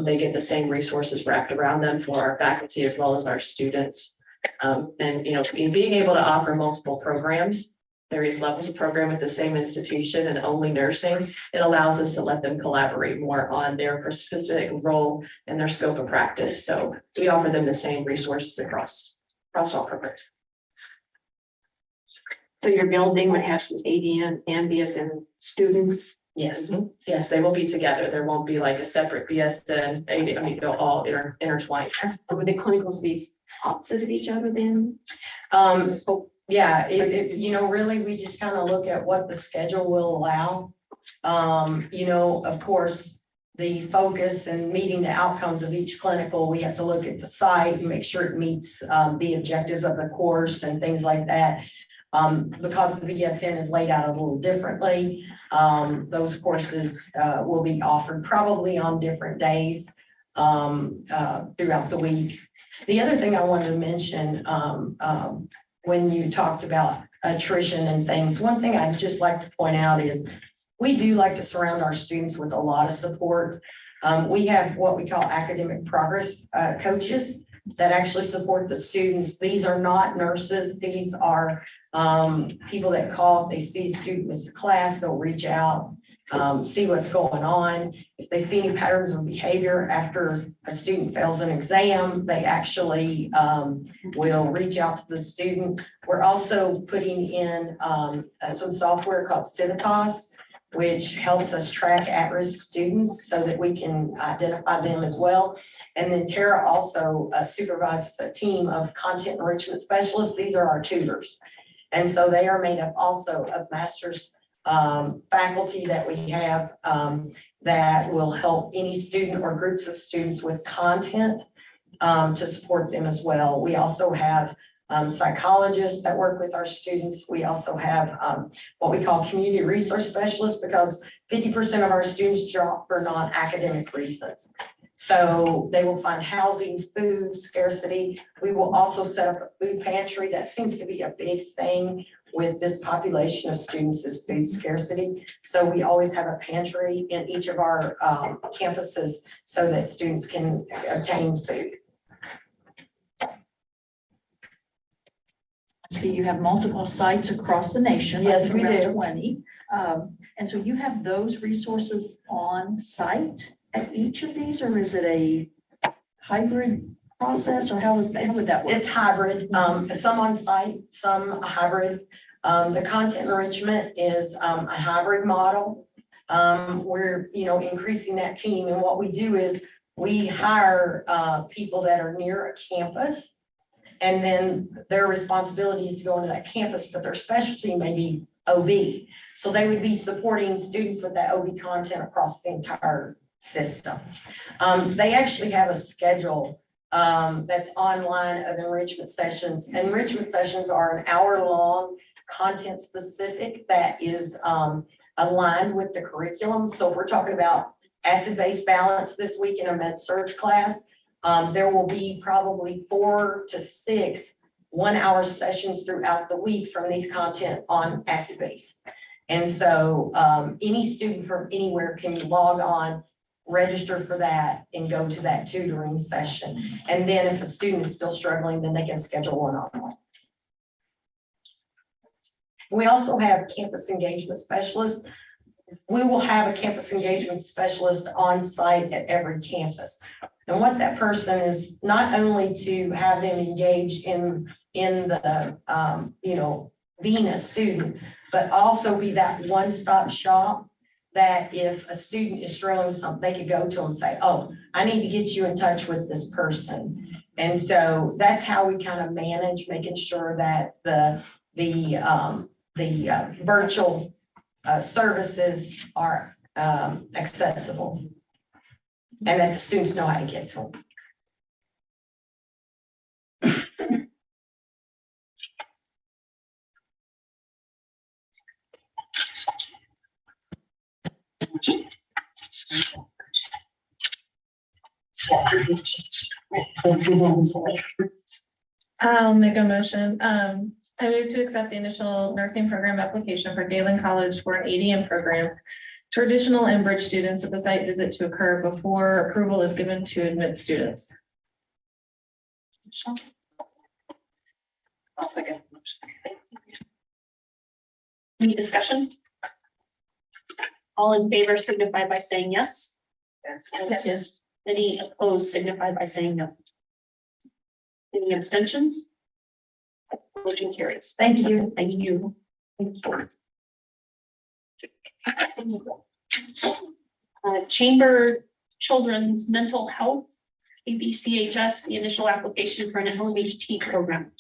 they get the same resources wrapped around them for our faculty as well as our students. And being able to offer multiple programs, various levels of program at the same institution and only nursing, it allows us to let them collaborate more on their specific role and their scope of practice. So we offer them the same resources across all programs. So your building would have some ADN and BSN students? Yes, yes, they will be together. There won't be like a separate BSN, they'll all intertwine. Would the clinicals be opposite of each other then? Yeah, really, we just kind of look at what the schedule will allow. Of course, the focus and meeting the outcomes of each clinical, we have to look at the site and make sure it meets the objectives of the course and things like that. Because the BSN is laid out a little differently, those courses will be offered probably on different days throughout the week. The other thing I wanted to mention, when you talked about attrition and things, one thing I'd just like to point out is we do like to surround our students with a lot of support. We have what we call academic progress coaches that actually support the students. These are not nurses. These are people that call, if they see a student miss a class, they'll reach out, see what's going on. If they see any patterns of behavior after a student fails an exam, they actually will reach out to the student. We're also putting in some software called Civitas, which helps us track at-risk students so that we can identify them as well. And then Tara also supervises a team of content enrichment specialists. These are our tutors. And so they are made up also of master's faculty that we have that will help any student or groups of students with content to support them as well. We also have psychologists that work with our students. We also have what we call community resource specialists, because 50% of our students drop for non-academic reasons. So they will find housing, food scarcity. We will also set up a food pantry. That seems to be a big thing with this population of students, is food scarcity. So we always have a pantry in each of our campuses so that students can obtain food. So you have multiple sites across the nation. Yes, we around do. 20. And so you have those resources on site at each of these, or is it a hybrid process, or how would that work? It's hybrid, some on site, some hybrid. The content enrichment is a hybrid model. We're, increasing that team, and what we do is we hire people that are near a campus. And then their responsibility is to go into that campus, but their specialty may be OB. So they would be supporting students with that OB content across the entire system. They actually have a schedule that's online of enrichment sessions. Enrichment sessions are an hour-long, content specific, that is aligned with the curriculum. So if we're talking about acid-base balance this week in a med-surg class, there will be probably 4 to 6 one-hour sessions throughout the week from these content on acid base. And so any student from anywhere can log on, register for that, and go to that tutoring session. And then if a student is still struggling, then they can schedule one-on-one. We also have campus engagement specialists. We will have a campus engagement specialist on site at every campus. And what that person is, not only to have them engage in the, being a student, but also be that one-stop shop, that if a student is struggling with something, they could go to them and say, oh, I need to get you in touch with this person. And so that's how we kind of manage making sure that the virtual services are accessible, and that the students know how to get to them. I'll make a motion. I move to accept the initial nursing program application for Galen College for an ADN program to additional Enbridge students with a site visit to occur before approval is given to admit students. I'll second. Any discussion? All in favor signify by saying yes. Yes. Any opposed signify by saying no. Any abstentions? Motion carries. Thank you. Thank you. Thank you. Chamber Children's Mental Health, ABCHS, the initial application for an LMHT program.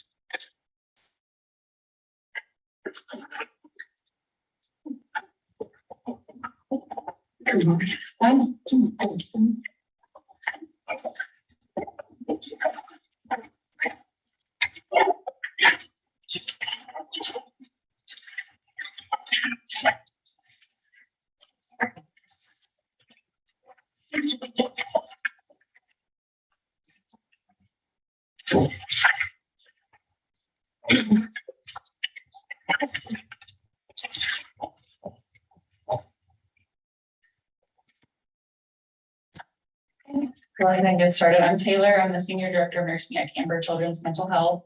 Go ahead and get started. I'm Taylor. I'm the Senior Director of Nursing at Camber Children's Mental Health.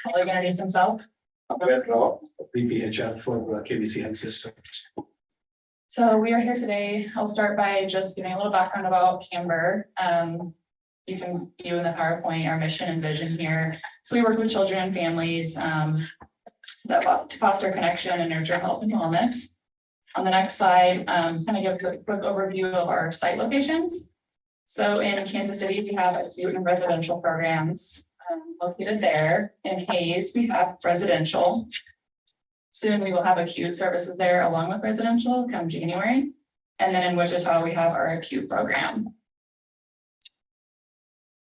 I'll introduce himself. BPHF for the KBC Health System. So we are here today. I'll start by just giving a little background about Camber. You can view in the PowerPoint our mission and vision here. So we work with children and families to foster connection and nurture health and wellness. On the next slide, kind of give a quick overview of our site locations. So in Kansas City, we have acute and residential programs located there. In Hayes, we have residential. Soon we will have acute services there along with residential come January. And then in Wichita, we have our acute program.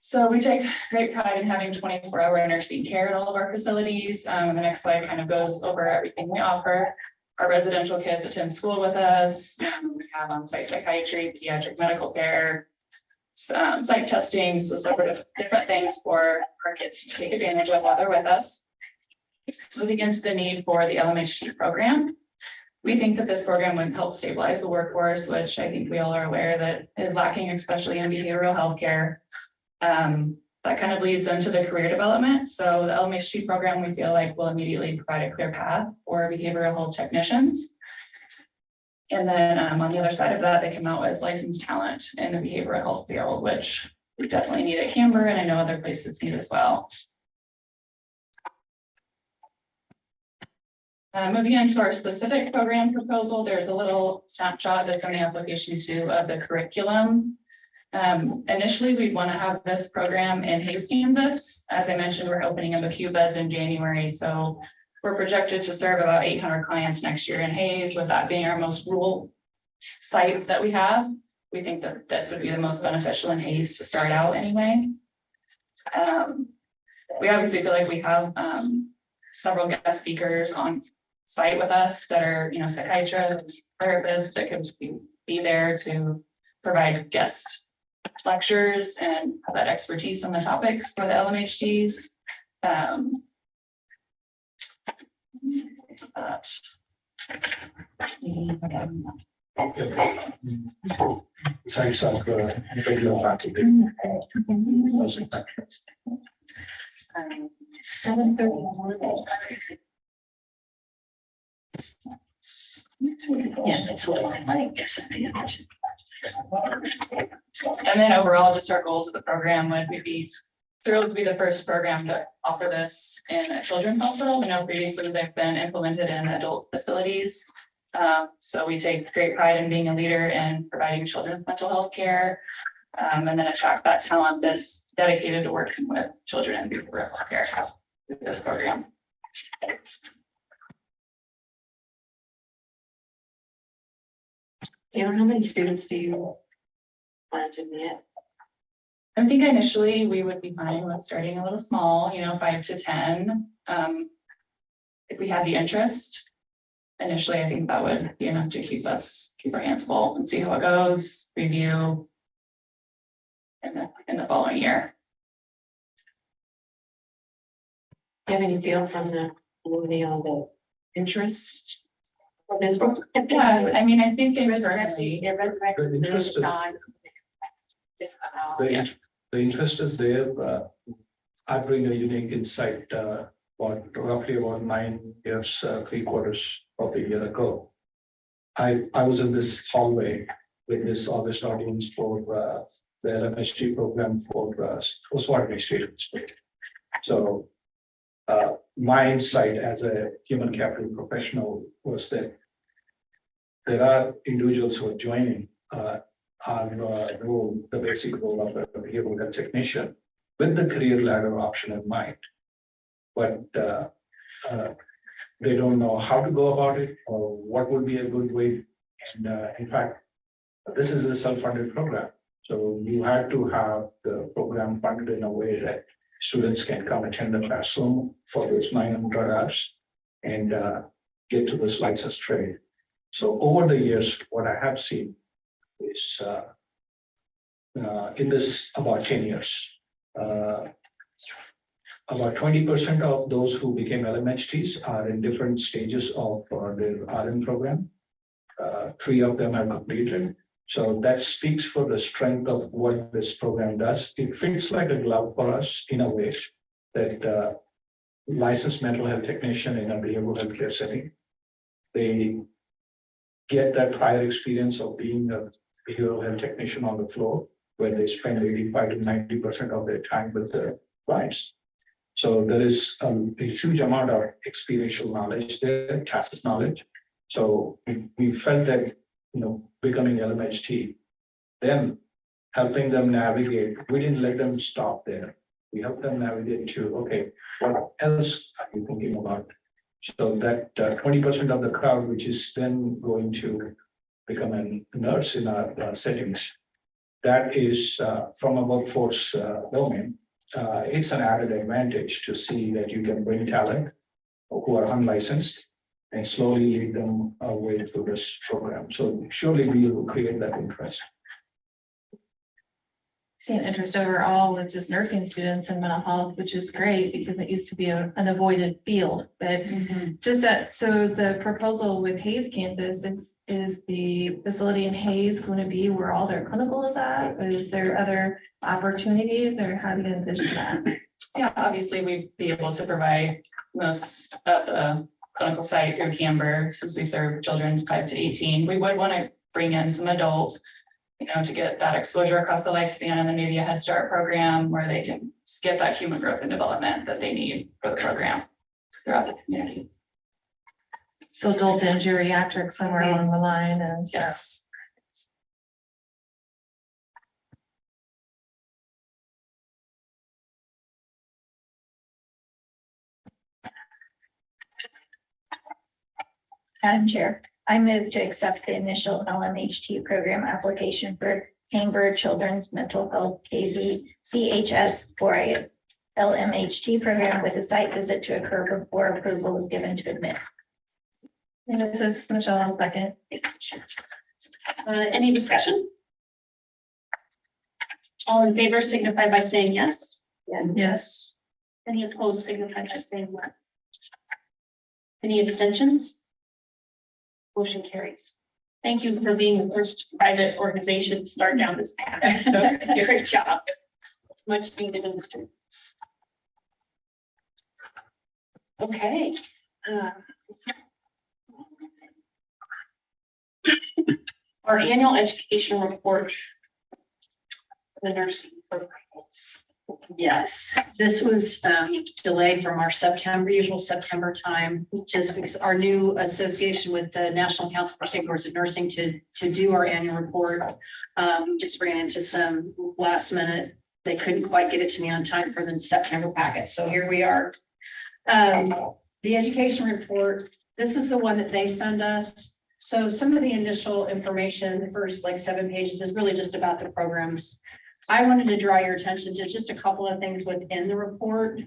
So we take great pride in having 24-hour nursing care at all of our facilities. The next slide kind of goes over everything we offer. Our residential kids attend school with us. We have on-site psychiatry, pediatric medical care, psych testing, so sort of different things for our kids to take advantage of while they're with us. Moving into the need for the LMHT program. We think that this program would help stabilize the workforce, which I think we all are aware that is lacking, especially in behavioral health care. That kind of leads into the career development. So the LMHT program, we feel like will immediately provide a clear path for behavioral health technicians. And then on the other side of that, they come out as licensed talent in the behavioral health field, which we definitely need at Camber, and I know other places need as well. Moving into our specific program proposal, there's a little snapshot that's in the application too of the curriculum. Initially, we want to have this program in Hays, Kansas. As I mentioned, we're opening up a few beds in January, so we're projected to serve about 800 clients next year in Hays, with that being our most rural site that we have. We think that this would be the most beneficial in Hays to start out anyway. We obviously feel like we have several guest speakers on site with us that are, psychiatrists, therapists that can be there to provide guest lectures and have that expertise on the topics for the LMHTs. Sites of regular faculty. 7:31. Yeah, that's what I guess at the end. And then overall, just our goals of the program would be thrilled to be the first program to offer this in a children's hospital. We know previously they've been implemented in adult facilities. So we take great pride in being a leader in providing children's mental health care, and then attract that talent that's dedicated to working with children in behavioral health care with this program. How many students do you plan to get? I think initially we would be fine with starting a little small, 5 to 10. If we had the interest, initially, I think that would be enough to keep our hands full and see how it goes, review in the following year. Do you have any feel from the community on the interest? Yeah, I mean, I think internally, The interest is there. I bring a unique insight, roughly about 9 years, 3/4 of a year ago. I was in this hallway with this August audience for the LMHT program for SWAT administrators. So my insight as a human capital professional was that there are individuals who are joining our role, the basic role of a behavioral health technician, with the career ladder option in mind. But they don't know how to go about it or what would be a good way. And in fact, this is a self-funded program. So you have to have the program funded in a way that students can come attend the classroom for those 900 hours and get to this licensed trade. So over the years, what I have seen is in this about 10 years, about 20% of those who became LMHTs are in different stages of their RN program. 3 of them have completed. So that speaks for the strength of what this program does. It fits like a glove for us in a way that licensed mental health technician in a behavioral health care setting, they get that prior experience of being a behavioral health technician on the floor, where they spend 85 to 90% of their time with the clients. So there is a huge amount of experiential knowledge there, tacit knowledge. So we felt that, becoming LMHT, then helping them navigate, we didn't let them stop there. We helped them navigate to, okay, what else are you thinking about? So that 20% of the crowd, which is then going to become a nurse in our settings, that is from a workforce domain. It's an added advantage to see that you can bring talent who are unlicensed and slowly lead them away through this program. So surely we will create that interest. Seen interest overall with just nursing students in mental health, which is great because it used to be an avoided field. But so the proposal with Hayes, Kansas is the facility in Hayes going to be where all their clinical is at? Or is there other opportunities or how do you envision that? Yeah, obviously we'd be able to provide most of the clinical site through Camber, since we serve children 5 to 18. We would want to bring in some adult, to get that exposure across the lifespan, and then maybe a Head Start program where they can get that human growth and development that they need for the program throughout the community. So adult and geriatric somewhere along the line and yes. Madam Chair, I move to accept the initial LMHT program application for Cambridge Children's Mental Health CHS for a LMHT program with a site visit to occur before approval is given to admit. And this is Michelle on second. Any discussion? All in favor signify by saying yes. Yes. Any opposed signify by saying no. Any abstentions? Motion carries. Thank you for being the first private organization to start down this path. Great job. It's much needed in the street. Okay. Our annual education report. The nursing programs. Yes, this was delayed from our usual September time, just because our new association with the National Council for State Boards of Nursing to do our annual report just ran into some last minute. They couldn't quite get it to me on time for the September packet. So here we are. The education report, this is the one that they send us. So some of the initial information, the first like 7 pages is really just about the programs. I wanted to draw your attention to just a couple of things within the report.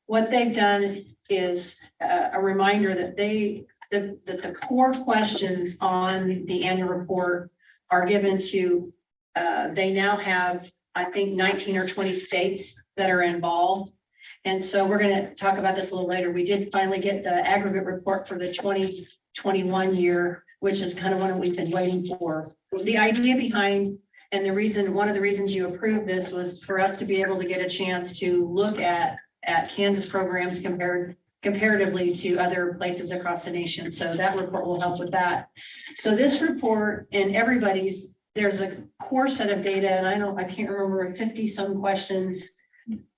What they've done is a reminder that the core questions on the annual report are given to, they now have, I think, 19 or 20 states that are involved. And so we're going to talk about this a little later. We did finally get the aggregate report for the 2021 year, which is kind of what we've been waiting for. The idea behind and one of the reasons you approved this was for us to be able to get a chance to look at Kansas programs comparatively to other places across the nation. So that report will help with that. So this report and there's a core set of data, and I can't remember 50 some questions,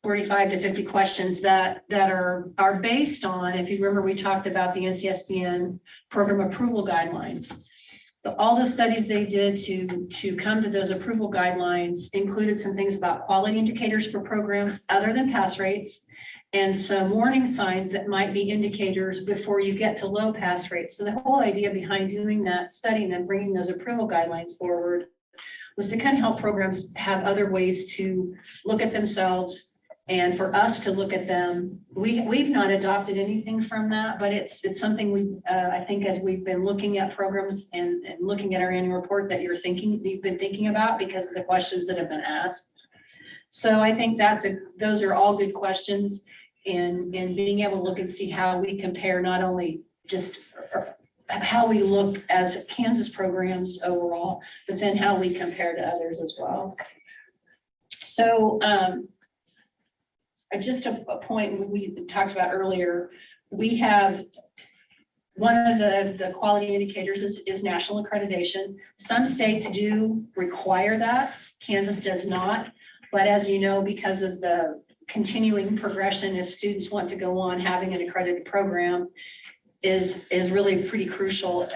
45 to 50 questions that are based on, if you remember, we talked about the NCSBN program approval guidelines. All the studies they did to come to those approval guidelines included some things about quality indicators for programs other than pass rates and some warning signs that might be indicators before you get to low pass rates. So the whole idea behind doing that study and then bringing those approval guidelines forward was to kind of help programs have other ways to look at themselves and for us to look at them. We've not adopted anything from that, but it's something I think as we've been looking at programs and looking at our annual report that you've been thinking about because of the questions that have been asked. So I think those are all good questions in being able to look and see how we compare not only just how we look as Kansas programs overall, but then how we compare to others as well. So just a point we talked about earlier, we have one of the quality indicators is national accreditation. Some states do require that. Kansas does not. But as you know, because of the continuing progression, if students want to go on, having an accredited program is really pretty crucial,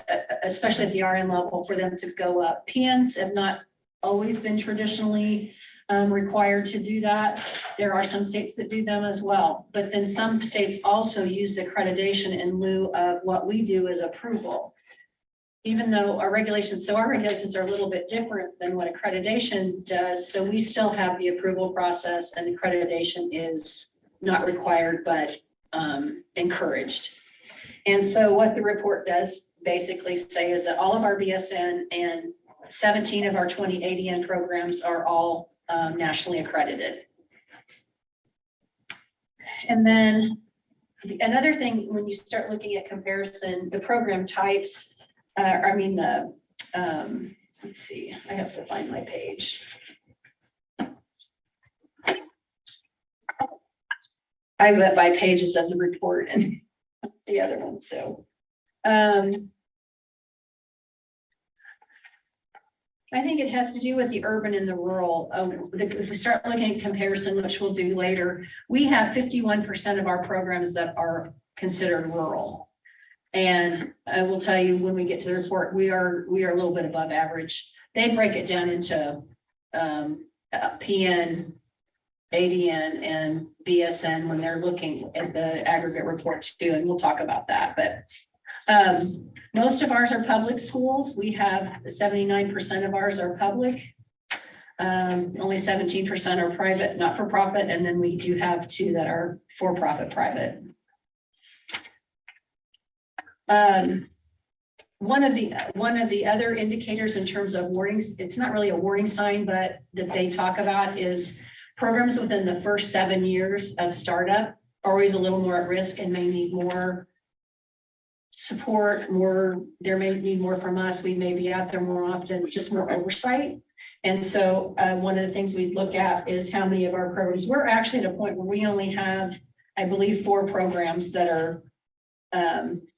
especially at the RN level, for them to go up. PNs have not always been traditionally required to do that. There are some states that do them as well, but then some states also use the accreditation in lieu of what we do as approval. even though our regulations are a little bit different than what accreditation does. So we still have the approval process, and accreditation is not required, but encouraged. And so what the report does basically say is that all of our BSN and 17 of our 20 ADN programs are all nationally accredited. And then another thing, when you start looking at comparison, the program types, let's see, I have to find my page. I went by pages of the report and the other one, so. I think it has to do with the urban and the rural. If we start looking at comparison, which we'll do later, we have 51% of our programs that are considered rural. And I will tell you, when we get to the report, we are a little bit above average. They break it down into PN, ADN, and BSN when they're looking at the aggregate report too, and we'll talk about that. But most of ours are public schools. We have 79% of ours are public. Only 17% are private, not for profit, and then we do have 2 that are for profit private. One of the other indicators in terms of warnings, it's not really a warning sign, but that they talk about is programs within the first 7 years of startup are always a little more at risk and may need more support, there may need more from us. We may be out there more often, just more oversight. And so one of the things we look at is how many of our programs, we're actually at a point where we only have, I believe, 4 programs that are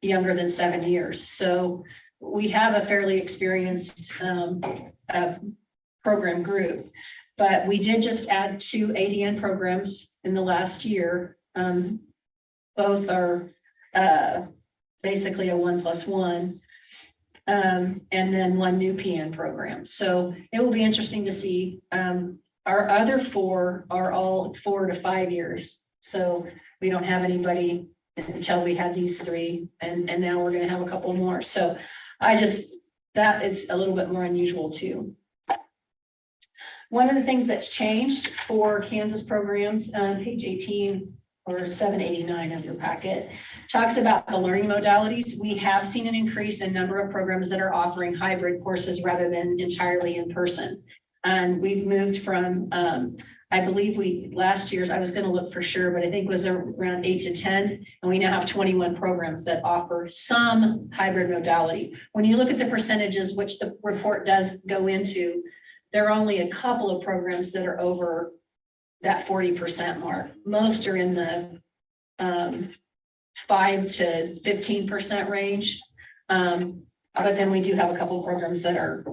younger than 7 years. So we have a fairly experienced program group, but we did just add 2 ADN programs in the last year. Both are basically a 1+1, and then 1 new PN program. So it will be interesting to see. Our other 4 are all 4 to 5 years. So we don't have anybody until we had these 3, and now we're going to have a couple more. So that is a little bit more unusual too. One of the things that's changed for Kansas programs, page 18 or 789 of your packet, talks about the learning modalities. We have seen an increase in number of programs that are offering hybrid courses rather than entirely in person. And we've moved from, I believe last year, I was going to look for sure, but I think it was around 8 to 10. And we now have 21 programs that offer some hybrid modality. When you look at the percentages, which the report does go into, there are only a couple of programs that are over that 40% mark. Most are in the 5 to 15% range. But then we do have a couple of programs that are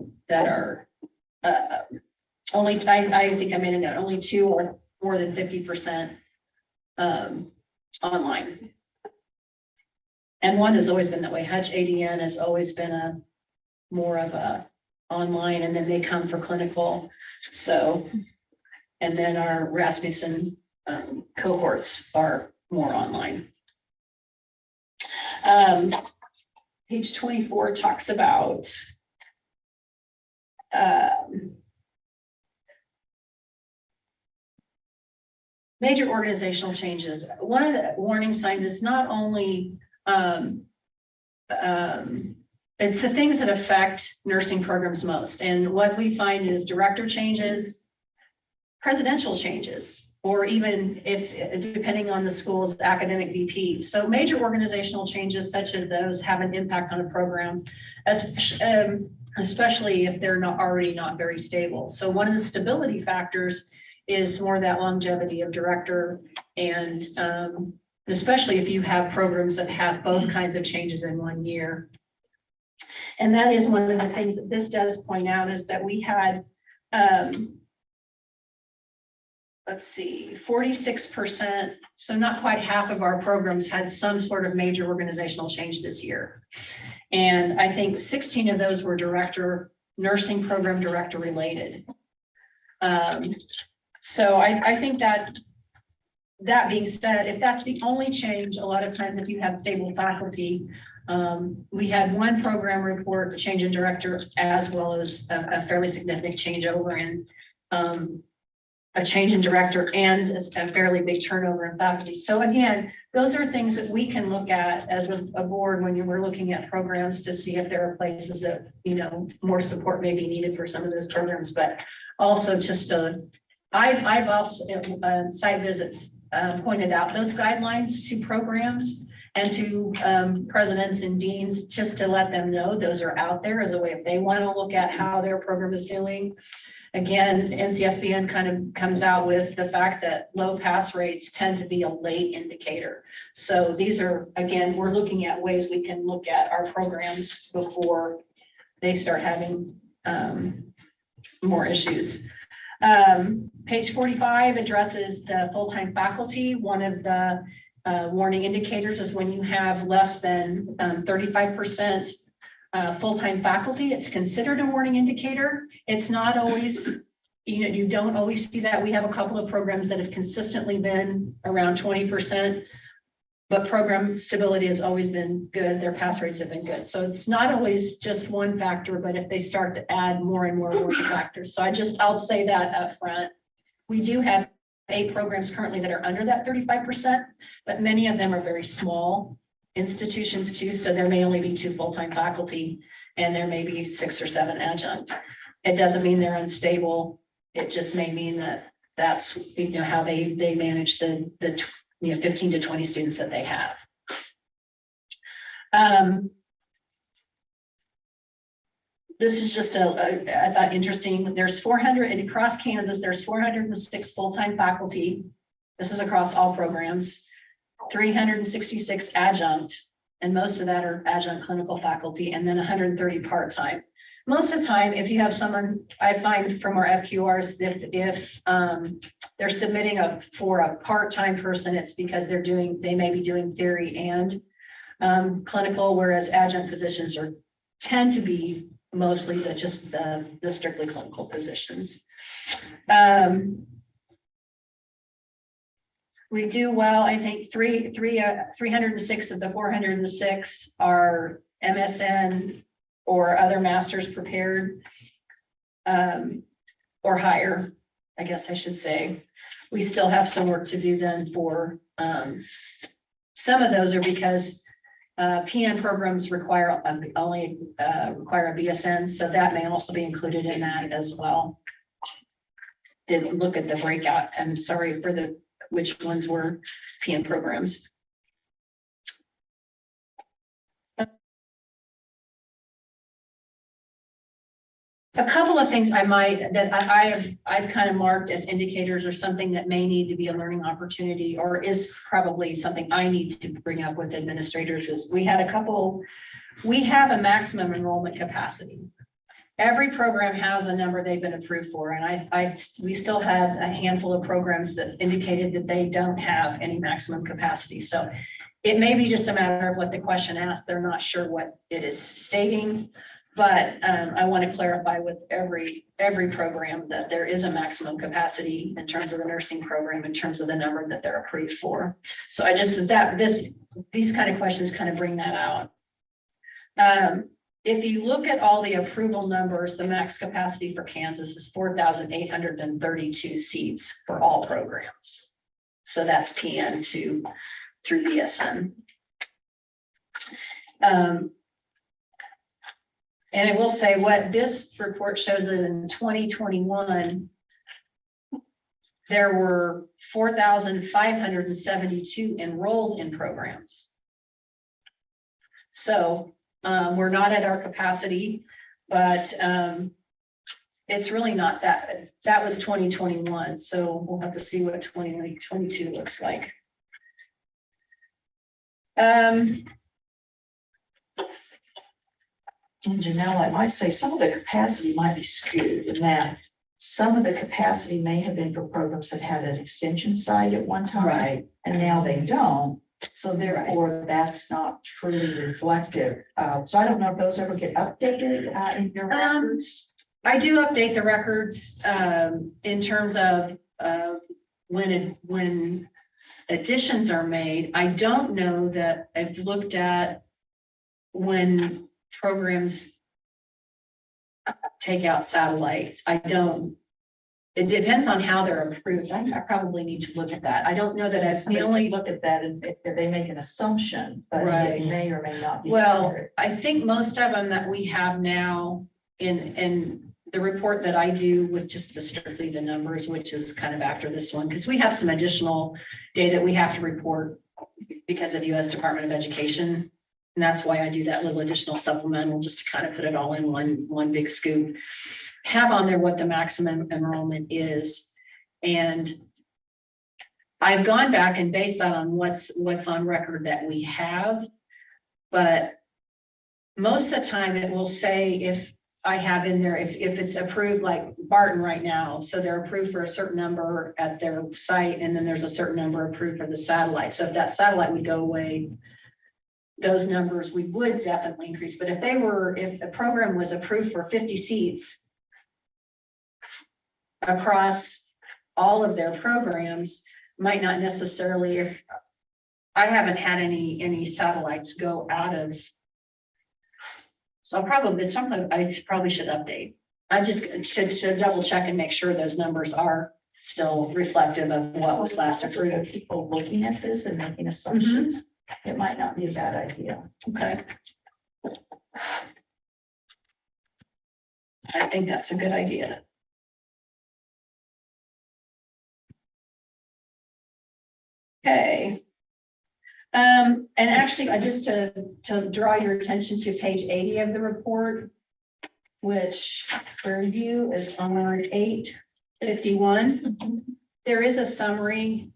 only, I think I made a note, only 2 or more than 50% online. And one has always been that way. Hutch ADN has always been more of a online, and then they come for clinical. So, and then our Rasmussen cohorts are more online. Page 24 talks about major organizational changes. One of the warning signs is not only it's the things that affect nursing programs most. And what we find is director changes, presidential changes, or even if, depending on the school's academic VP. So major organizational changes such as those have an impact on a program, especially if they're not already not very stable. So one of the stability factors is more that longevity of director, and especially if you have programs that have both kinds of changes in 1 year. And that is one of the things that this does point out, is that we had, let's see, 46%, so not quite half of our programs had some sort of major organizational change this year. And I think 16 of those were nursing program director related. So I think that being said, if that's the only change, a lot of times if you have stable faculty, We had one program report, the change in director, as well as a fairly significant changeover in a change in director and a fairly big turnover in faculty. So again, those are things that we can look at as a board when we're looking at programs to see if there are places that, you know, more support may be needed for some of those programs, but also just I've also site visits pointed out those guidelines to programs and to presidents and deans, just to let them know those are out there as a way if they want to look at how their program is doing. Again, NCSBN kind of comes out with the fact that low pass rates tend to be a late indicator. So these are, again, we're looking at ways we can look at our programs before they start having more issues. Page 45 addresses the full-time faculty. One of the warning indicators is when you have less than 35% full-time faculty, it's considered a warning indicator. It's not always, you don't always see that. We have a couple of programs that have consistently been around 20%, but program stability has always been good. Their pass rates have been good. So it's not always just one factor, but if they start to add more and more warning factors. So I'll say that up front. We do have 8 programs currently that are under that 35%, but many of them are very small institutions too. So there may only be 2 full-time faculty and there may be 6 or 7 adjunct. It doesn't mean they're unstable. It just may mean that that's, you know, how they manage the 15 to 20 students that they have. This is just I thought interesting. There's 400 and across Kansas, there's 406 full-time faculty. This is across all programs, 366 adjunct, and most of that are adjunct clinical faculty, and then 130 part-time. Most of the time, if you have someone, I find from our FQRs, if they're submitting for a part-time person, it's because they may be doing theory and clinical, whereas adjunct positions tend to be mostly the strictly clinical positions. We do well. I think 306 of the 406 are MSN or other masters prepared or higher, I guess I should say. We still have some work to do then for some of those are because PN programs only require a BSN, so that may also be included in that as well. Didn't look at the breakout. I'm sorry for which ones were PN programs. A couple of things I've kind of marked as indicators or something that may need to be a learning opportunity or is probably something I need to bring up with administrators is we have a maximum enrollment capacity. Every program has a number they've been approved for, and we still had a handful of programs that indicated that they don't have any maximum capacity. So it may be just a matter of what the question asks. They're not sure what it is stating. But I want to clarify with every program that there is a maximum capacity in terms of the nursing program, in terms of the number that they're approved for. So these kind of questions kind of bring that out. If you look at all the approval numbers, the max capacity for Kansas is 4,832 seats for all programs. So that's PN through BSN. And I will say what this report shows that in 2021, there were 4,572 enrolled in programs. So we're not at our capacity, but it's really not that. That was 2021. So we'll have to see what 2022 looks like. And Janelle, I might say some of the capacity might be skewed in that some of the capacity may have been for programs that had an extension site at one time. Right. And now they don't. So therefore, that's not truly reflective. So I don't know if those ever get updated in your records. I do update the records in terms of when additions are made. I don't know that I've looked at when programs take out satellites, it depends on how they're approved. I probably need to look at that. I don't know that I've The the only only, look at that and they make an assumption, but Right. it may or may not be. well, accurate. I think most of them that we have now in the report that I do with just strictly the numbers, which is kind of after this one, because we have some additional data we have to report because of US Department of Education. And that's why I do that little additional supplemental, just to kind of put it all in one big scoop. Have on there what the maximum enrollment is. And I've gone back and based that on what's on record that we have. But most of the time it will say if I have in there, if it's approved like Barton right now, so they're approved for a certain number at their site, and then there's a certain number approved for the satellite. So if that satellite would go away, those numbers, we would definitely increase. But if the program was approved for 50 seats across all of their programs, might not necessarily, if I haven't had any satellites go out of. So it's something I probably should update. I just should double check and make sure those numbers are still reflective of what was last approved. People looking at this and making assumptions, it might not be a bad idea. Okay. I think that's a good idea. Okay. And actually, I just to draw your attention to page 80 of the report, which for review is on 851. There is a summary.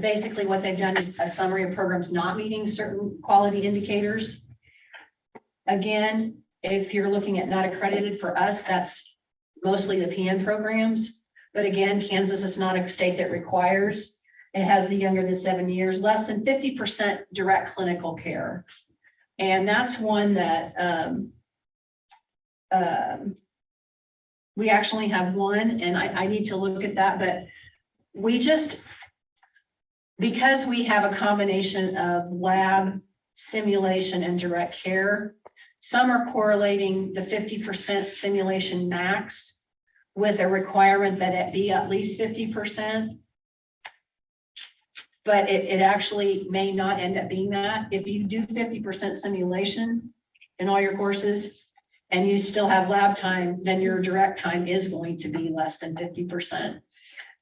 Basically what they've done is a summary of programs not meeting certain quality indicators. Again, if you're looking at not accredited for us, that's mostly the PN programs. But again, Kansas is not a state that requires. It has the younger than 7 years, less than 50% direct clinical care. And that's one that we actually have one, and I need to look at that, but because we have a combination of lab, simulation, and direct care, some are correlating the 50% simulation max with a requirement that it be at least 50%. But it actually may not end up being that. If you do 50% simulation in all your courses and you still have lab time, then your direct time is going to be less than 50%.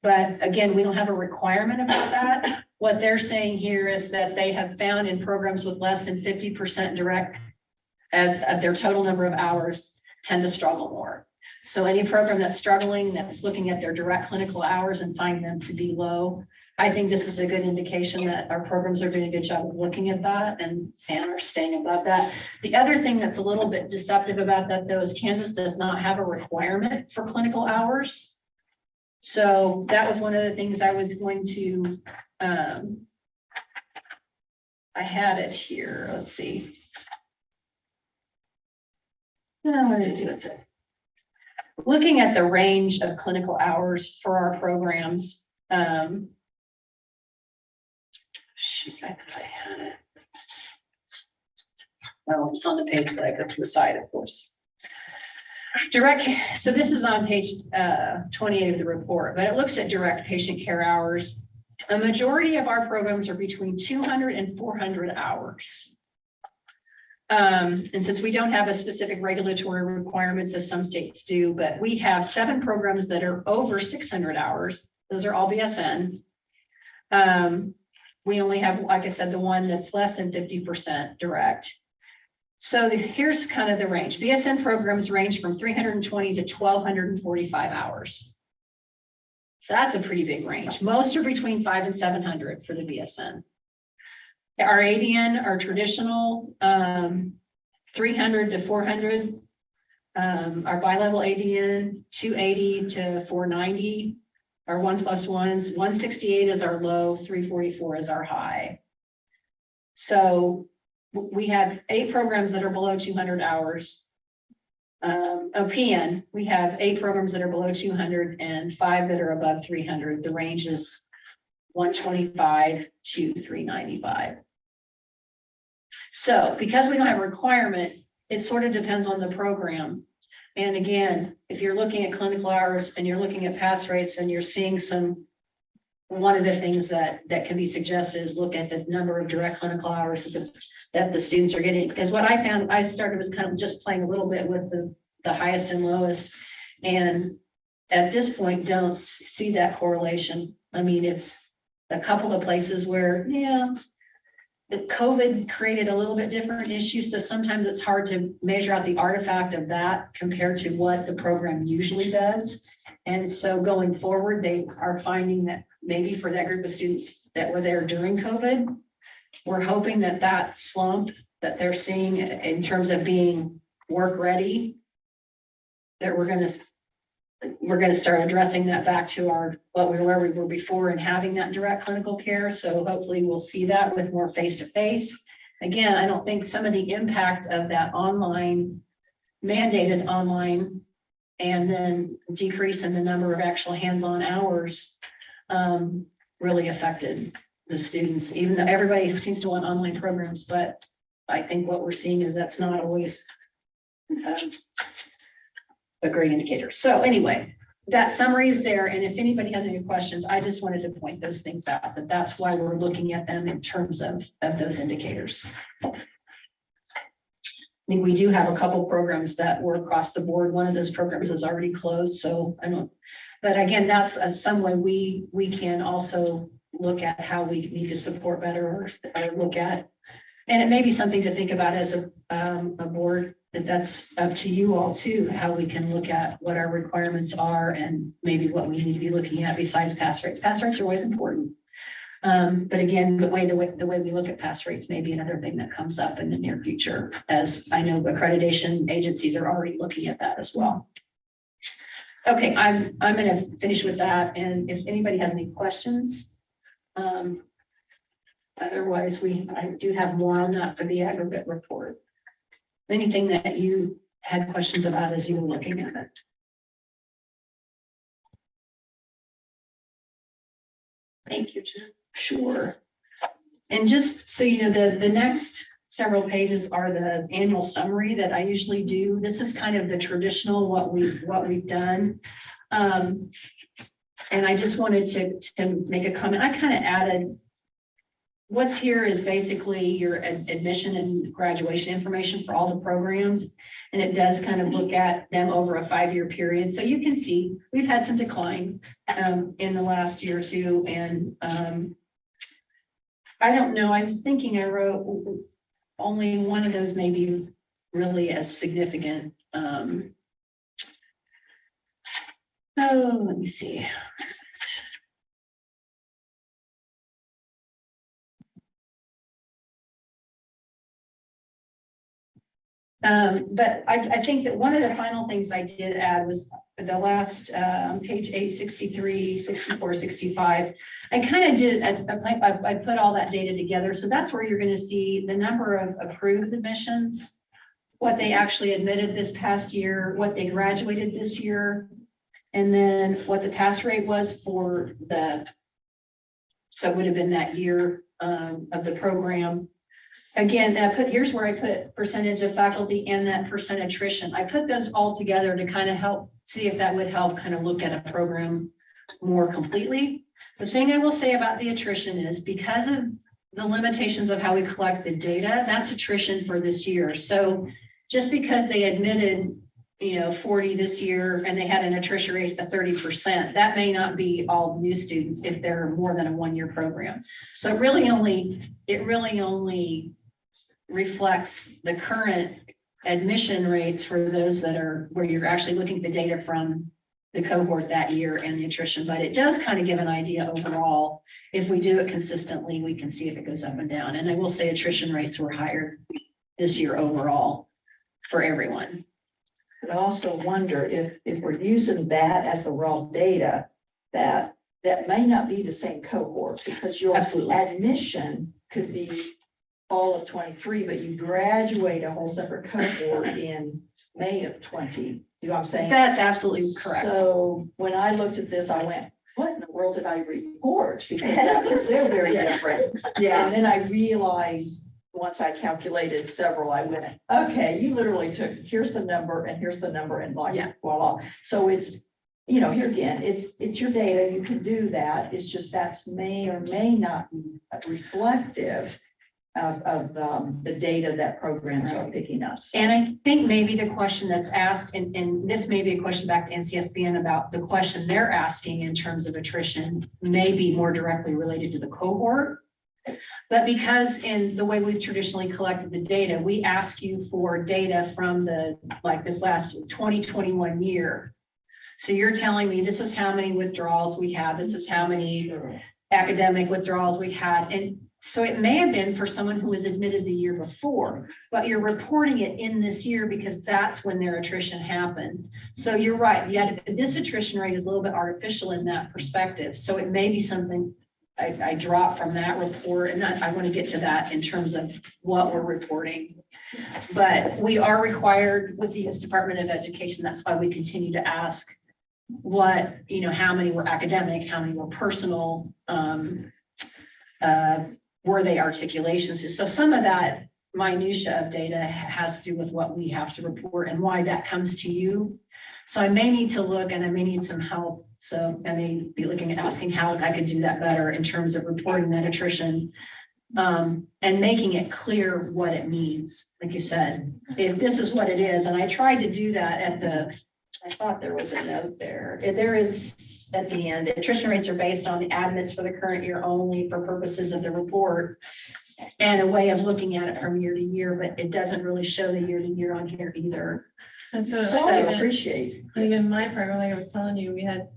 But again, we don't have a requirement about that. What they're saying here is that they have found in programs with less than 50% direct as of their total number of hours tend to struggle more. So any program that's struggling, that's looking at their direct clinical hours and find them to be low, I think this is a good indication that our programs are doing a good job of looking at that and are staying above that. The other thing that's a little bit deceptive about that, though, is Kansas does not have a requirement for clinical hours. So that was one of the things I was going to, I had it here. Let's see. What did I do with it? Looking at the range of clinical hours for our programs, shoot, I thought I had it. Well, it's on the page that I put to the side, of course. So this is on page 28 of the report, but it looks at direct patient care hours. A majority of our programs are between 200 and 400 hours. And since we don't have a specific regulatory requirements as some states do, but we have 7 programs that are over 600 hours. Those are all BSN. We only have, like I said, the one that's less than 50% direct. So here's kind of the range. BSN programs range from 320 to 1,245 hours. So that's a pretty big range. Most are between 500 and 700 for the BSN. Our ADN, our traditional 300 to 400. Our bilevel ADN 280 to 490. Our 1+1s, 168 is our low, 344 is our high. So we have 8 programs that are below 200 hours. PN, we have 8 programs that are below 200 and 5 that are above 300. The range is 125 to 395. So because we don't have a requirement, it sort of depends on the program. And again, if you're looking at clinical hours and you're looking at pass rates and you're seeing one of the things that can be suggested is look at the number of direct clinical hours that the students are getting. Because what I found, I started was kind of just playing a little bit with the highest and lowest. And at this point, don't see that correlation. I mean, it's a couple of places where, yeah, the COVID created a little bit different issues. So sometimes it's hard to measure out the artifact of that compared to what the program usually does. And so going forward, they are finding that maybe for that group of students that were there during COVID, we're hoping that slump that they're seeing in terms of being work ready, that we're going to start addressing that back to where we were before and having that direct clinical care. So hopefully we'll see that with more face-to-face. Again, I don't think some of the impact of that mandated online and then decrease in the number of actual hands-on hours really affected the students, even though everybody seems to want online programs. But I think what we're seeing is that's not always a great indicator. So anyway, that summary is there. And if anybody has any questions, I just wanted to point those things out, that that's why we're looking at them in terms of those indicators. I think we do have a couple programs that were across the board. One of those programs is already closed. So but again, that's some way we can also look at how we need to support better or look at, and it may be something to think about as a board. That's up to you all too, how we can look at what our requirements are and maybe what we need to be looking at besides pass rates. Pass rates are always important. But again, the way we look at pass rates may be another thing that comes up in the near future, as I know accreditation agencies are already looking at that as well. Okay, I'm going to finish with that. And if anybody has any questions, otherwise I do have more on that for the aggregate report. Anything that you had questions about as you were looking at it? Thank you, Jen. Sure. And just so you know, the next several pages are the annual summary that I usually do. This is kind of the traditional what we've done. And I just wanted to make a comment. I kind of added what's here is basically your admission and graduation information for all the programs. And it does kind of look at them over a 5-year period. So you can see we've had some decline in the last year or two. And I don't know, I was thinking I wrote only one of those may be really as significant. So let me see. But I think that one of the final things I did add was the last page 863, 64, 65. I kind of did, I put all that data together. So that's where you're going to see the number of approved admissions, what they actually admitted this past year, what they graduated this year, and then what the pass rate was for so it would have been that year of the program. Again, here's where I put percentage of faculty and that percent attrition. I put those all together to kind of help see if that would help kind of look at a program more completely. The thing I will say about the attrition is because of the limitations of how we collect the data, that's attrition for this year. So just because they admitted, 40 this year and they had an attrition rate of 30%, that may not be all new students if they're more than a 1-year program. So it really only reflects the current admission rates for those that are where you're actually looking at the data from the cohort that year and the attrition, but it does kind of give an idea overall. If we do it consistently, we can see if it goes up and down. And I will say attrition rates were higher this year overall for everyone. I also wonder if we're using that as the raw data, that may not be the same cohort, because your admission could be all of 23, but you graduate a whole separate cohort in May of 20. You know what I'm saying? That's absolutely correct. So when I looked at this, I went, what in the world did I report? Because they're very different. Yeah. And then I realized once I calculated several, I went, okay, you literally took, here's the number and here's the number and like, voila. So it's, you know, here again, it's your data, you can do that. It's just that's may or may not be reflective of the data that programs are picking up. So- And I think maybe the question that's asked, and this may be a question back to NCSBN about the question they're asking in terms of attrition may be more directly related to the cohort. But because in the way we've traditionally collected the data, we ask you for data from the, like this last 2021 year. So you're telling me this is how many withdrawals we had, this is how many academic withdrawals we had. And so it may have been for someone who was admitted the year before, but you're reporting it in this year because that's when their attrition happened. So you're right. Yeah, this attrition rate is a little bit artificial in that perspective. So it may be something I dropped from that report, and I want to get to that in terms of what we're reporting. But we are required with the U.S. Department of Education. That's why we continue to ask what, you know, how many were academic, how many were personal, were they articulations? So some of that minutia of data has to do with what we have to report and why that comes to you. So I may need to look and I may need some help. So I may be looking at asking how I could do that better in terms of reporting that attrition and making it clear what it means. Like you said, if this is what it is, and I tried to do that at the, I thought there was a note there. There is at the end, attrition rates are based on the admits for the current year only for purposes of the report and a way of looking at it from year to year, but it doesn't really show the year to year on here either. And so I appreciate. Like in my program, like I was telling you, we had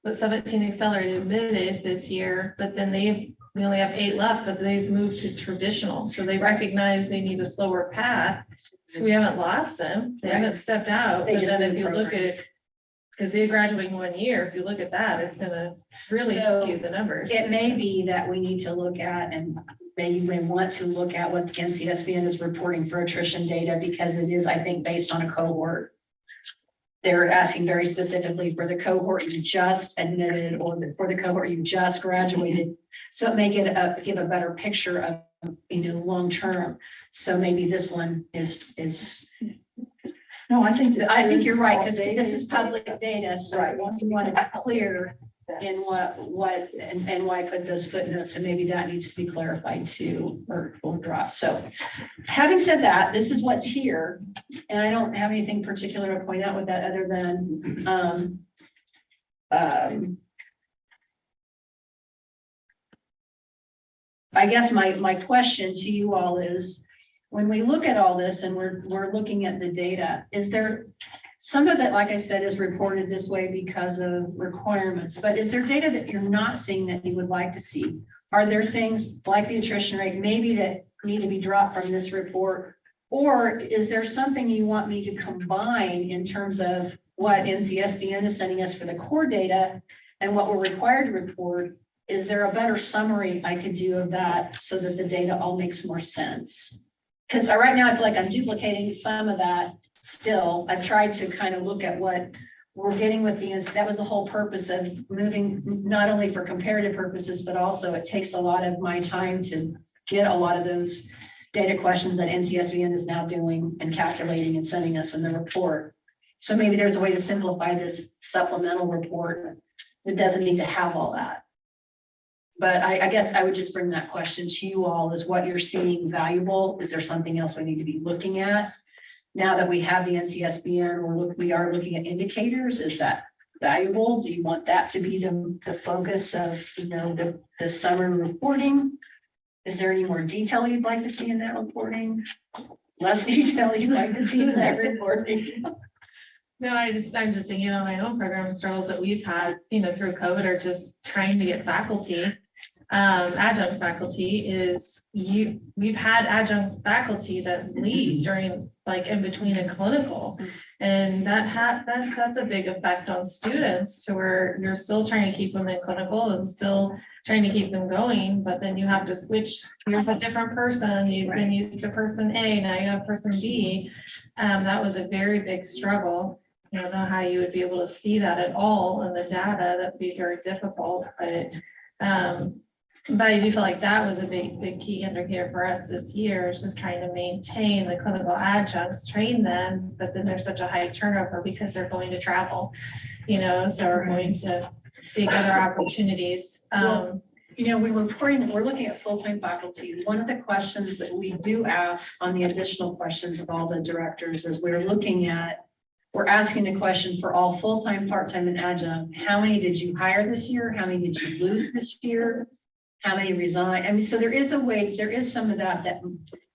17 accelerated admitted this year, but then we only have 8 left, but they've moved to traditional. So they recognize they need a slower path. So we haven't lost them. They haven't stepped out. They But just then if moved you look programs. at, because they graduate in 1 year, if you look at that, it's gonna really So skew the numbers. It may be that we need to look at, and maybe we want to look at what NCSBN is reporting for attrition data, because it is, I think, based on a cohort. They're asking very specifically for the cohort you just admitted or for the cohort you just graduated. So it may give a better picture of, you know, long term. So maybe this one is. No, I think you're right, because this is public data, so I want to be clear in what and why I put those footnotes, and maybe that needs to be clarified too, or drop. So having said that, this is what's here, and I don't have anything particular to point out with that other than I guess my question to you all is, when we look at all this and we're looking at the data, is there some of it, like I said, is reported this way because of requirements, but is there data that you're not seeing that you would like to see? Are there things like the attrition rate maybe that need to be dropped from this report? Or is there something you want me to combine in terms of what NCSBN is sending us for the core data and what we're required to report? Is there a better summary I could do of that so that the data all makes more sense? Because right now I feel like I'm duplicating some of that still. I've tried to kind of look at what we're getting with that was the whole purpose of moving, not only for comparative purposes, but also it takes a lot of my time to get a lot of those data questions that NCSBN is now doing and calculating and sending us in the report. So maybe there's a way to simplify this supplemental report that doesn't need to have all that. But I guess I would just bring that question to you all, is what you're seeing valuable? Is there something else we need to be looking at? Now that we have the NCSBN, we are looking at indicators. Is that valuable? Do you want that to be the focus of, you know, the summer reporting? Is there any more detail you'd like to see in that reporting? Less detail you'd like to see in that reporting? No, I'm just thinking of my own program struggles that we've had, you know, through COVID, are just trying to get faculty. Adjunct faculty we've had adjunct faculty that leave during, like, in between a clinical. And that's a big effect on students, to where you're still trying to keep them in clinical and still trying to keep them going, but then you have to switch. Here's a different person. You've been used to person A, now you have person B. That was a very big struggle. I don't know how you would be able to see that at all in the data. That'd be very difficult, but But I do feel like that was a big key indicator for us this year, is just trying to maintain the clinical adjuncts, train them, but then there's such a high turnover because they're going to travel, you know, so we're going to seek other opportunities. You know, we're looking at full-time faculty. One of the questions that we do ask on the additional questions of all the directors is we're asking the question for all full-time, part-time and adjunct. How many did you hire this year? How many did you lose this year? How many resign? I mean, so there is some of that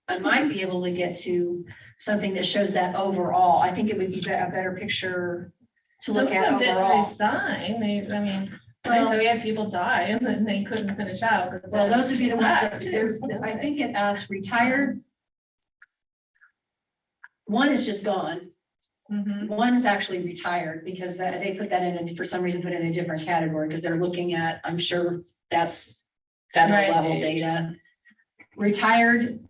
I might be able to get to something that shows that overall. I think it would be a better picture to look at Some of them overall. didn't resign. We had people die and then they couldn't finish out. but Well, then- those would be the ones that I think it asked retired. One is just gone. Mhm. One is actually retired because they put that for some reason, put it in a different category because they're looking at, I'm sure that's federal Right. level data. Retired,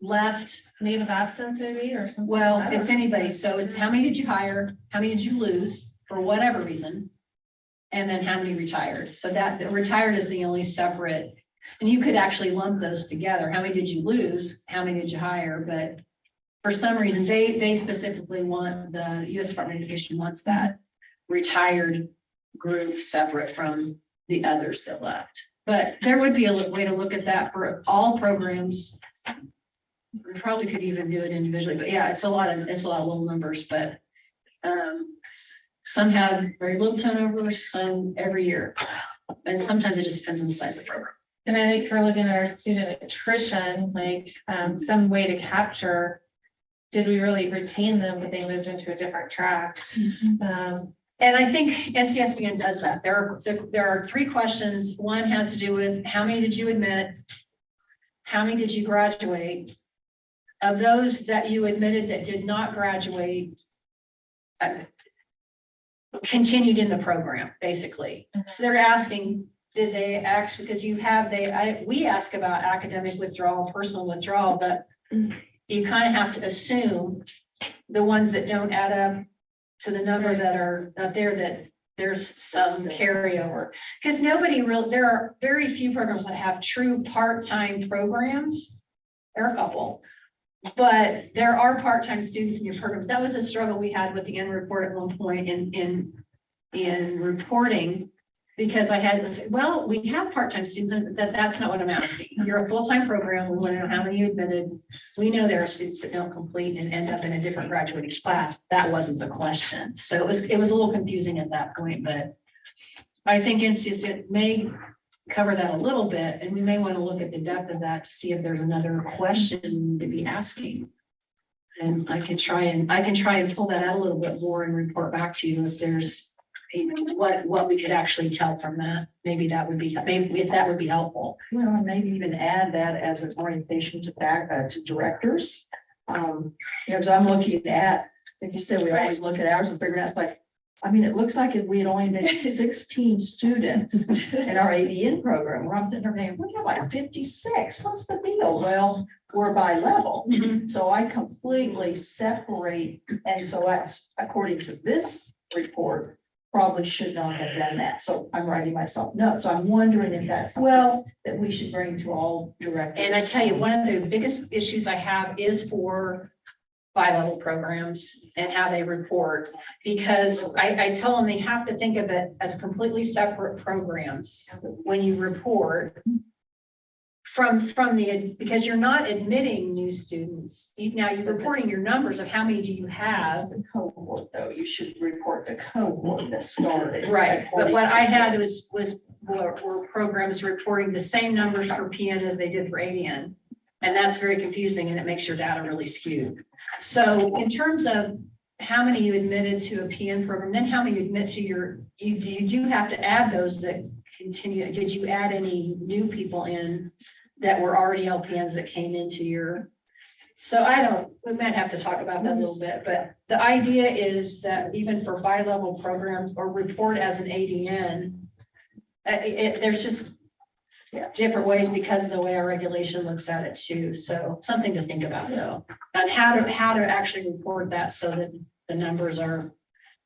left, Leave of absence maybe or something. well, I don't it's know. anybody. So it's how many did you hire? How many did you lose for whatever reason? And then how many retired? So that the retired is the only separate, and you could actually lump those together. How many did you lose? How many did you hire? But for some reason, they specifically want, the US Department of Education wants that retired group separate from the others that left. But there would be a way to look at that for all programs. We probably could even do it individually, but yeah, it's a lot of little numbers, but some have very little turnover, some every year. And sometimes it just depends on the size of the program. And I think for looking at our student attrition, like some way to capture, did we really retain them, but they moved into a different track? And I think NCSBN does that. There are 3 questions. One has to do with how many did you admit? How many did you graduate? Of those that you admitted that did not graduate, continued in the program, basically. So they're asking, did they actually, because we ask about academic withdrawal, personal withdrawal, but you kind of have to assume the ones that don't add up to the number that are not there, that there's some carryover. Because there are very few programs that have true part-time programs. There are a couple. But there are part-time students in your programs. That was a struggle we had with the end report at one point in reporting. Because I had to say, well, we have part-time students, and that's not what I'm asking. You're a full-time program. We want to know how many you admitted. We know there are students that don't complete and end up in a different graduating class. That wasn't the question. So it was a little confusing at that point, but I think it may cover that a little bit, and we may want to look at the depth of that to see if there's another question to be asking. And I can try and pull that out a little bit more and report back to you if there's what we could actually tell from that. Maybe if that would be helpful. Well, and maybe even add that as an orientation to directors. Because I'm looking at, like you said, we always look at ours and figure out, it's like, I mean, it looks like if we had only been 16 students in our ADN program, we're up there saying, we have like 56. What's the deal? Well, we're by level. So I completely separate. And so according to this report, probably should not have done that. So I'm writing myself notes. So I'm wondering if that's something that we should bring to all directors. And I tell you, one of the biggest issues I have is for bi-level programs and how they report, because I tell them they have to think of it as completely separate programs when you report because you're not admitting new students. Now you're reporting your numbers of how many do you have. The cohort, though, you should report the cohort that started. Right, but what I had were programs reporting the same numbers for PN as they did for ADN. And that's very confusing, and it makes your data really skewed. So in terms of how many you admitted to a PN program, then how many you admit to you do have to add those that continue. Did you add any new people in that were already LPNs that came into your? So we might have to talk about that a little bit, but the idea is that even for bi-level programs or report as an ADN, there's just different ways because of the way our regulation looks at it too. So something to think about though, and how to actually report that so that the numbers are,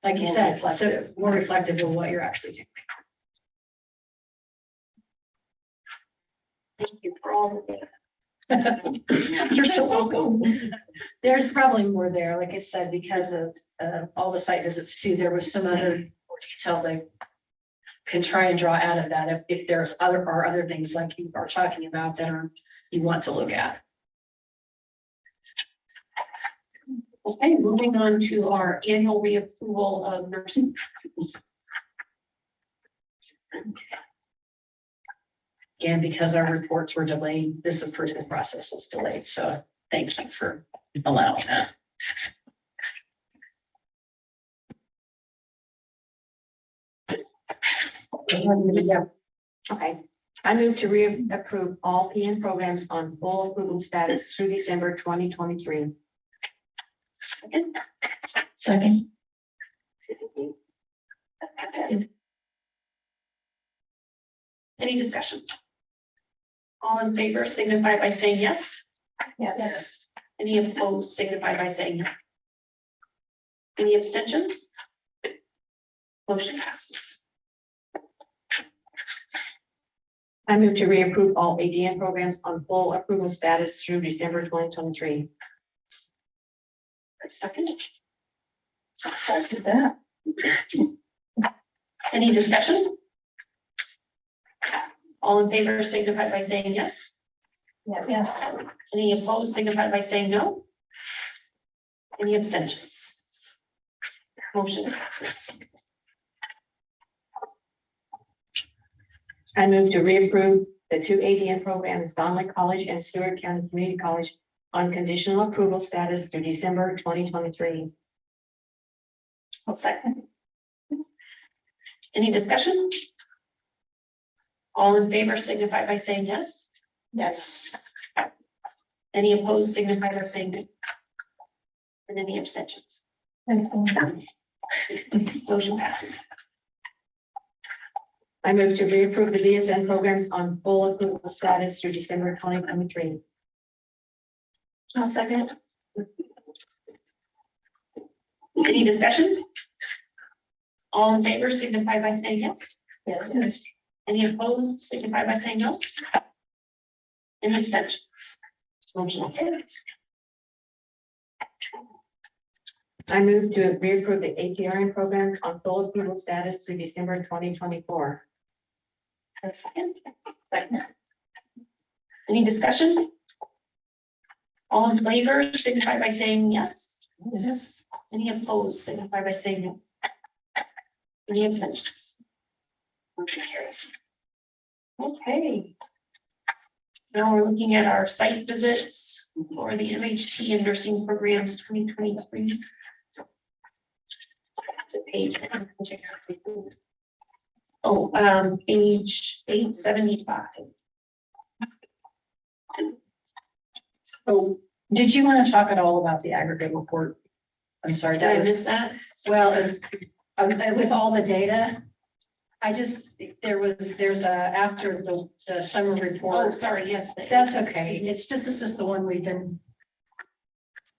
like you said, so more reflective of what you're actually doing. Thank you for all of it. You're so welcome. There's probably more there, like I said, because of all the site visits too. There was some other more detail they can try and draw out of that if there's other things like you are talking about that you want to look at. Okay, moving on to our annual reapproval of nursing. Again, because our reports were delayed, this approval process was delayed. So thank you for allowing that. Yeah. Okay. I move to reapprove all PN programs on full approval status through December 2023. Second. Any discussion? All in favor signify by saying yes. Yes. Any opposed signify by saying no. Any abstentions? Motion passes. I move to reapprove all ADN programs on full approval status through December 2023. Second. Second that. Any discussion? All in favor signify by saying yes. Yes. Any opposed signify by saying no. Any abstentions? Motion passes. I move to reapprove the two ADN programs, Donley College and Stewart County Community College, on conditional approval status through December 2023. I'll second. Any discussion? All in favor signify by saying yes. Yes. Any opposed signify by saying no. And any abstentions? Motion passes. I move to reapprove the BSN programs on full approval status through December 2023. I'll second. Any discussion? All in favor signify by saying yes. Yes. Any opposed signify by saying no. Any abstentions? Motion carries. I move to reapprove the ATRN programs on full approval status through December 2024. Second. Any discussion? All in favor signify by saying yes. Yes. Any opposed signify by saying no. Any abstentions? Motion carries. Okay. Now we're looking at our site visits for the MHT and nursing programs 2023. The page. Oh, page 875. Oh, did you want to talk at all about the aggregate report? I'm sorry, Did I that was, miss that? well, it's, with all the data, there's after the summer Oh, report. sorry, yes. That's okay. This is just the one we've been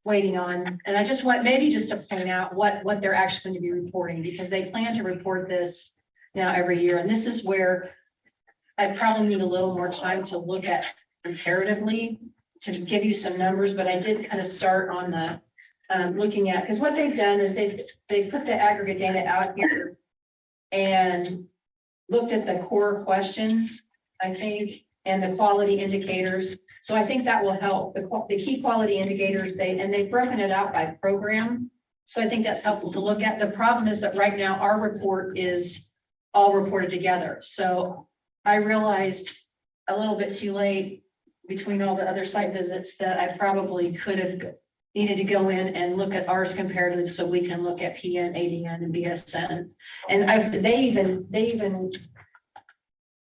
waiting on. And I just want, maybe just to point out what they're actually going to be reporting, because they plan to report this now every year. And this is where I probably need a little more time to look at comparatively to give you some numbers, but I did kind of start on the looking at, because what they've done is they've put the aggregate data out here and looked at the core questions, I think, and the quality indicators. So I think that will help. The key quality indicators, they've broken it out by program. So I think that's helpful to look at. The problem is that right now our report is all reported together. So I realized a little bit too late between all the other site visits that I probably could have needed to go in and look at ours comparatively so we can look at PN, ADN, and BSN. And they even,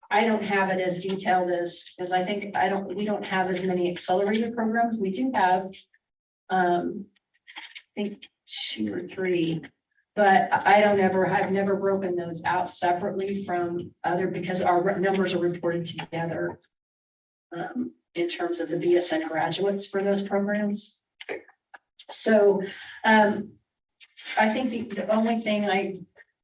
I don't have it as detailed as I think we don't have as many accelerated programs. We do have, I think 2 or 3, but I've never broken those out separately from other, because our numbers are reported together in terms of the BSN graduates for those programs. So I think the only thing I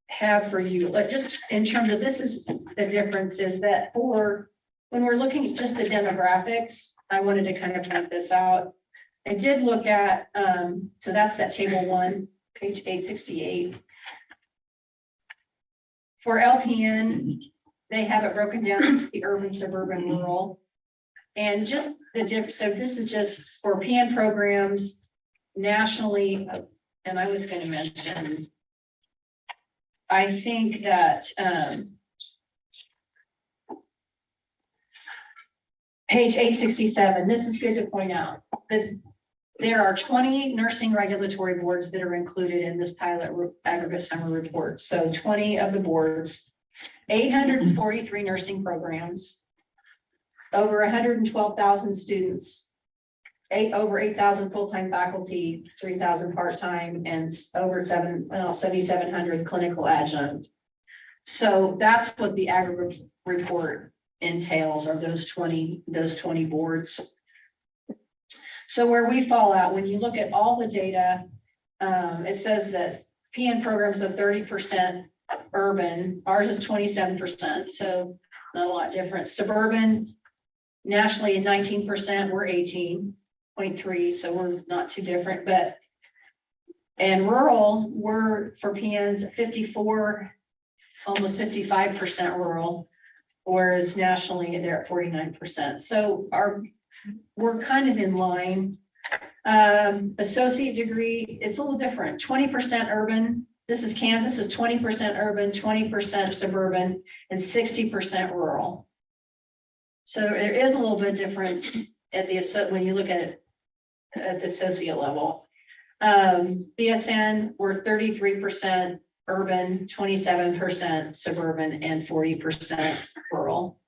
have for you, like just in terms of, this is the difference, is that for when we're looking at just the demographics, I wanted to kind of point this out. I did look at, so that's that table 1, page 868. For LPN, they have it broken down into the urban, suburban, rural. And just so this is just for PN programs nationally, and I was going to mention, I think that, page 867, this is good to point out that there are 20 nursing regulatory boards that are included in this pilot aggregate summary report. So 20 of the boards, 843 nursing programs, over 112,000 students, over 8,000 full-time faculty, 3,000 part-time, and over 7,700 clinical adjunct. So that's what the aggregate report entails, are those 20 boards. So where we fall out, when you look at all the data, it says that PN programs are 30% urban, ours is 27%, so not a lot different. Suburban, nationally at 19%, we're 18.3, so we're not too different, but and rural, we're for PNs 54, almost 55% rural, whereas nationally they're at 49%. So we're kind of in line. Associate degree, it's a little different, 20% urban. This is Kansas is 20% urban, 20% suburban, and 60% rural. So there is a little bit of difference at when you look at it at the associate level. BSN, we're 33% urban, 27% suburban, and 40% rural.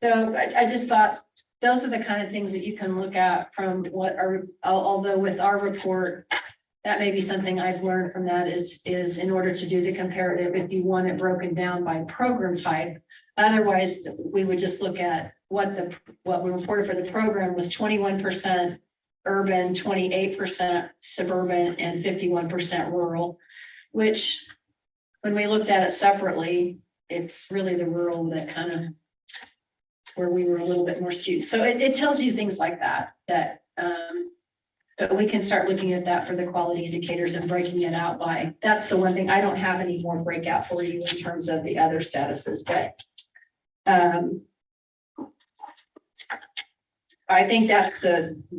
So I just thought those are the kind of things that you can look at from what are, although with our report, that may be something I've learned from that is in order to do the comparative, if you want it broken down by program type. Otherwise, we would just look at what we reported for the program was 21% urban, 28% suburban, and 51% rural, which when we looked at it separately, it's really the rural that kind of where we were a little bit more skewed. So it tells you things like that but we can start looking at that for the quality indicators and breaking it out by, that's the one thing. I don't have any more breakout for you in terms of the other statuses, but I think that's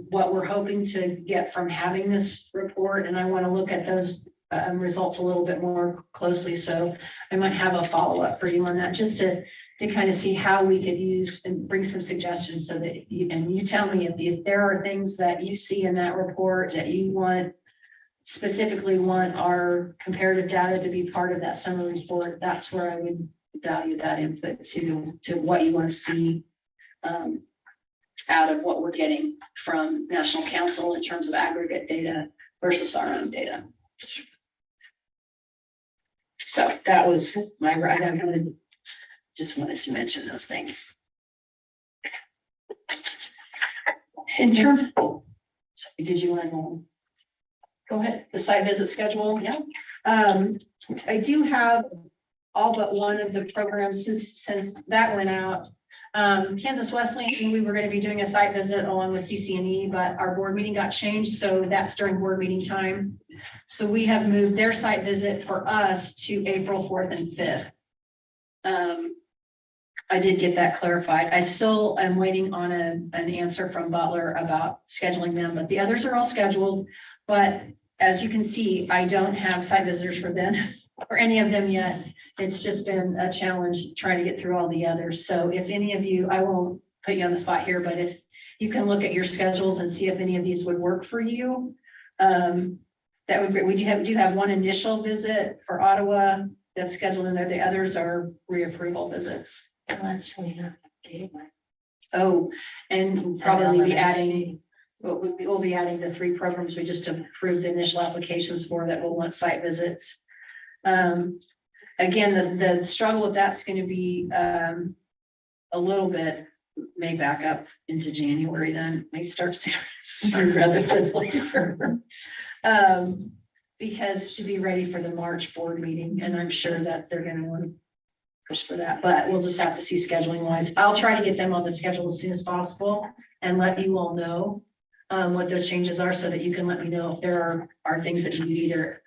what we're hoping to get from having this report. And I want to look at those results a little bit more closely. So I might have a follow-up for you on that, just to kind of see how we could use and bring some suggestions so that you tell me if there are things that you see in that report that you specifically want our comparative data to be part of that summary report. That's where I would value that input to what you want to see out of what we're getting from National Council in terms of aggregate data versus our own data. So that was my right. I just wanted to mention those things. In terms, did you want to go ahead? The site visit schedule? Yeah. I do have all but one of the programs since that went out. Kansas Wesleyan, we were going to be doing a site visit along with CCNE, but our board meeting got changed. So that's during board meeting time. So we have moved their site visit for us to April 4th and 5th. I did get that clarified. I still am waiting on an answer from Butler about scheduling them, but the others are all scheduled. But as you can see, I don't have site visitors for them or any of them yet. It's just been a challenge trying to get through all the others. So if any of you, I won't put you on the spot here, but if you can look at your schedules and see if any of these would work for you, that would be. Do you have one initial visit for Ottawa that's scheduled in there? The others are reapproval visits. Oh, and probably be adding, we'll be adding the 3 programs we just approved the initial applications for that will want site visits. Again, the struggle with that's going to be a little bit, may back up into January, then may start sooner rather than later. Because to be ready for the March board meeting, and I'm sure that they're going to want to push for that, but we'll just have to see scheduling wise. I'll try to get them on the schedule as soon as possible and let you all know what those changes are so that you can let me know if there are things that you either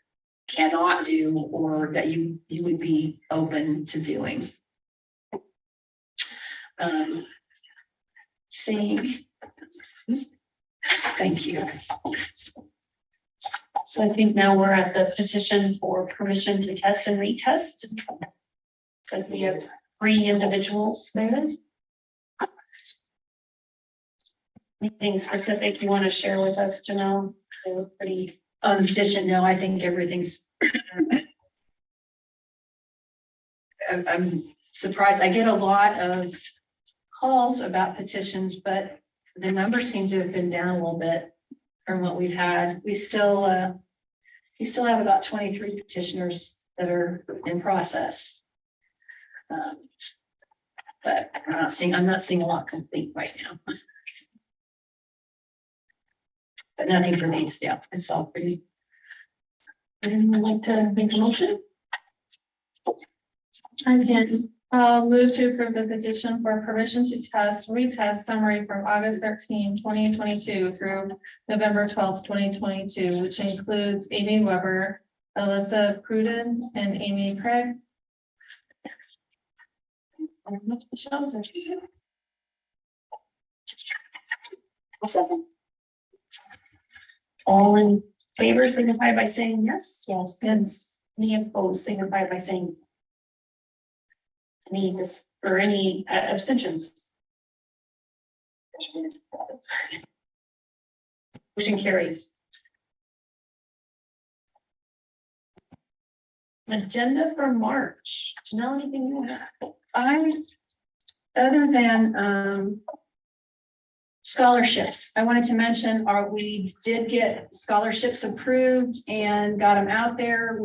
cannot do or that you would be open to doing. Thank you. So I think now we're at the petition for permission to test and retest. So we have 3 individuals there. Anything specific you want to share with us, Janelle? They look pretty. On the petition, no, I think everything's. I'm surprised. I get a lot of calls about petitions, but the numbers seem to have been down a little bit from what we've had. We still have about 23 petitioners that are in process. But I'm not seeing a lot complete right now. But nothing for these, yeah, it's all pretty. Anyone like to make a motion? I can. I'll move to approve the petition for permission to test, retest summary from August 13, 2022 through November 12th, 2022, which includes Amy Weber, Alyssa Pruden, and Amy Craig. All in favor signify by saying yes. Yes. Yes. Any opposed signify by saying. Any abstentions? Motion carries. Agenda for March. Janelle, anything you want? Other than scholarships, I wanted to mention, we did get scholarships approved and got them out there.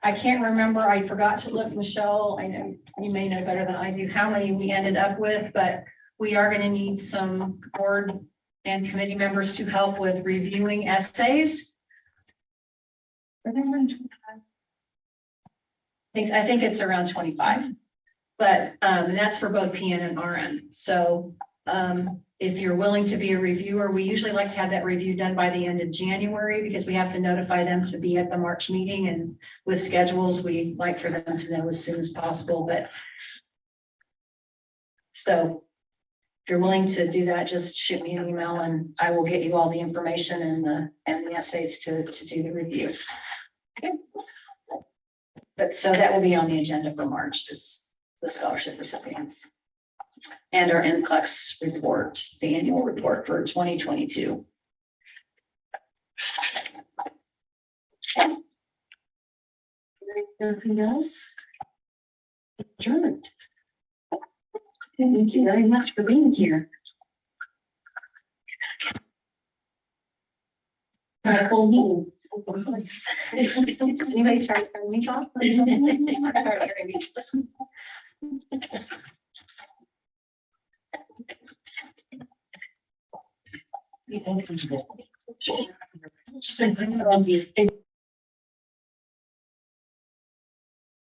I can't remember, I forgot to look, Michelle, I know you may know better than I do how many we ended up with, but we are going to need some board and committee members to help with reviewing essays. I think it's around 25, but that's for both PN and RN. So if you're willing to be a reviewer, we usually like to have that review done by the end of January because we have to notify them to be at the March meeting, and with schedules, we like for them to know as soon as possible. But so if you're willing to do that, just shoot me an email and I will get you all the information and the essays to do the review. Okay. But so that will be on the agenda for March, just the scholarship recipients. And our NCLEX report, the annual report for 2022. Anything else? Adjourned. Thank you very much for being here. Full meeting. Does anybody try to turn me off? You think